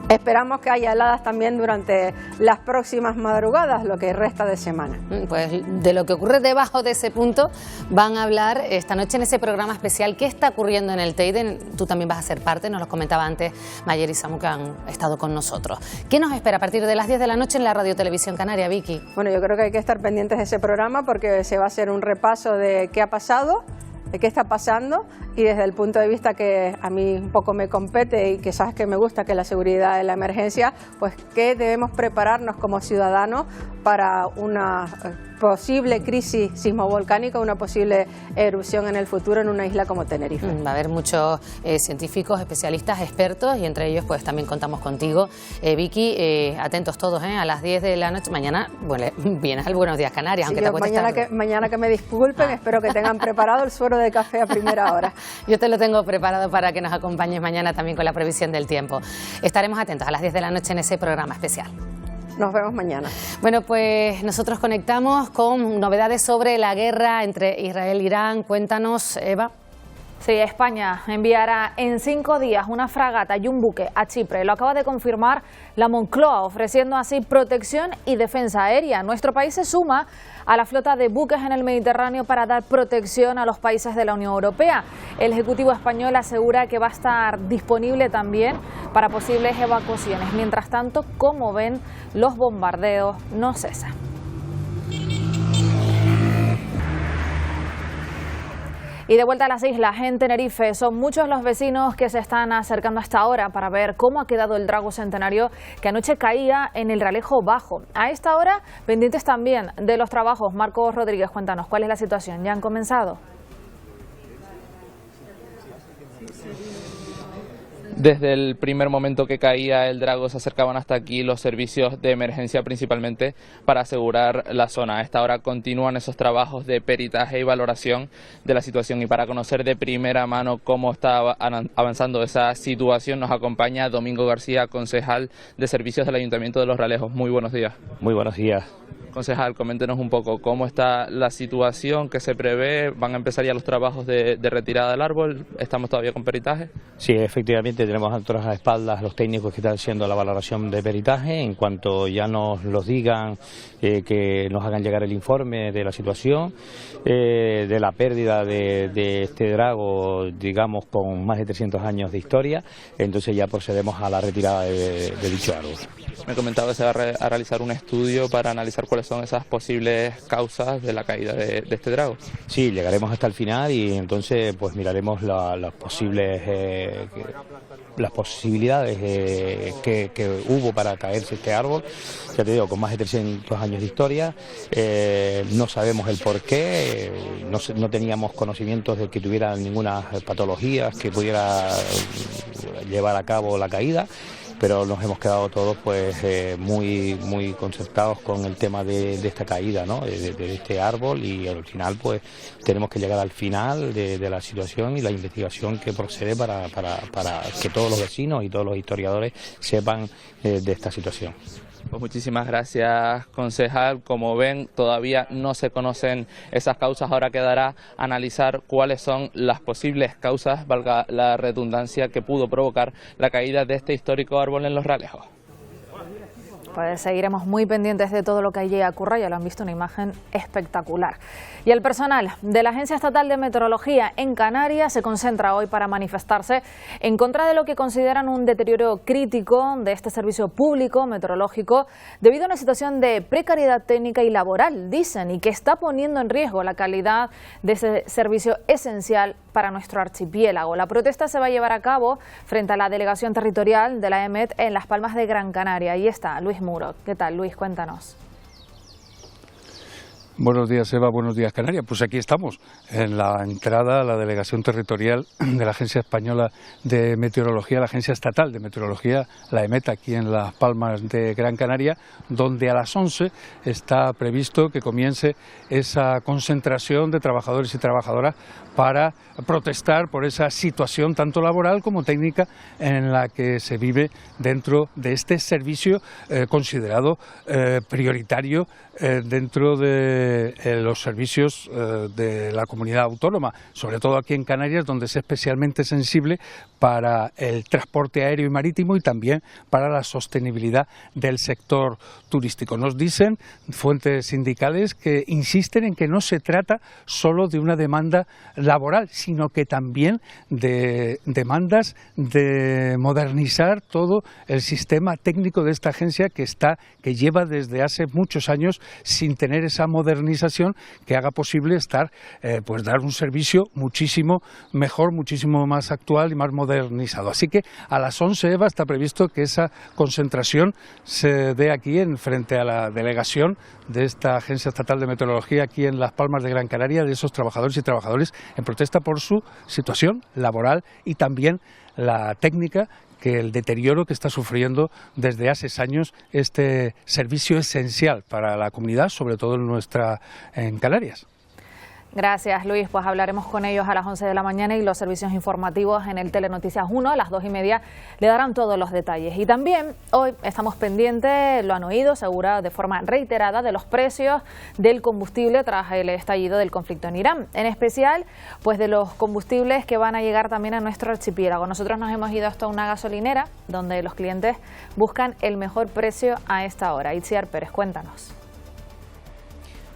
esperamos que haya heladas también durante las próximas madrugadas, lo que resta de semana. Pues de lo que ocurre debajo de ese punto van a hablar esta noche en ese programa especial. ¿Qué está ocurriendo en el Teide? Tú también vas a ser parte, nos lo comentaba antes Mayer y Samu, que han estado con nosotros. ¿Qué nos espera a partir de las 10 de la noche en la Radio Televisión Canaria, Vicky? Bueno, yo creo que hay que estar pendientes de ese programa porque se va a hacer un repaso de qué ha pasado, de qué está pasando, y desde el punto de vista que a mí un poco me compete y que sabes que me gusta, que es la seguridad de la emergencia, pues qué debemos prepararnos como ciudadanos para una posible crisis sismovolcánica, una posible erupción en el futuro en una isla como Tenerife. Va a haber muchos científicos, especialistas, expertos, y entre ellos pues también contamos contigo, Vicky. Atentos todos, a las 10 de la noche. Mañana vienes al Buenos Días Canarias, Sí, aunque te acuestes mañana que me disculpen, espero que tengan preparado el suero de café a primera hora. Yo te lo tengo preparado para que nos acompañes mañana también con la previsión del tiempo. Estaremos atentos a las 10 de la noche en ese programa especial. Nos vemos mañana. Bueno, pues nosotros conectamos con novedades sobre la guerra entre Israel e Irán. Cuéntanos, Eva. Sí, España enviará en 5 días una fragata y un buque a Chipre. Lo acaba de confirmar la Moncloa, ofreciendo así protección y defensa aérea. Nuestro país se suma a la flota de buques en el Mediterráneo para dar protección a los países de la Unión Europea. El Ejecutivo español asegura que va a estar disponible también para posibles evacuaciones. Mientras tanto, como ven, los bombardeos no cesan. Y de vuelta a las islas, en Tenerife, son muchos los vecinos que se están acercando hasta ahora para ver cómo ha quedado el drago centenario que anoche caía en el Realejo Bajo. A esta hora, pendientes también de los trabajos. Marcos Rodríguez, cuéntanos, ¿cuál es la situación? ¿Ya han comenzado? Desde el primer momento que caía el drago se acercaban hasta aquí los servicios de emergencia principalmente para asegurar la zona. A esta hora continúan esos trabajos de peritaje y valoración de la situación, y para conocer de primera mano cómo está avanzando esa situación nos acompaña Domingo García, concejal de servicios del Ayuntamiento de Los Realejos. Muy buenos días. Muy buenos días. Concejal, coméntenos un poco cómo está la situación que se prevé. ¿Van a empezar ya los trabajos de retirada del árbol? ¿Estamos todavía con peritaje? Sí, efectivamente tenemos a nuestras espaldas los técnicos que están haciendo la valoración de peritaje. En cuanto ya nos los digan, que nos hagan llegar el informe de la situación, de la pérdida de este drago, digamos, con más de 300 años de historia, entonces ya procedemos a la retirada de dicho árbol. Me comentaba que se va a realizar un estudio para analizar cuáles son esas posibles causas de la caída de este drago. Sí, llegaremos hasta el final y entonces pues miraremos las posibilidades que hubo para caerse este árbol. Ya te digo, con más de 300 años de historia, no sabemos el porqué, no teníamos conocimientos de que tuviera ninguna patología que pudiera llevar a cabo la caída, pero nos hemos quedado todos pues muy concertados con el tema de esta caída, ¿no? de este árbol, y al final pues tenemos que llegar al final de la situación y la investigación que procede para que todos los vecinos y todos los historiadores sepan de esta situación. Pues muchísimas gracias, concejal. Como ven, todavía no se conocen esas causas. Ahora quedará analizar cuáles son las posibles causas, valga la redundancia, que pudo provocar la caída de este histórico árbol en Los Realejos. Pues seguiremos muy pendientes de todo lo que allí ocurra. Ya lo han visto, una imagen espectacular. Y el personal de la Agencia Estatal de Meteorología en Canarias se concentra hoy para manifestarse en contra de lo que consideran un deterioro crítico de este servicio público meteorológico debido a una situación de precariedad técnica y laboral, dicen, y que está poniendo en riesgo la calidad de ese servicio esencial para nuestro archipiélago. La protesta se va a llevar a cabo frente a la delegación territorial de la EMET en Las Palmas de Gran Canaria. Ahí está Luis Muro. ¿Qué tal, Luis? Cuéntanos. Buenos días, Eva. Buenos días, Canarias. Pues aquí estamos, en la entrada a la delegación territorial de la Agencia Española de Meteorología, la Agencia Estatal de Meteorología, la EMET, aquí en Las Palmas de Gran Canaria, donde a las 11 está previsto que comience esa concentración de trabajadores y trabajadoras para protestar por esa situación tanto laboral como técnica en la que se vive dentro de este servicio considerado prioritario dentro de los servicios de la comunidad autónoma, sobre todo aquí en Canarias, donde es especialmente sensible para el transporte aéreo y marítimo y también para la sostenibilidad del sector turístico. Nos dicen fuentes sindicales que insisten en que no se trata solo de una demanda laboral, sino que también de demandas de modernizar todo el sistema técnico de esta agencia que lleva desde hace muchos años sin tener esa modernización que haga posible pues dar un servicio muchísimo mejor, muchísimo más actual y más modernizado. Así que a las 11, Eva, está previsto que esa concentración se dé aquí frente a la delegación de esta Agencia Estatal de Meteorología aquí en Las Palmas de Gran Canaria, de esos trabajadores y trabajadoras en protesta por su situación laboral y también la técnica, que el deterioro que está sufriendo desde hace años este servicio esencial para la comunidad, sobre todo en Canarias. Gracias, Luis. Pues hablaremos con ellos a las 11 de la mañana y los servicios informativos en el Telenoticias 1 a las 2:30 le darán todos los detalles. Y también hoy estamos pendientes, lo han oído, seguro de forma reiterada, de los precios del combustible tras el estallido del conflicto en Irán. En especial, pues de los combustibles que van a llegar también a nuestro archipiélago. Nosotros nos hemos ido hasta una gasolinera donde los clientes buscan el mejor precio a esta hora. Itziar Pérez, cuéntanos.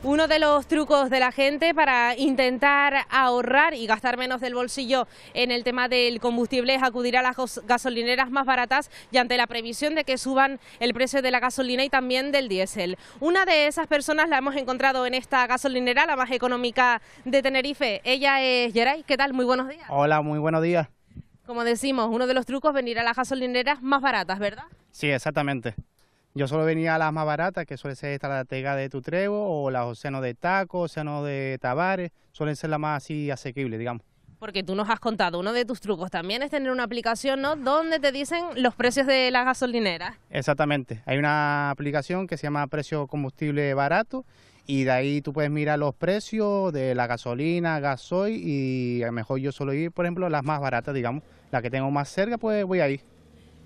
Uno de los trucos de la gente para intentar ahorrar y gastar menos del bolsillo en el tema del combustible es acudir a las gasolineras más baratas y ante la previsión de que suban el precio de la gasolina y también del diésel. Una de esas personas la hemos encontrado en esta gasolinera, la más económica de Tenerife. Ella es Yeray. ¿Qué tal? Muy buenos días. Hola, muy buenos días. Como decimos, uno de los trucos es venir a las gasolineras más baratas, ¿verdad? Sí, exactamente. Yo solo venía a las más baratas, que suele ser esta, la Tega de Tutrevo o la Océano de Taco, Océano de Tabares, suelen ser las más así asequibles, digamos. Porque tú nos has contado, uno de tus trucos también es tener una aplicación, ¿no?, donde te dicen los precios de la gasolinera. Exactamente, hay una aplicación que se llama Precio Combustible Barato y de ahí tú puedes mirar los precios de la gasolina, gasoil y a lo mejor yo suelo ir, por ejemplo, las más baratas, digamos, la que tengo más cerca, pues voy ahí.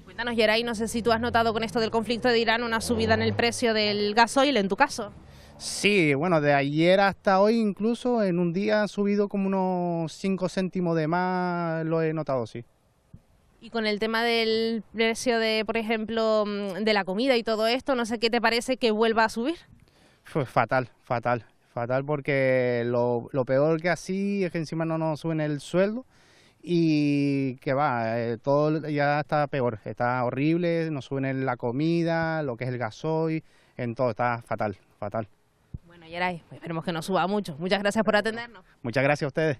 Cuéntanos, Yeray, no sé si tú has notado con esto del conflicto de Irán una subida en el precio del gasoil, en tu caso. Sí, bueno, de ayer hasta hoy incluso en un día ha subido como unos 5 céntimos de más, lo he notado, sí. Y con el tema del precio de, por ejemplo, de la comida y todo esto, no sé qué te parece que vuelva a subir. Pues fatal porque lo peor que así es que encima no nos suben el sueldo. Y que va, todo ya está peor, está horrible, nos suben la comida, lo que es el gasoil, en todo está fatal. Bueno, Yeray, pues esperemos que no suba mucho. Muchas gracias por atendernos. Muchas gracias a ustedes.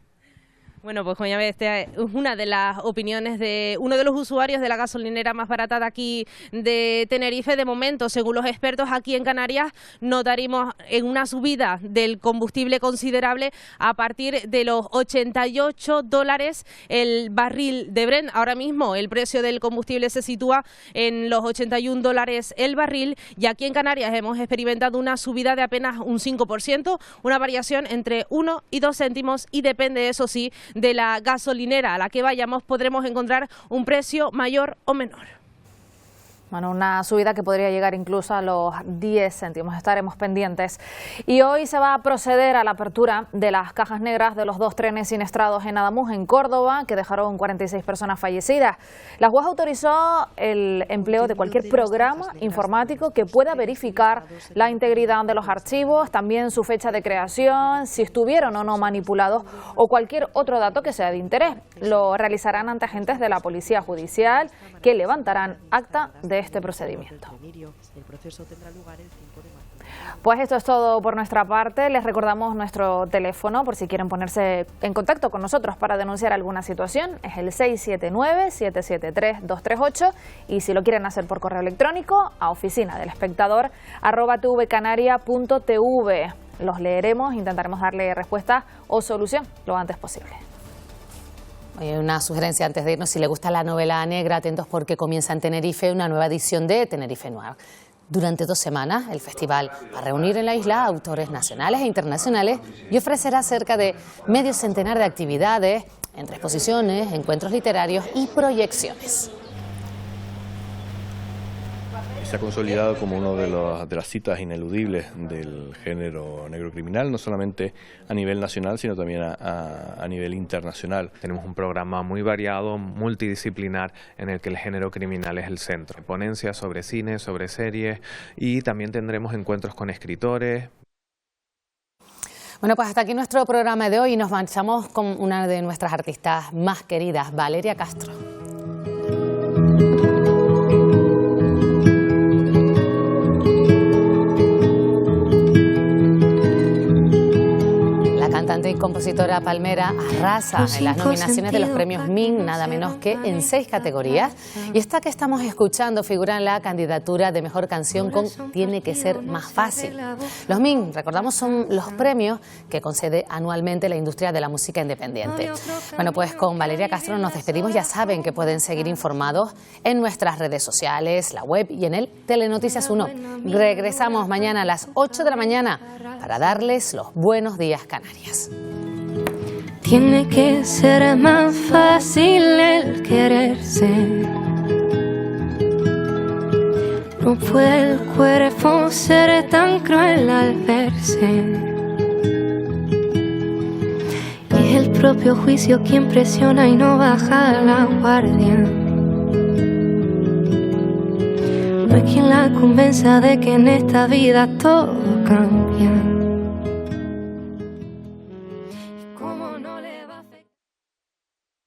Bueno, pues como ya ves, esta es una de las opiniones de uno de los usuarios de la gasolinera más barata de aquí de Tenerife. De momento, según los expertos aquí en Canarias, notaremos en una subida del combustible considerable a partir de los $88 el barril de Brent. Ahora mismo el precio del combustible se sitúa en los $81 el barril y aquí en Canarias hemos experimentado una subida de apenas un 5%, una variación entre 1 y 2 céntimos y depende, eso sí, de la gasolinera a la que vayamos podremos encontrar un precio mayor o menor. Bueno, una subida que podría llegar incluso a los 10 céntimos, estaremos pendientes. Y hoy se va a proceder a la apertura de las cajas negras de los 2 trenes siniestrados en Adamuz, en Córdoba, que dejaron 46 personas fallecidas. La juez autorizó el empleo de cualquier programa informático que pueda verificar la integridad de los archivos, también su fecha de creación, si estuvieron o no manipulados o cualquier otro dato que sea de interés. Lo realizarán ante agentes de la Policía Judicial que levantarán acta de este procedimiento. Pues esto es todo por nuestra parte. Les recordamos nuestro teléfono por si quieren ponerse en contacto con nosotros para denunciar alguna situación. Es el 679-773-238 y si lo quieren hacer por correo electrónico a oficinadelespectador@tvcanaria.tv. Los leeremos, intentaremos darle respuesta o solución lo antes posible. Oye, una sugerencia antes de irnos, si le gusta la novela negra, atentos porque comienza en Tenerife una nueva edición de Tenerife Noir. Durante 2 semanas el festival va a reunir en la isla a autores nacionales e internacionales y ofrecerá cerca de medio centenar de actividades, entre exposiciones, encuentros literarios y proyecciones. Se ha consolidado como una de las citas ineludibles del género negro criminal, no solamente a nivel nacional, sino también a nivel internacional. Tenemos un programa muy variado, multidisciplinar, en el que el género criminal es el centro. Ponencias sobre cine, sobre series y también tendremos encuentros con escritores. Bueno, pues hasta aquí nuestro programa de hoy y nos marchamos con una de nuestras artistas más queridas, Valeria Castro. La cantante y compositora palmera arrasa en las nominaciones de los premios MIN, nada menos que en 6 categorías. Y esta que estamos escuchando figura en la candidatura de Mejor Canción con Tiene que ser más fácil. Los MIN, recordamos, son los premios que concede anualmente la industria de la música independiente. Bueno, pues con Valeria Castro nos despedimos. Ya saben que pueden seguir informados en nuestras redes sociales, la web y en el Telenoticias 1. Regresamos mañana a las 8 de la mañana para darles los buenos días, Canarias. Tiene que ser más fácil el quererse. No puede el cuerpo ser tan cruel al verse. Y es el propio juicio quien presiona y no baja la guardia. No hay quien la convenza de que en esta vida todo cambia.